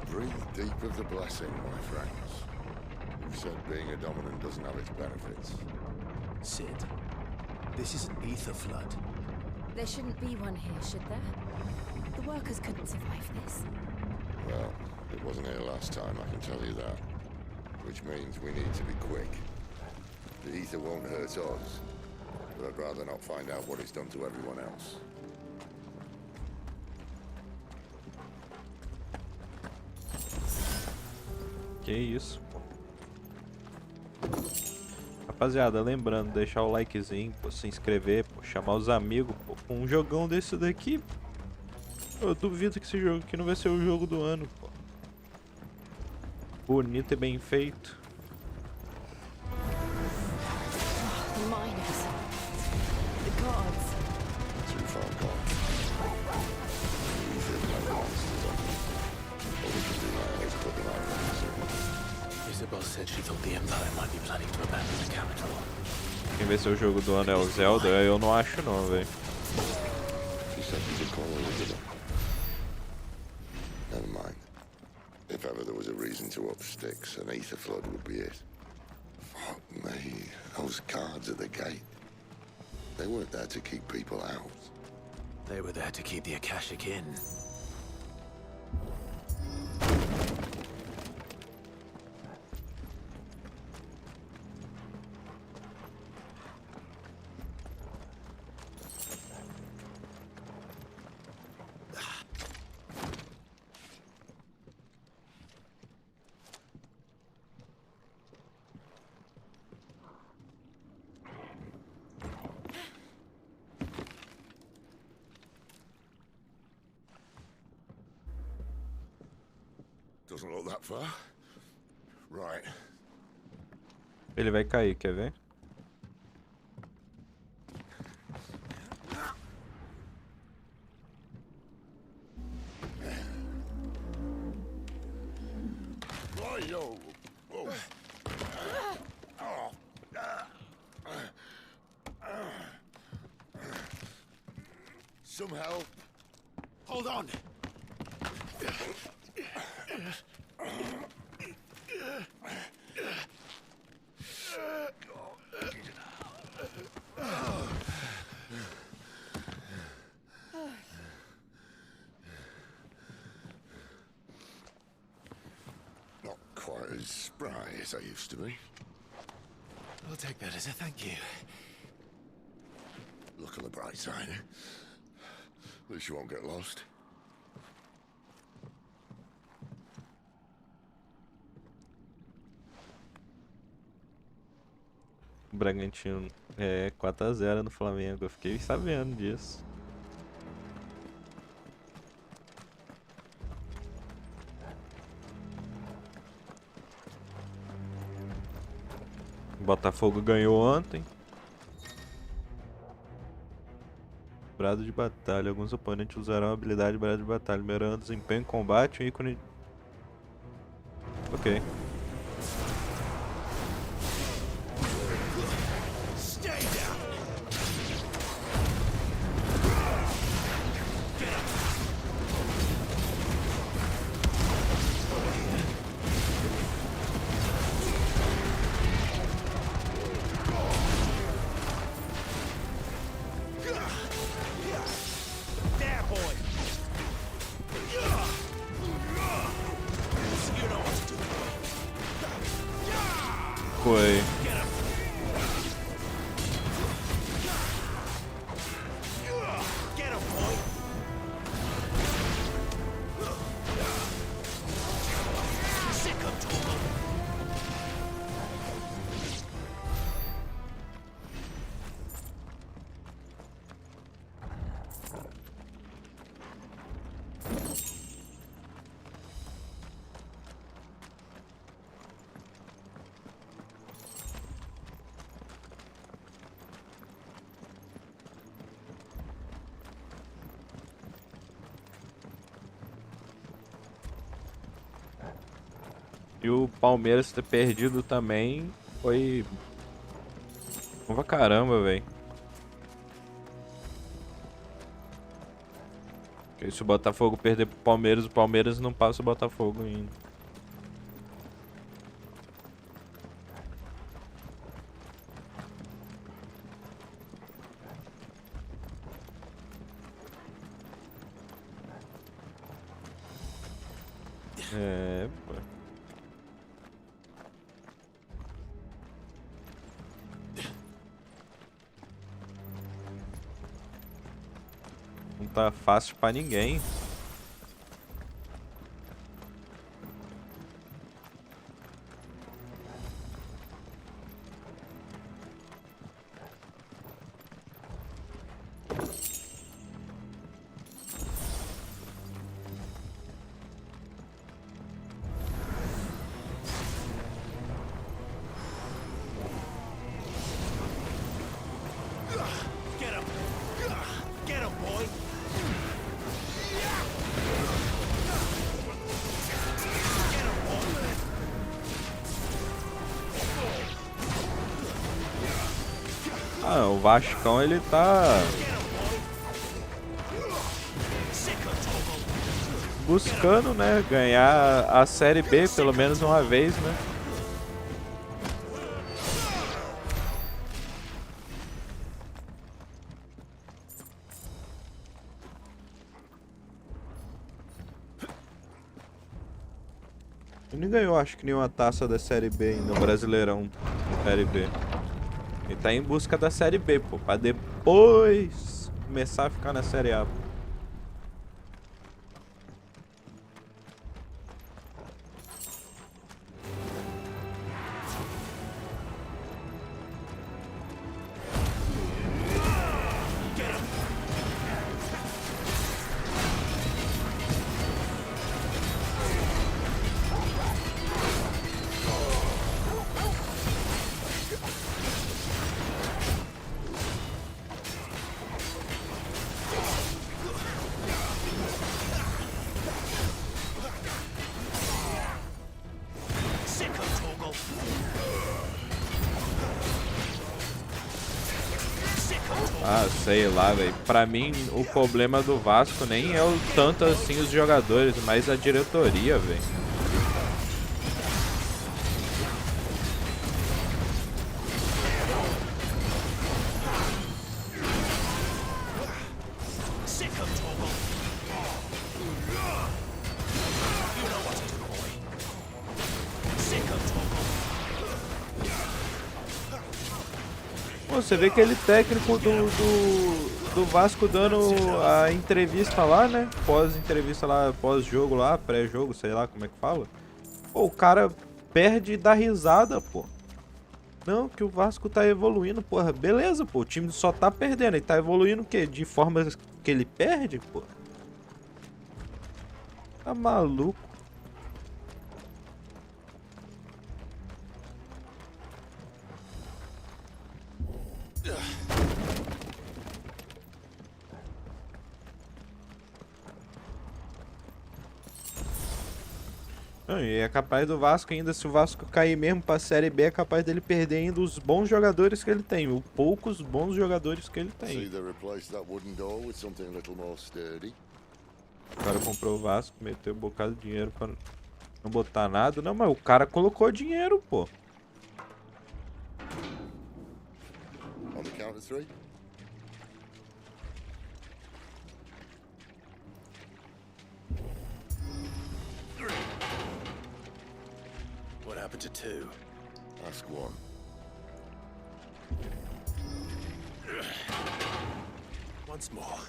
Breathe deep of the blessing, my friends. Who said being a dominant doesn't have its benefits? Sid, this is an ether flood. There shouldn't be one here, should there? The workers couldn't survive this. Well, it wasn't here last time, I can tell you that. Which means we need to be quick. The ether won't hurt us, but I'd rather not find out what it's done to everyone else. Que isso, pô. Rapaziada, lembrando, deixar o likezinho, pô, se inscrever, pô, chamar os amigos, pô, com um jogão desse daqui, pô. Eu duvido que esse jogo aqui não vai ser o jogo do ano, pô. Bonito e bem feito. The miners. The gods. Too far gone. The ether never monsters up. All we can do now is put them out of misery. Isabel said she thought the Empire might be planning to abandon the capital. Quem vai ser o jogo do ano é o Zelda? Eu não acho não, velho. She said you could call her Isabel. Never mind. If ever there was a reason to up sticks, an ether flood would be it. Fuck me. Those guards at the gate. They weren't there to keep people out. They were there to keep the Akashic in. Doesn't look that far. Right. Ele vai cair, quer ver? Yo. Whoa. Some help. Hold on. Not quite as spry as I used to be. We'll take that as a thank you. Look on the bright side. At least you won't get lost. O Bragantino é 4-0 no Flamengo, eu fiquei sabendo disso. O Botafogo ganhou ontem. Brado de batalha. Alguns oponentes usarão a habilidade brado de batalha, melhorando o desempenho em combate e um ícone. Ok. Foi. E o Palmeiras ter perdido também foi... pra caramba, velho. Porque se o Botafogo perder pro Palmeiras, o Palmeiras não passa o Botafogo ainda. É, pô. Não tá fácil pra ninguém. Ah, o Vascão ele tá buscando, né, ganhar a Série B pelo menos uma vez, né? Ele não ganhou, acho que nenhuma taça da Série B ainda, no Brasileirão, Série B. Ele tá em busca da Série B, pô, pra depois começar a ficar na Série A. Ah, sei lá, velho. Pra mim, o problema do Vasco nem é o tanto assim os jogadores, mas a diretoria, velho. Não, você vê aquele técnico do Vasco dando a entrevista lá, né? Pós-entrevista lá, pós-jogo lá, pré-jogo, sei lá como é que fala. Pô, o cara perde e dá risada, pô. Não, que o Vasco tá evoluindo, porra. Beleza, pô, o time só tá perdendo. E tá evoluindo o quê? De forma que ele perde, pô? Tá maluco? Não, e é capaz do Vasco ainda, se o Vasco cair mesmo pra Série B, é capaz dele perder ainda os bons jogadores que ele tem. Os poucos bons jogadores que ele tem. O cara comprou o Vasco, meteu um bocado de dinheiro pra não botar nada. Não, mas o cara colocou dinheiro, pô. On the count of 3. What happened to 2? Ask 1. Once more.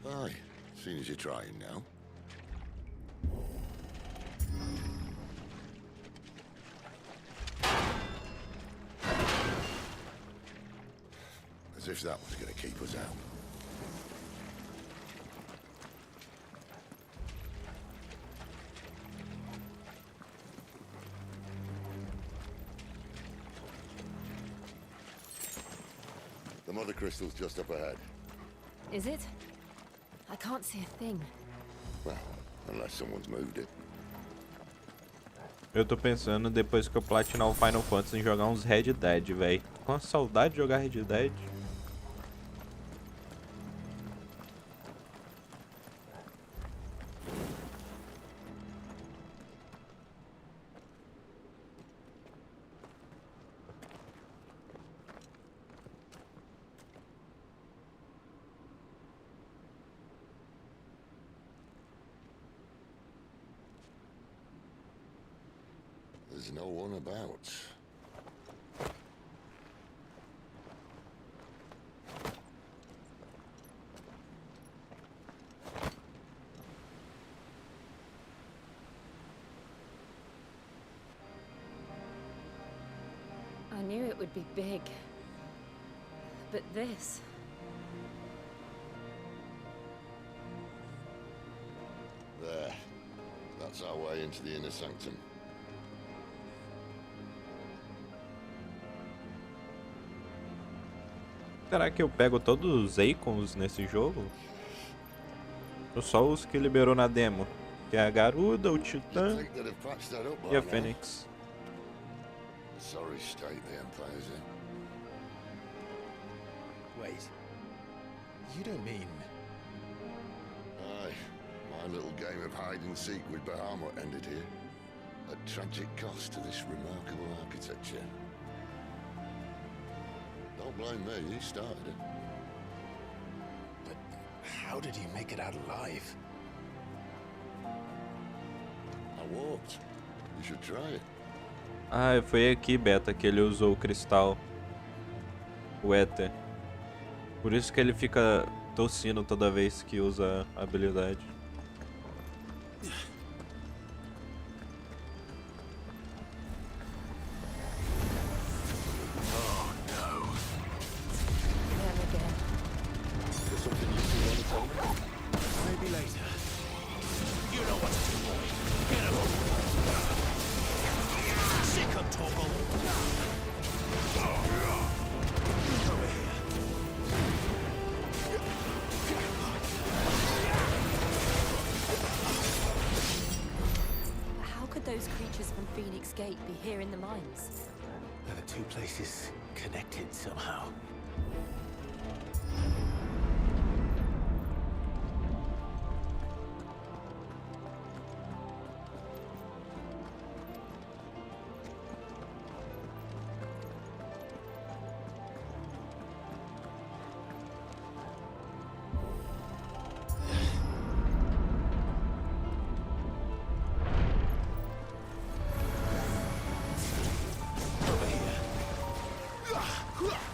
Aye, seeing as you're trying now. As if that was going to keep us out. The mother crystal's just up ahead. Is it? I can't see a thing. Well, unless someone's moved it. Eu tô pensando, depois que eu platinar o Final Fantasy, em jogar uns Red Dead, velho. Com a saudade de jogar Red Dead. There's no one about. I knew it would be big. But this... There. That's our way into the inner sanctum. Será que eu pego todos os icons nesse jogo? Ou só os que liberou na demo? Que é a Garuda, o Titã e a Fênix. Sorry state the Empire's in. Wait. You don't mean... Aye. My little game of hide and seek with Bahamut ended here. A tragic cost to this remarkable architecture. Don't blame me, he started it. But how did he make it out alive? I walked. You should try it. Ah, foi aqui, Beta, que ele usou o cristal. O éter. Por isso que ele fica tossindo toda vez que usa a habilidade. Those creatures from Phoenix Gate be here in the mines? Are the two places connected somehow? Huh!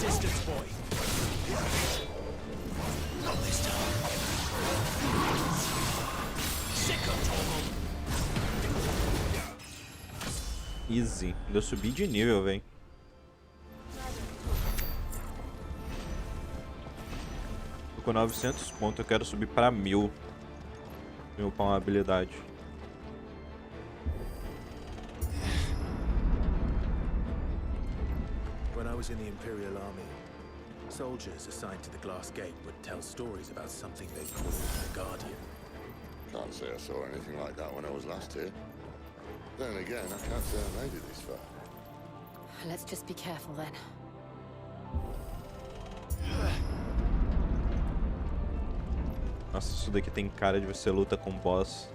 distance, boy. Not this time. Sick of Toggle. Easy. Ainda subi de nível, velho. Tô com 900 pontos, eu quero subir pra 1000. Meu pra uma habilidade. When I was in the Imperial Army, soldiers assigned to the Glass Gate would tell stories about something they called the Guardian. Can't say I saw anything like that when I was last here. Then again, I can't say I made it this far. Let's just be careful then. Nossa, isso daqui tem cara de você luta com boss.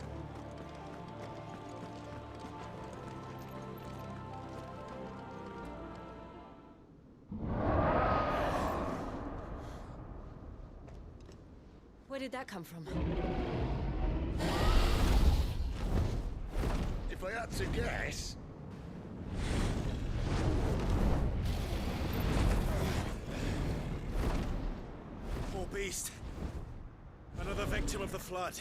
Where did that come from? If I had to guess... Poor beast. Another victim of the flood.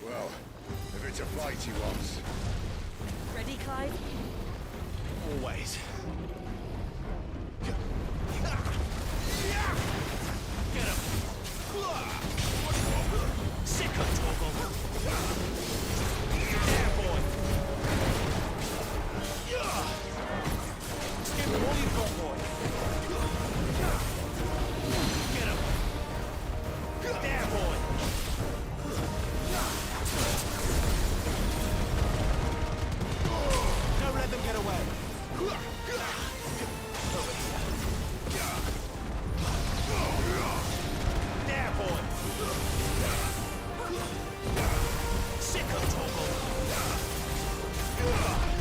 Well, if it's a fight he wants. Ready, Clive? Always. Get him! Sick of Toggle! There, boy! Give him all you've got, boy! Get him! There, boy! Don't let them get away! Over here. There, boy! Sick of Toggle!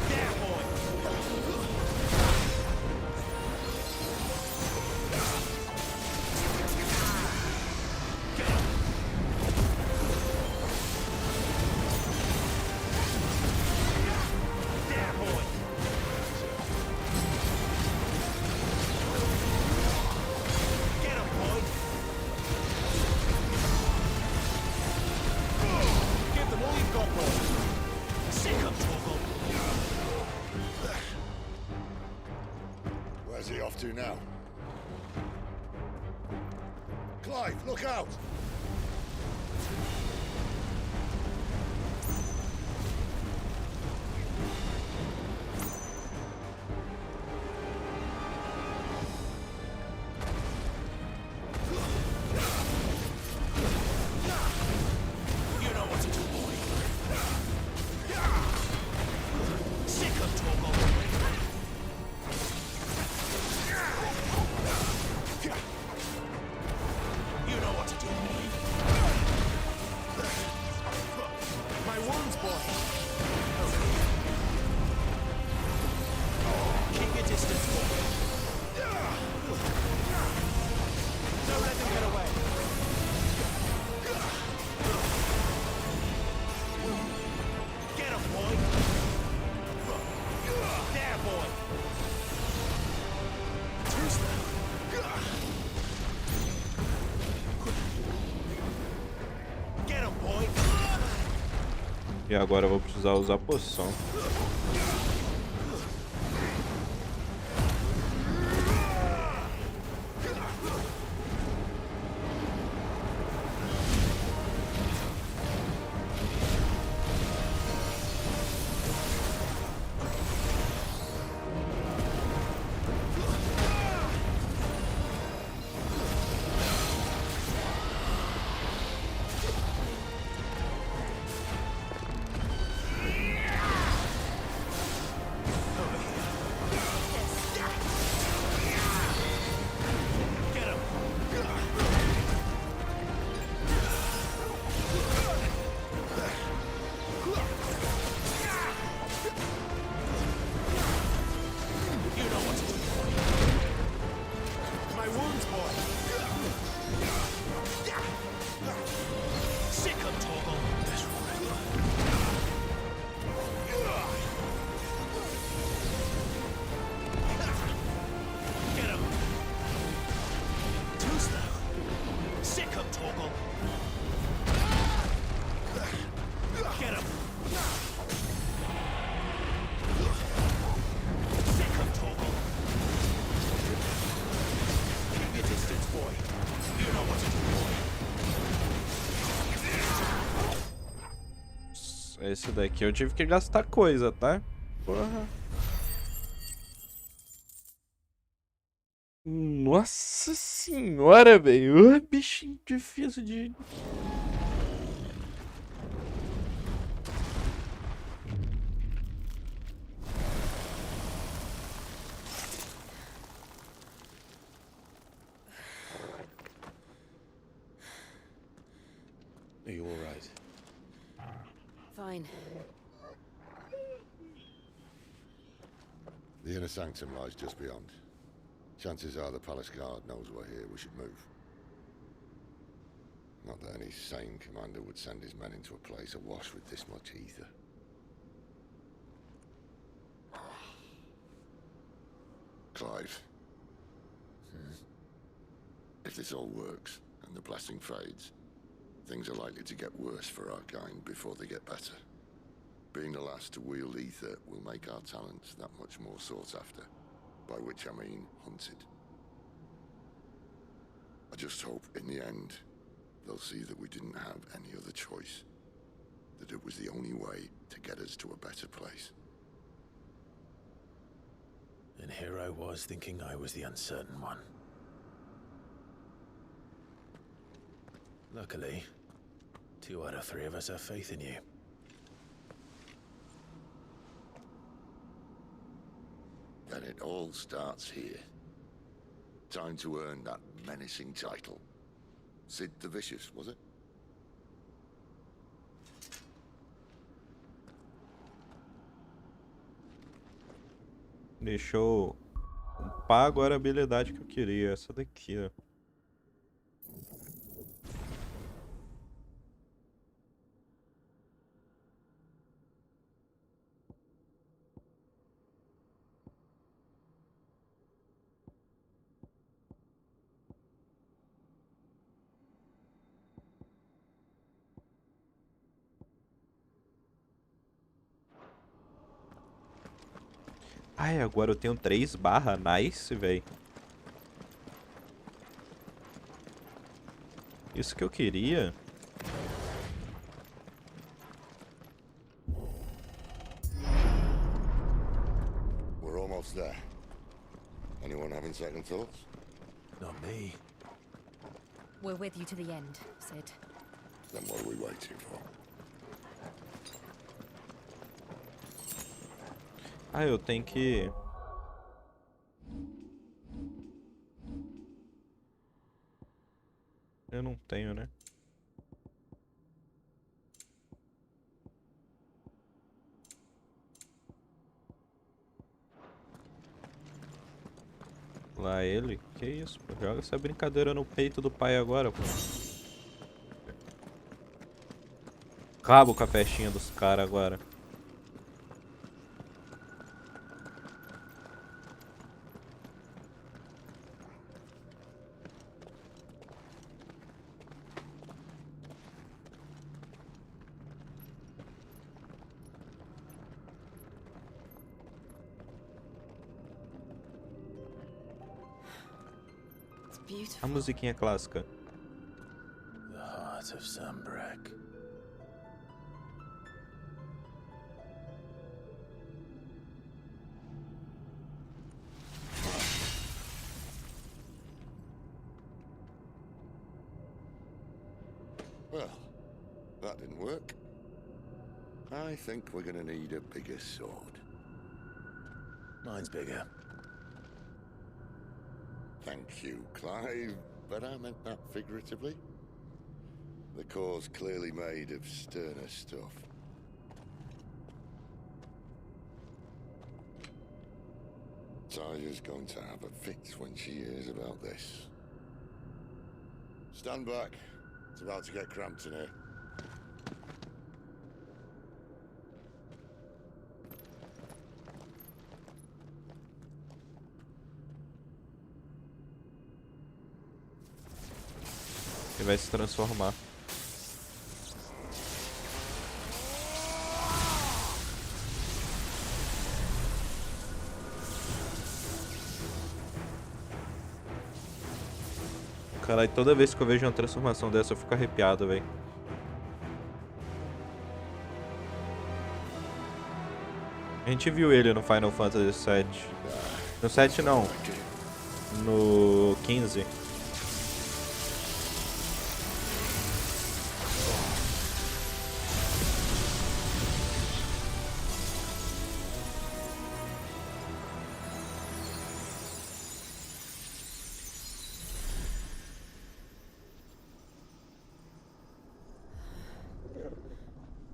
There, boy! Get him! There, boy! Get him, boy! Give them all you've got, boy! Sick of Toggle! Where's he off to now? Clive, look out! You know what to do, boy! Sick of Toggle! You know what to do, boy! My wounds, boy! Keep your distance, boy! Don't let them get away! Get him, boy! There, boy! Who's that? Get him, boy! E agora eu vou precisar usar poção. Esse daqui eu tive que gastar coisa, tá? Porra. Nossa senhora, velho. Bichinho difícil de... Are you all right? Fine. The inner sanctum lies just beyond. Chances are the palace guard knows we're here. We should move. Not that any sane commander would send his men into a place awash with this much ether. Clive. If this all works, and the blessing fades, things are likely to get worse for our kind before they get better. Being the last to wield ether will make our talents that much more sought after, by which I mean hunted. I just hope, in the end, they'll see that we didn't have any other choice, that it was the only way to get us to a better place. And here I was thinking I was the uncertain one. Luckily, 2 out of 3 of us have faith in you. Then it all starts here. Time to earn that menacing title. Sid the Vicious, was it? Deixou upar agora a habilidade que eu queria. Essa daqui, ó. Ai, agora eu tenho 3 barras. Nice, velho. Isso que eu queria. We're almost there. Anyone having second thoughts? Not me. We're with you to the end, Sid. Then what are we waiting for? Ah, eu tenho que... Eu não tenho, né? Lá ele? Que isso, pô? Joga essa brincadeira no peito do pai agora, pô. Acabo com a festinha dos caras agora. A musiquinha clássica. The heart of Sunbreak. Well, that didn't work. I think we're gonna need a bigger sword. Mine's bigger. Thank you, Clive, but I meant that figuratively. The core's clearly made of sterner stuff. Taya's going to have a fit when she hears about this. Stand back. It's about to get cramped in here. Ele vai se transformar. Caralho, toda vez que eu vejo uma transformação dessa eu fico arrepiado, velho. A gente viu ele no Final Fantasy VII. No 7 não. No 15.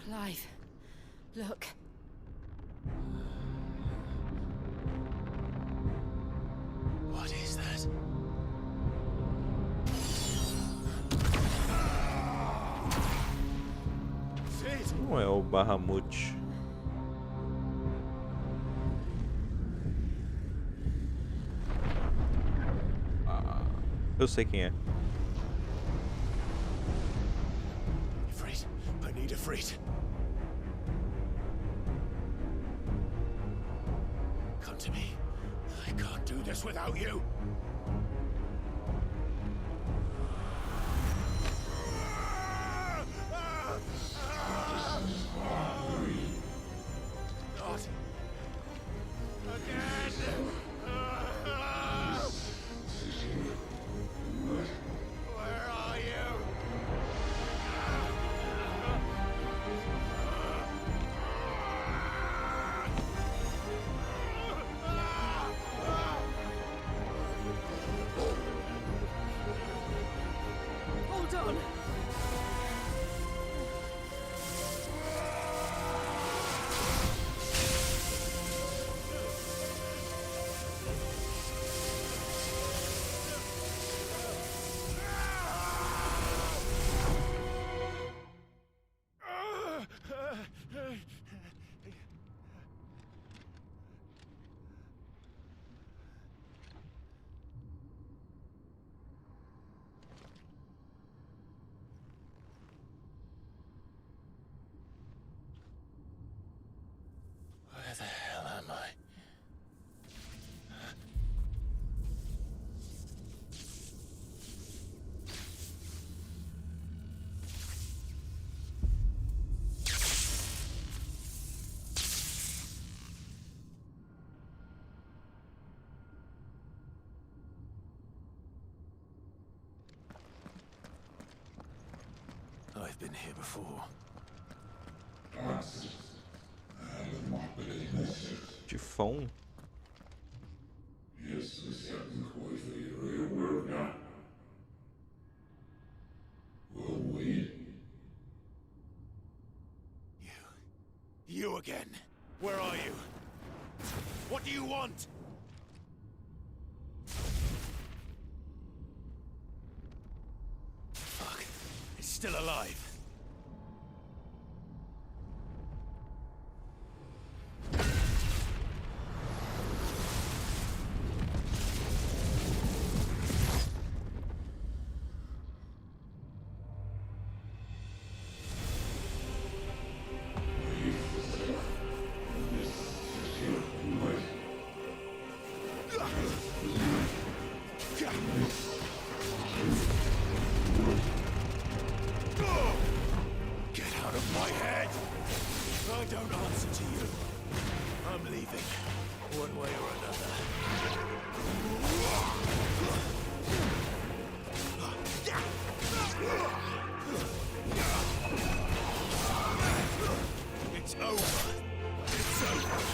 Clive, look. What is that? Não é o Bahamut. Eu sei quem é. Ifrit, I need Ifrit. Come to me. I can't do this without you. Not again. Where are you? Hold on. Where the hell am I? I've been here before. Tifão? You again. Where are you? What do you want? Fuck. It's still alive. Get out of my head! I don't answer to you. I'm leaving, one way or another. It's over. It's over.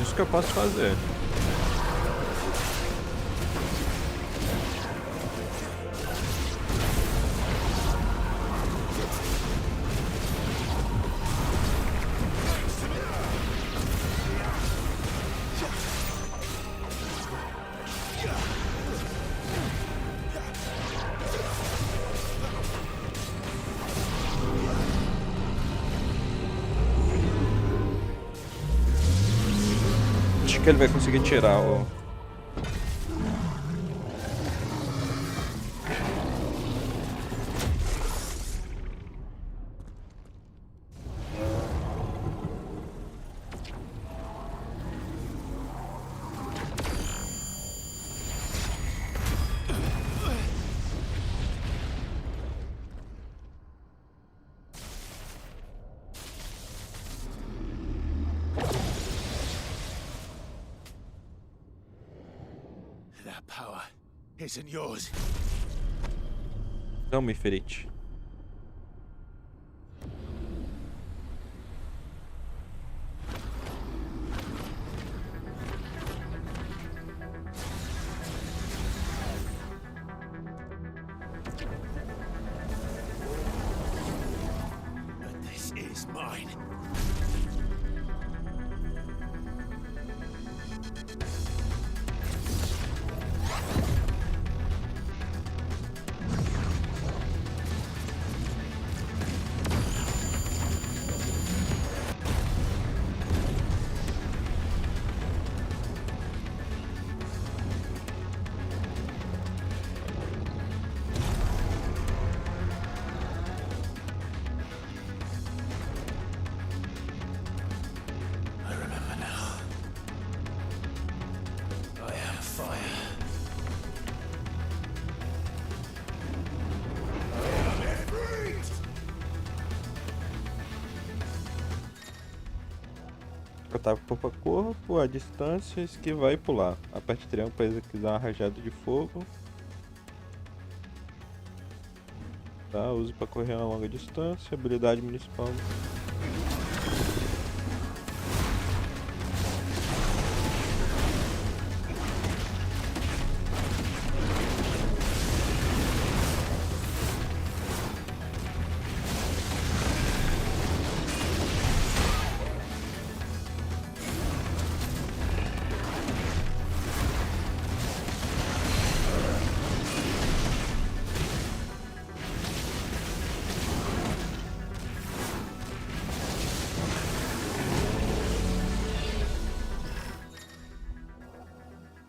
Isso que eu posso fazer. Acho que ele vai conseguir tirar o... That power isn't yours. Não me ferite. But this is mine. Tapa corpo a corpo, a distância, esquivar e pular. Aperte triângulo para executar uma rajada de fogo. Tá, use para correr a longa distância, habilidade municipal.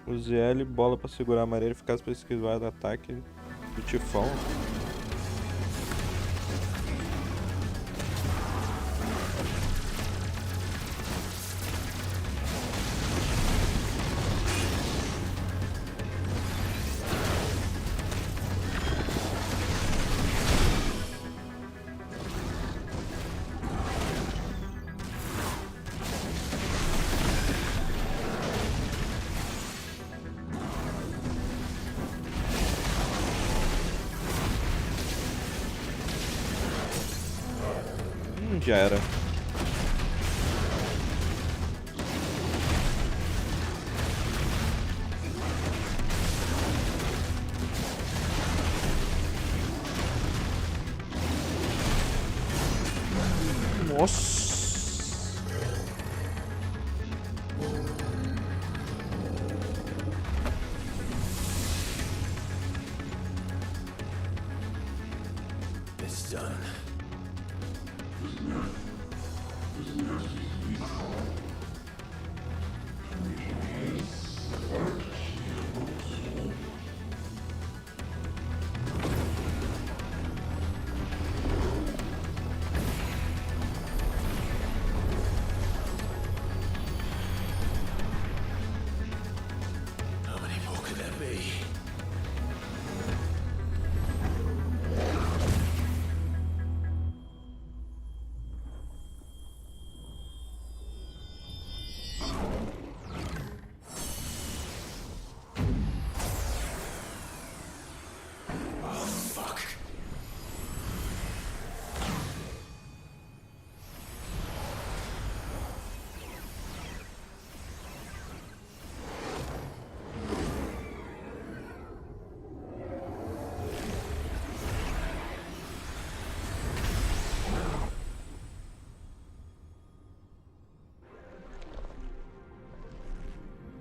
Use L bola para segurar a mareira eficaz para esquivar do ataque do tifão. Já era. Nossa. It's done.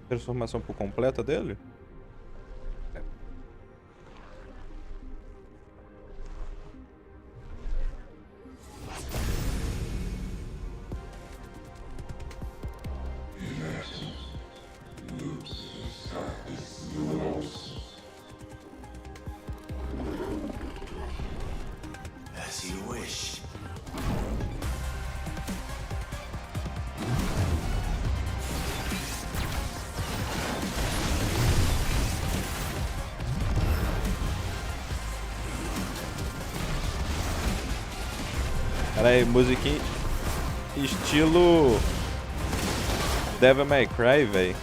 Transformação por completa dele? As you wish. Cara aí, musiquinha estilo Devil May Cry, velho.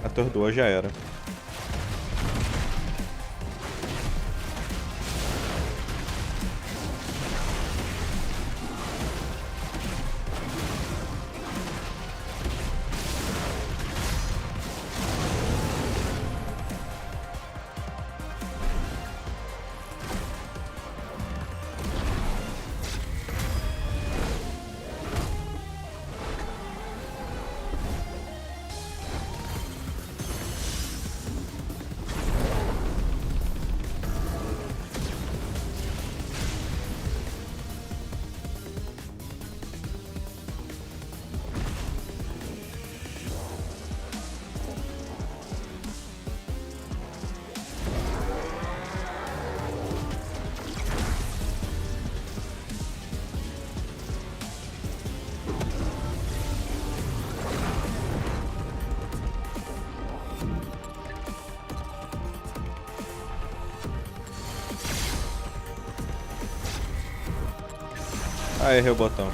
Atordoou, já era. Ah, errei o botão.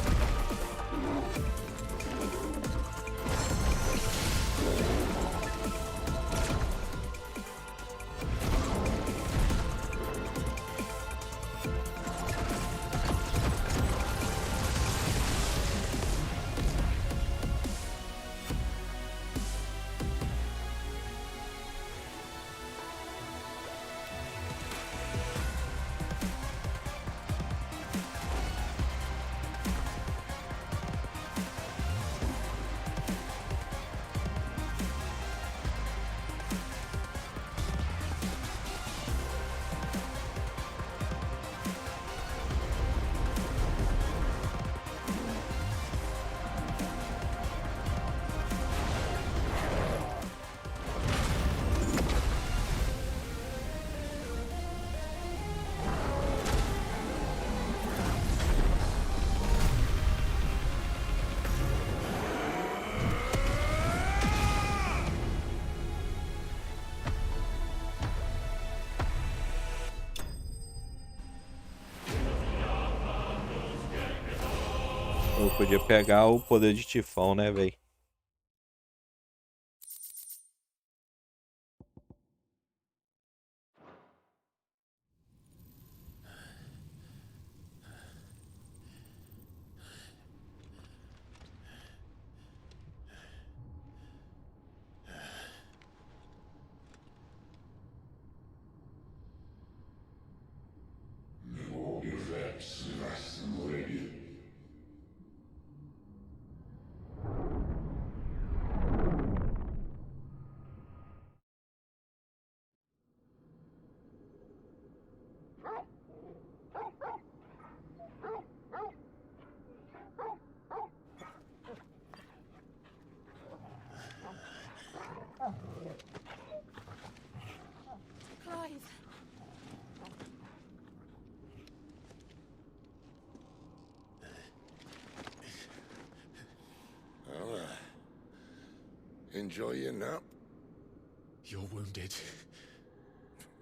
Eu podia pegar o poder de tifão, né, velho? Clive. Well, enjoy your nap. You're wounded.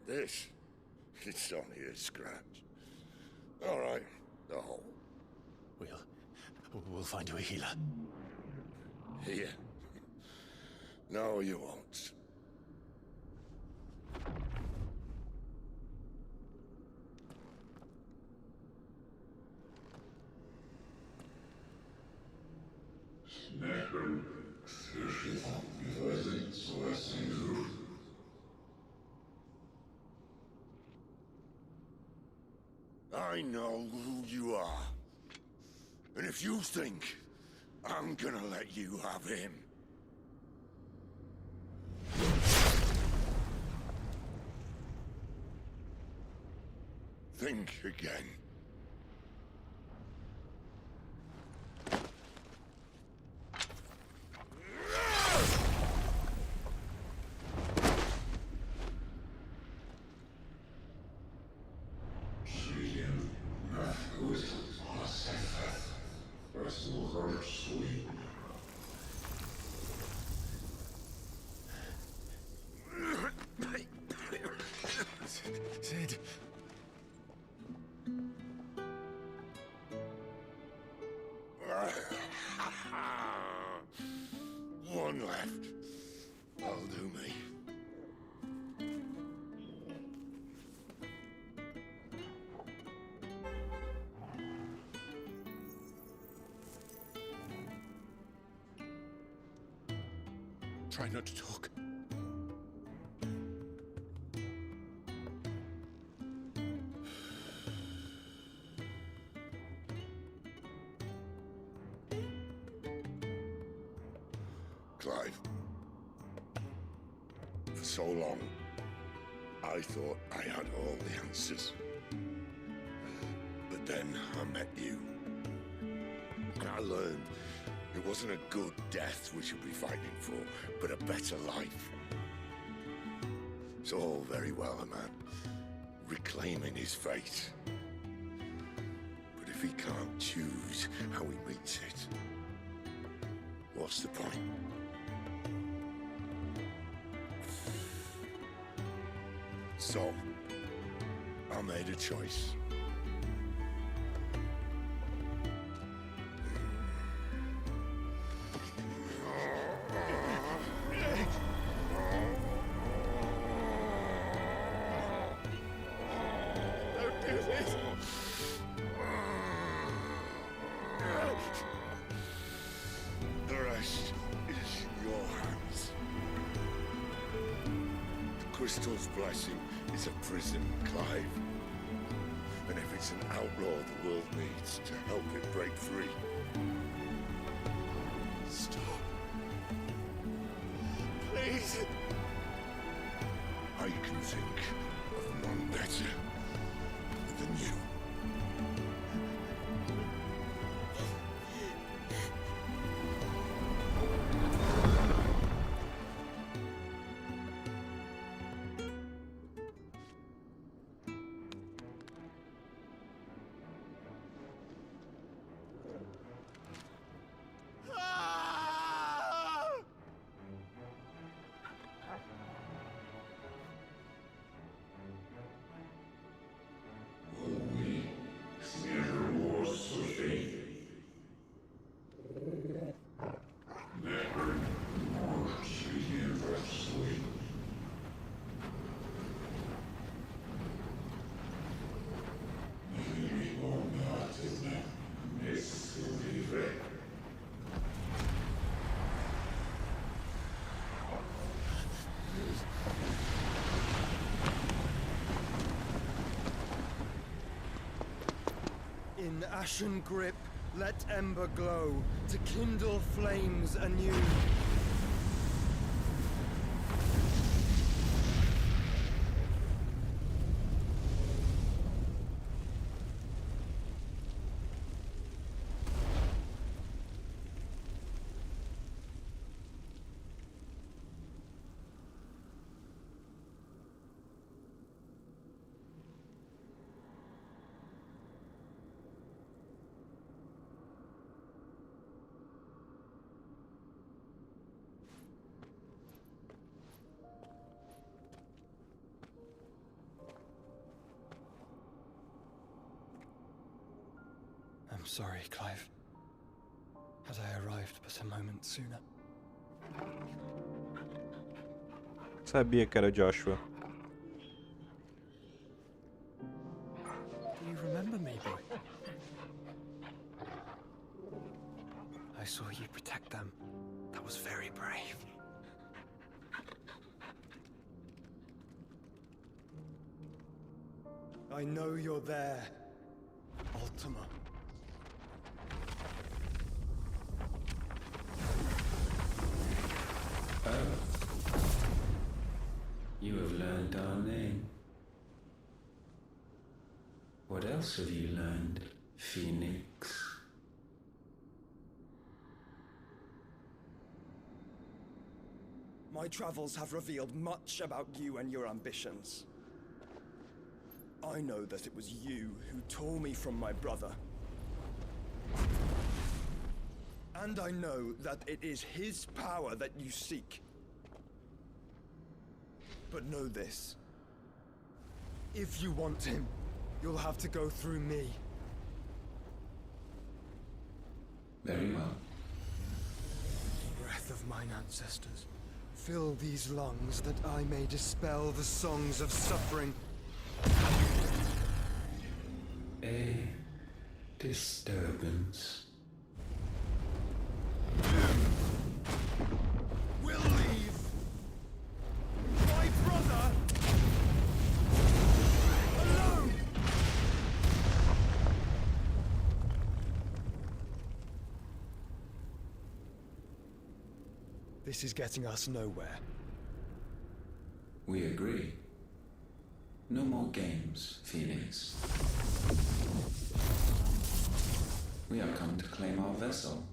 This? It's only a scratch. All right, the hole. We'll find you a healer. Here? No, you won't. I know who you are. And if you think I'm gonna let you have him... think again. Sid. One left. That'll do me. Try not to talk. Clive. For so long, I thought I had all the answers. But then I met you. And I learned it wasn't a good death we should be fighting for, but a better life. It's all very well, a man reclaiming his fate. But if he can't choose how he meets it, what's the point? So, I made a choice. Don't do this. The rest is in your hands. The crystal's blessing is a prison, Clive. And if it's an outlaw the world needs to help it break free. Stop. Please. I can think of none better than you. Oh, In ashen grip, let ember glow to kindle flames anew. I'm sorry, Clive. Had I arrived but a moment sooner. Sabia que era Joshua. Do you remember me, boy? I saw you protect them. That was very brave. I know you're there, Ultima. You have learned our name. What else have you learned, Phoenix? My travels have revealed much about you and your ambitions. I know that it was you who tore me from my brother. And I know that it is his power that you seek. But know this. If you want him, you'll have to go through me. Very well. Breath of mine ancestors, fill these lungs that I may dispel the songs of suffering. A disturbance. We'll leave. My brother alone. This is getting us nowhere. We agree. No more games, Phoenix. We have come to claim our vessel.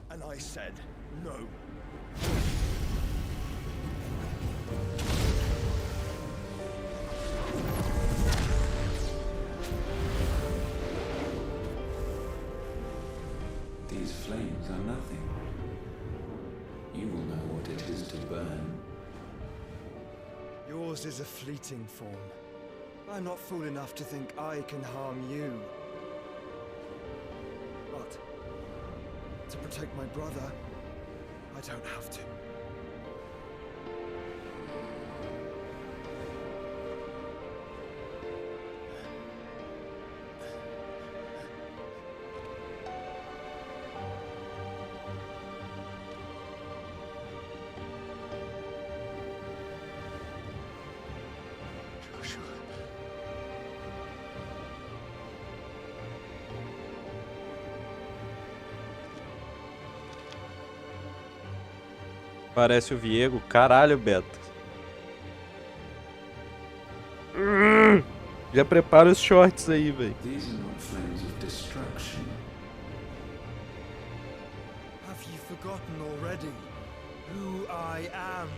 And I said no. These flames are nothing. You will know what it is to burn. Yours is a fleeting form. I'm not fool enough to think I can harm you. But to protect my brother, I don't have to. Parece o Viego. Caralho, Beto. Já prepara os shorts aí, velho. These are not flames of destruction. Have you forgotten already who I am?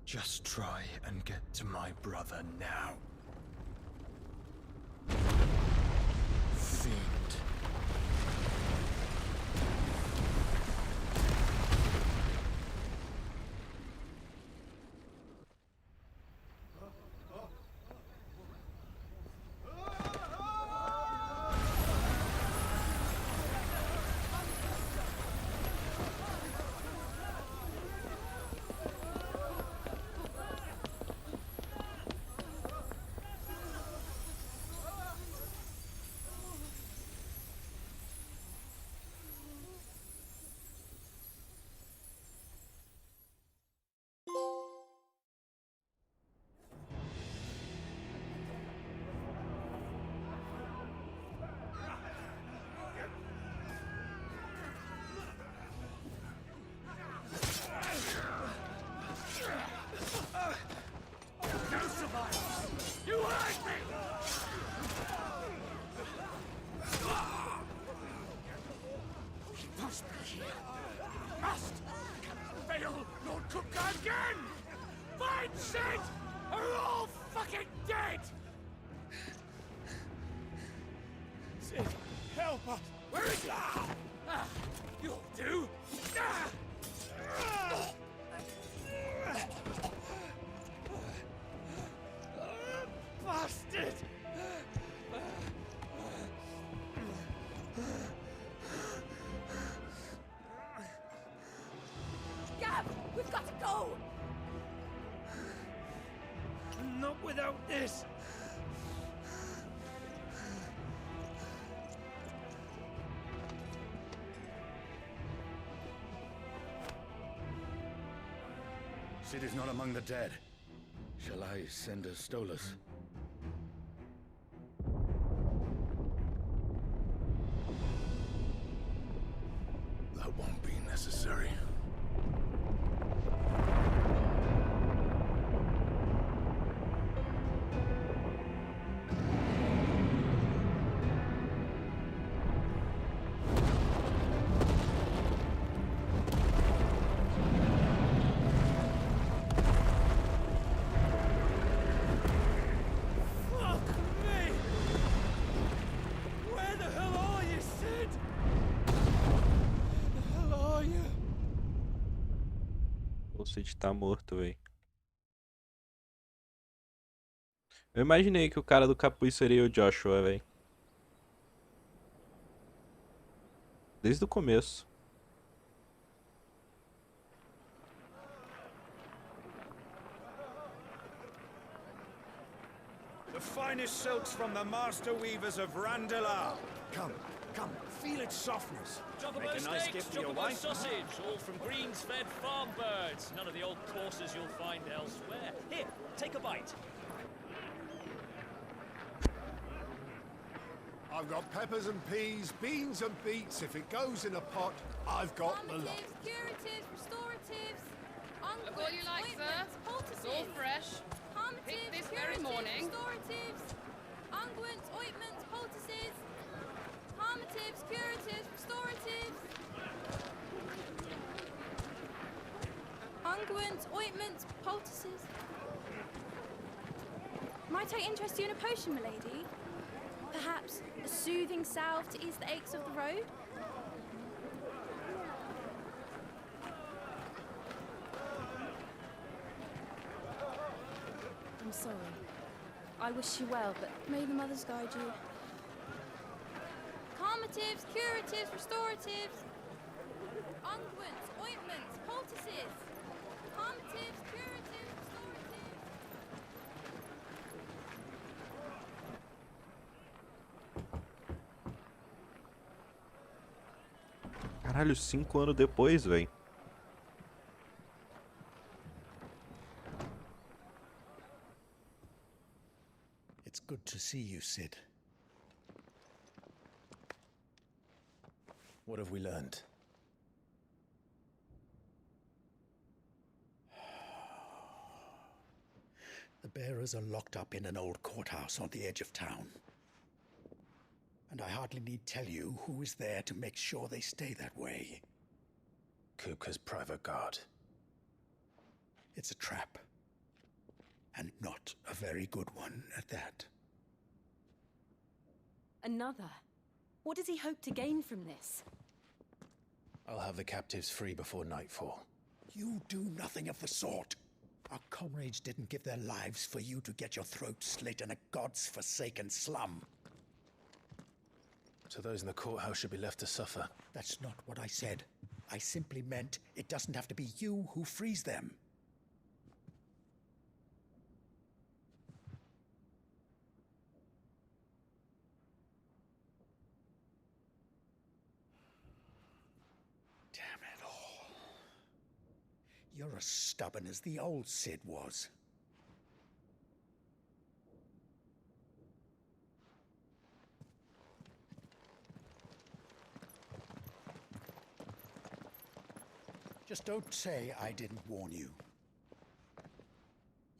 Just try and get to my brother now. Fiend. fucking dead! Sid, help us! Where is he? You'll do! Bastard! Gab, we've got to go! Not without this! Sid is not among the dead. Shall I send a Stolas? That won't be necessary. O Cid tá morto, velho. Eu imaginei que o cara do capuz seria o Joshua, velho. Desde o começo. The finest silks from the master weavers of Randalar. Come, feel its softness. Chocobo Make a nice steaks, gift for your chocobo wife. sausage, all from greens-fed farm birds. None of the old courses you'll find elsewhere. Here, take a bite. I've got peppers and peas, beans and beets. If it goes in a pot, I've got the lot. Curatives, restoratives, I've got you like, sir. It's all fresh. Picked this very morning. Restoratives, unguents, ointments, poultices, palmatives, curatives, restoratives. Unguents, ointments, poultices. Might I interest you in a potion, milady? Perhaps a soothing salve to ease the aches of the road? I'm sorry. I wish you well, but may the mothers guide you. Calmatives, curatives, restoratives, unguents, ointments, poultices. Calmatives, curatives, restoratives. Caralho, 5 anos depois, velho. It's good to see you, Sid. What have we learned? The bearers are locked up in an old courthouse on the edge of town. And I hardly need tell you who is there to make sure they stay that way. Kupka's private guard. It's a trap. And not a very good one at that. Another? What does he hope to gain from this? I'll have the captives free before nightfall. You do nothing of the sort. Our comrades didn't give their lives for you to get your throat slit in a god's-forsaken slum. So those in the courthouse should be left to suffer. That's not what I said. I simply meant it doesn't have to be you who frees them. Damn it all. You're as stubborn as the old Sid was. Just don't say I didn't warn you.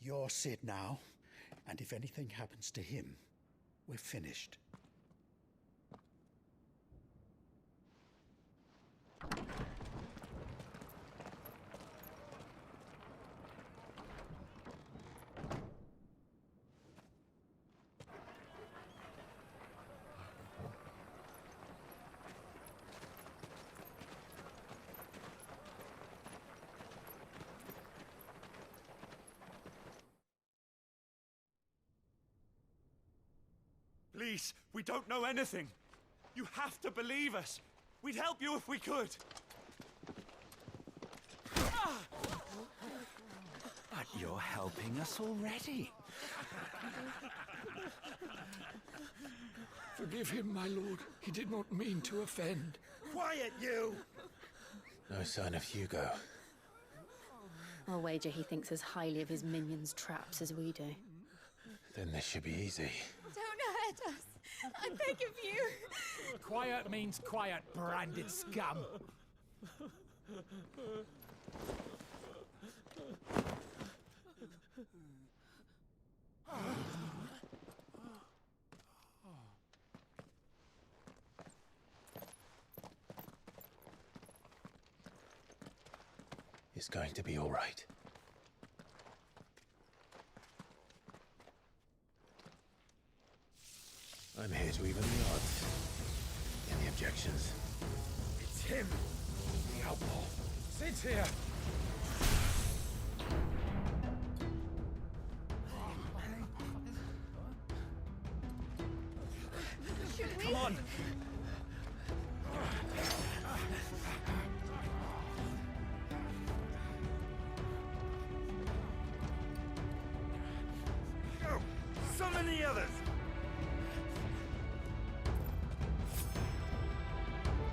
You're Sid now, and if anything happens to him, we're finished. Please, we don't know anything. You have to believe us. We'd help you if we could. But you're helping us already. Forgive him, my lord. He did not mean to offend. Quiet, you! No sign of Hugo. I'll wager he thinks as highly of his minions' traps as we do. Then this should be easy. Don't hurt us. I beg of you. Quiet means quiet, branded scum. It's going to be all right. I'm here to even the odds. Any objections? It's him, the outlaw. Sit here. Come on. Go! Summon the others!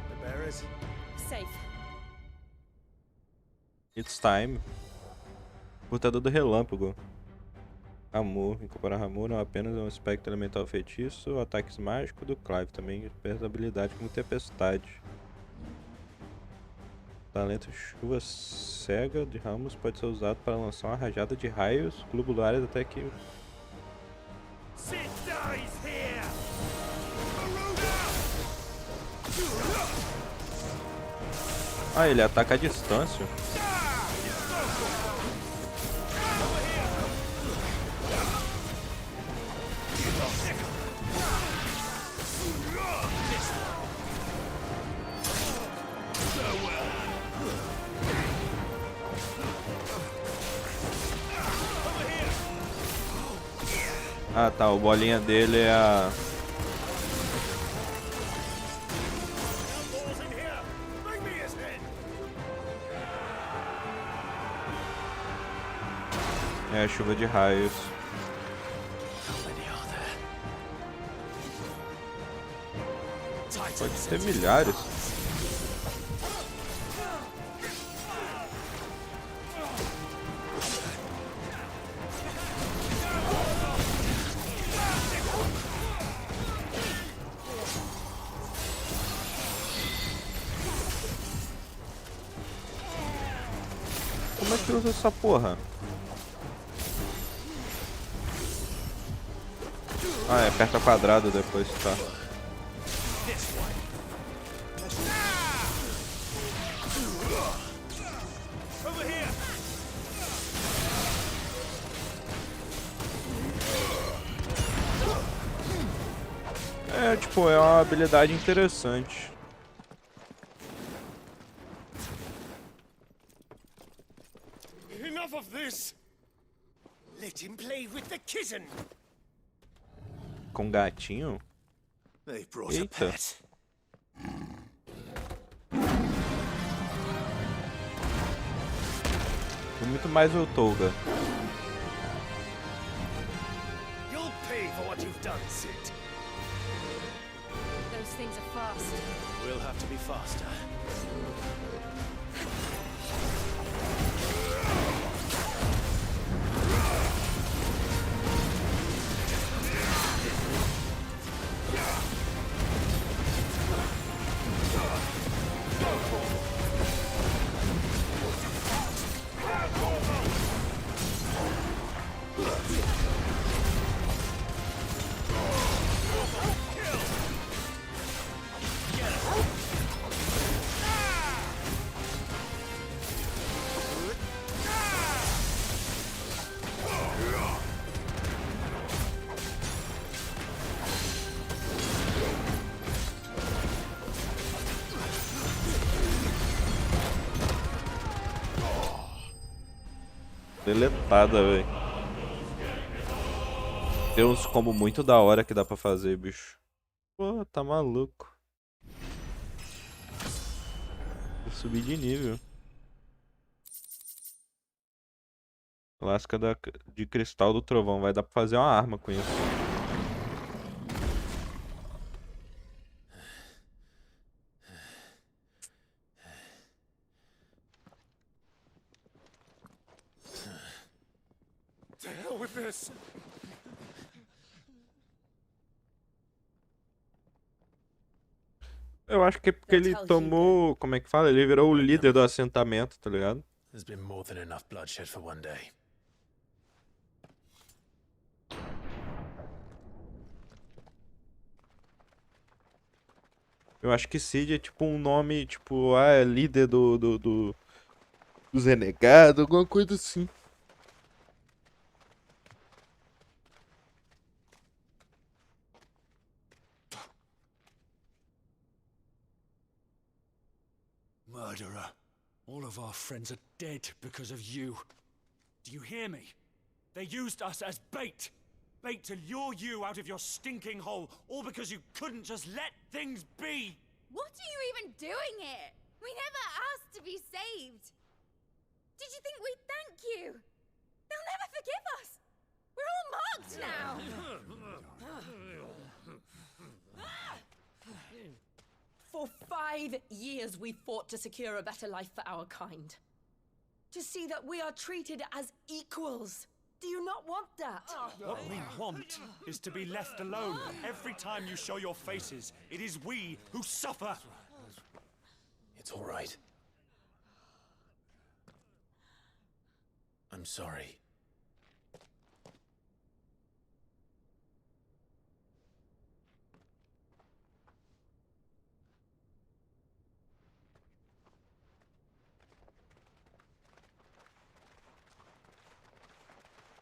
The bearers? Safe. It's time. Portador do relâmpago. Amor. Incorporar amor não apenas é um aspecto elemental feitiço, ataques mágicos do Clive também perde habilidade como tempestade. Talento chuva cega de ramos pode ser usado para lançar uma rajada de raios globulares até que... Ah, ele ataca à distância. Ah tá, o bolinha dele é a... É a chuva de raios. Pode ter milhares. Como é que usa essa porra? Ah, é, aperta quadrado depois, tá. É, tipo, é uma habilidade interessante. Enough of this. Let him play with the kitten. Com gatinho? Eita. Muito mais o Tolga. You'll pay for what you've done, Sid. Those things are fast. We'll have to be faster. Deletada, velho. Tem uns combos muito da hora que dá pra fazer, bicho. Pô, tá maluco. Vou subir de nível. Lasca de cristal do trovão. Vai dar pra fazer uma arma com isso. To hell with this! Eu acho que é porque ele tomou... Como é que fala? Ele virou o líder do assentamento, tá ligado? There's been more than enough bloodshed for one day. Eu acho que Cid é tipo um nome, tipo, é líder dos renegados, alguma coisa assim. Murderer. All of our friends are dead because of you. Do you hear me? They used us as bait. Bait to lure you out of your stinking hole, all because you couldn't just let things be. What are you even doing here? We never asked to be saved. Did you think we'd thank you? They'll never forgive us. We're all marked now. For 5 years we fought to secure a better life for our kind. To see that we are treated as equals. Do you not want that? What we want is to be left alone. Every time you show your faces, it is we who suffer. It's all right. I'm sorry.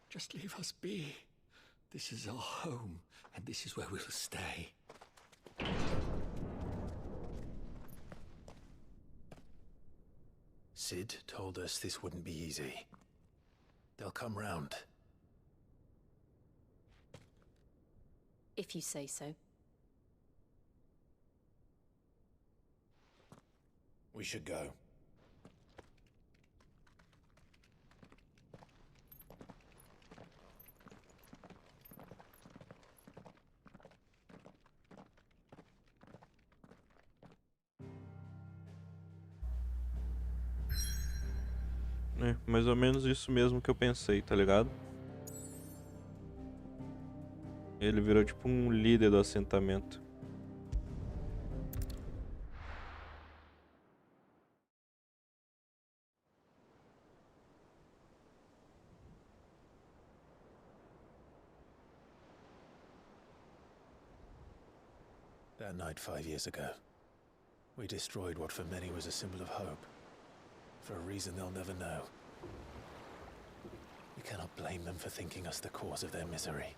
Just leave us be. This is our home, and this is where we'll stay. Sid told us this wouldn't be easy. They'll come round. If you say so. We should go. É, mais ou menos isso mesmo que eu pensei, tá ligado? Ele virou tipo um líder do assentamento. That night 5 years ago, we destroyed what for many was a symbol of hope. For a reason they'll never know. We cannot blame them for thinking us the cause of their misery.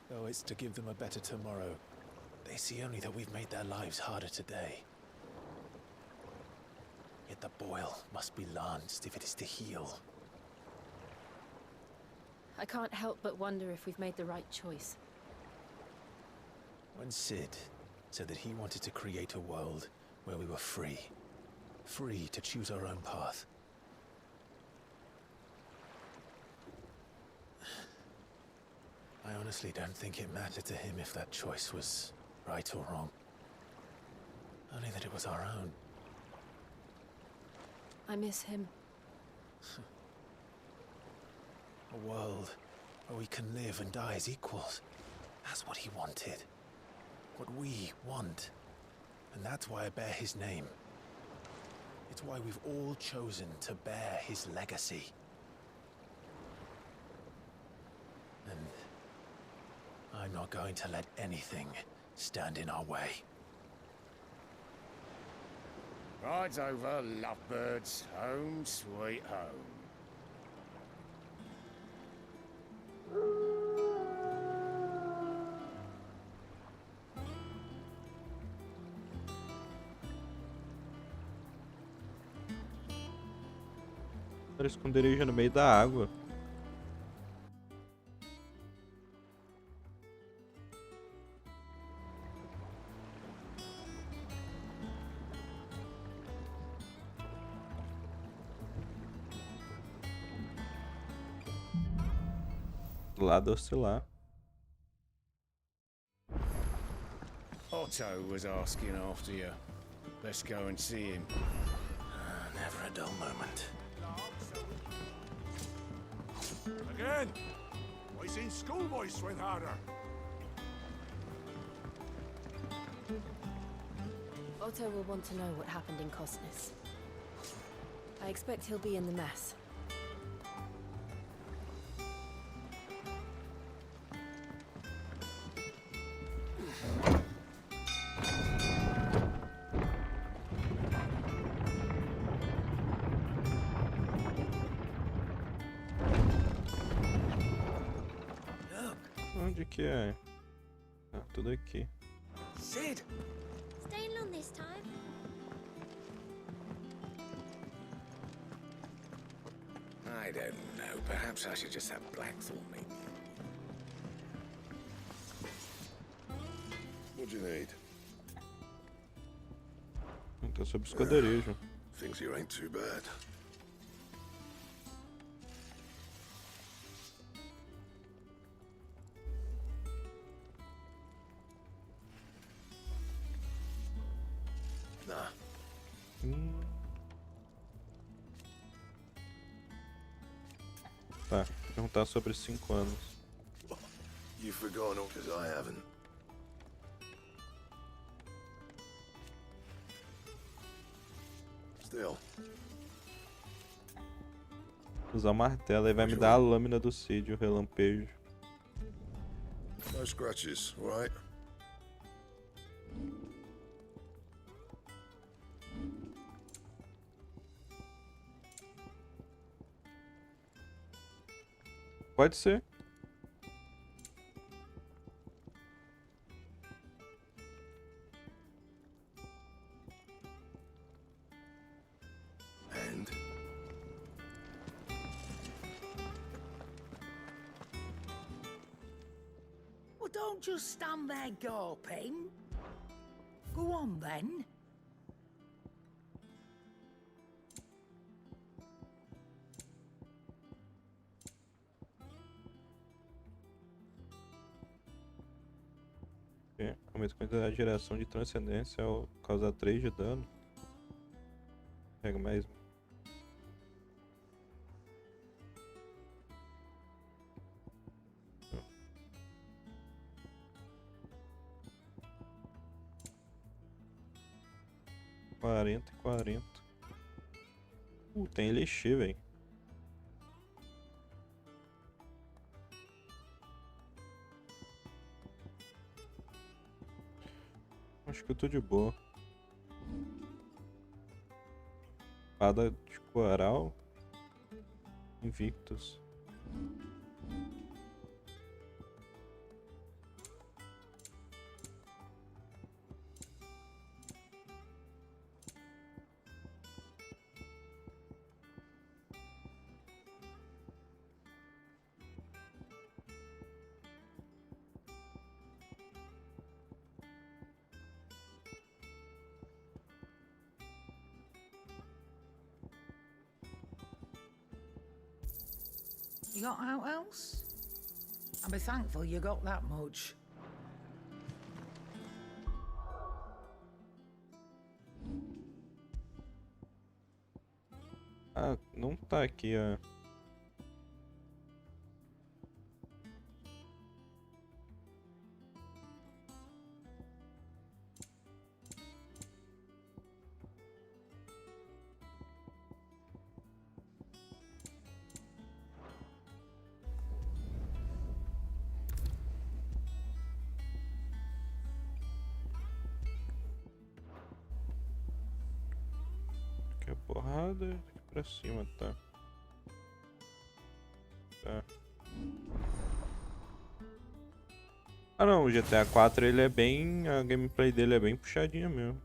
Though it's to give them a better tomorrow, they see only that we've made their lives harder today. Yet the boil must be lanced if it is to heal. I can't help but wonder if we've made the right choice. When Sid said that he wanted to create a world where we were free. Free to choose our own path. I honestly don't think it mattered to him if that choice was right or wrong. Only that it was our own. I miss him. A world where we can live and die as equals. That's what he wanted. What we want. And that's why I bear his name. It's why we've all chosen to bear his legacy. And I'm not going to let anything stand in our way. Rides over, lovebirds, home sweet home. Era esconderijo no meio da água. lado oscilar. Otto was asking after you. Let's go and see him. Never a dull moment. Again! I seen schoolboys swing harder. Otto will want to know what happened in Cosnes. I expect he'll be in the mess. Onde que é? Ah, tudo aqui. Sid! Staying long this time? I don't know. Perhaps I should just have Blackthorn meet me. What do you need? Tá sob esconderijo. Things here ain't too bad. Nah. Tá, perguntar sobre 5 anos. You've forgotten all because I haven't. Still. Usar o martelo, aí vai me dar a lâmina do Cid, o relampejo. No scratches, all right? Pode ser. And? Well, don't just stand there gawping. Go on, then. Aumenta a quantidade de geração de transcendência ao causar 3 de dano. Pega mais. Quarenta e 40. Tem elixir, velho. Acho que eu tô de boa. Espada de coral. Invictus. You got out else? I'll be thankful you got that much. Ah, não tá aqui a... Aqui a porrada, aqui pra cima, tá. Tá. Ah não, o GTA 4 ele é bem... a gameplay dele é bem puxadinha mesmo.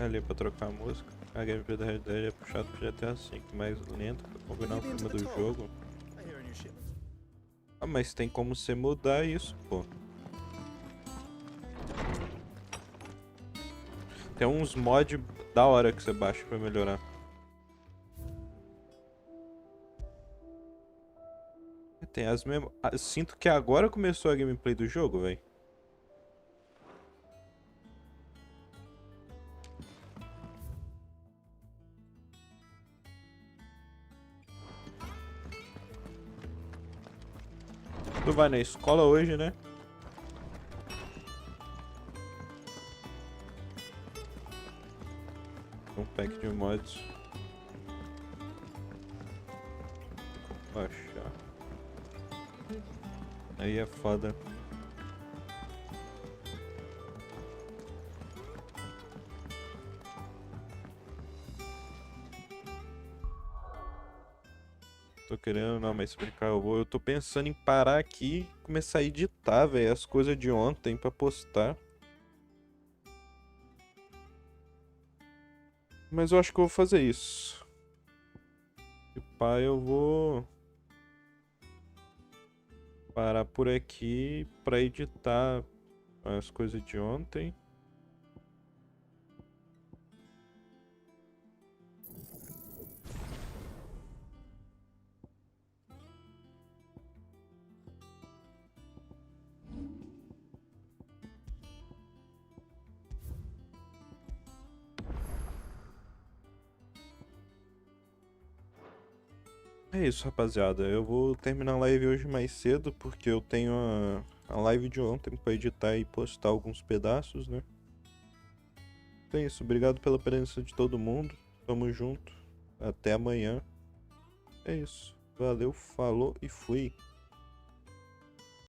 ali pra trocar a música. A gameplay da Red Dead é puxado pro GTA V, mais lento pra combinar o clima do jogo. Ah, mas tem como você mudar isso, pô. Tem uns mods da hora que você baixa pra melhorar. Tem as mesmas... Sinto que agora começou a gameplay do jogo, velho. Tu vai na escola hoje, né? Um pack de mods. Baixar. Aí é foda. Tô querendo não, mas explicar, eu tô pensando em parar aqui e começar a editar, velho, as coisas de ontem pra postar. Mas eu acho que eu vou fazer isso. E pá, eu vou parar por aqui pra editar as coisas de ontem. É isso, rapaziada. Eu vou terminar a live hoje mais cedo, porque eu tenho a live de ontem pra editar e postar alguns pedaços, né? Então é isso. Obrigado pela presença de todo mundo. Tamo junto. Até amanhã. É isso. Valeu, falou e fui.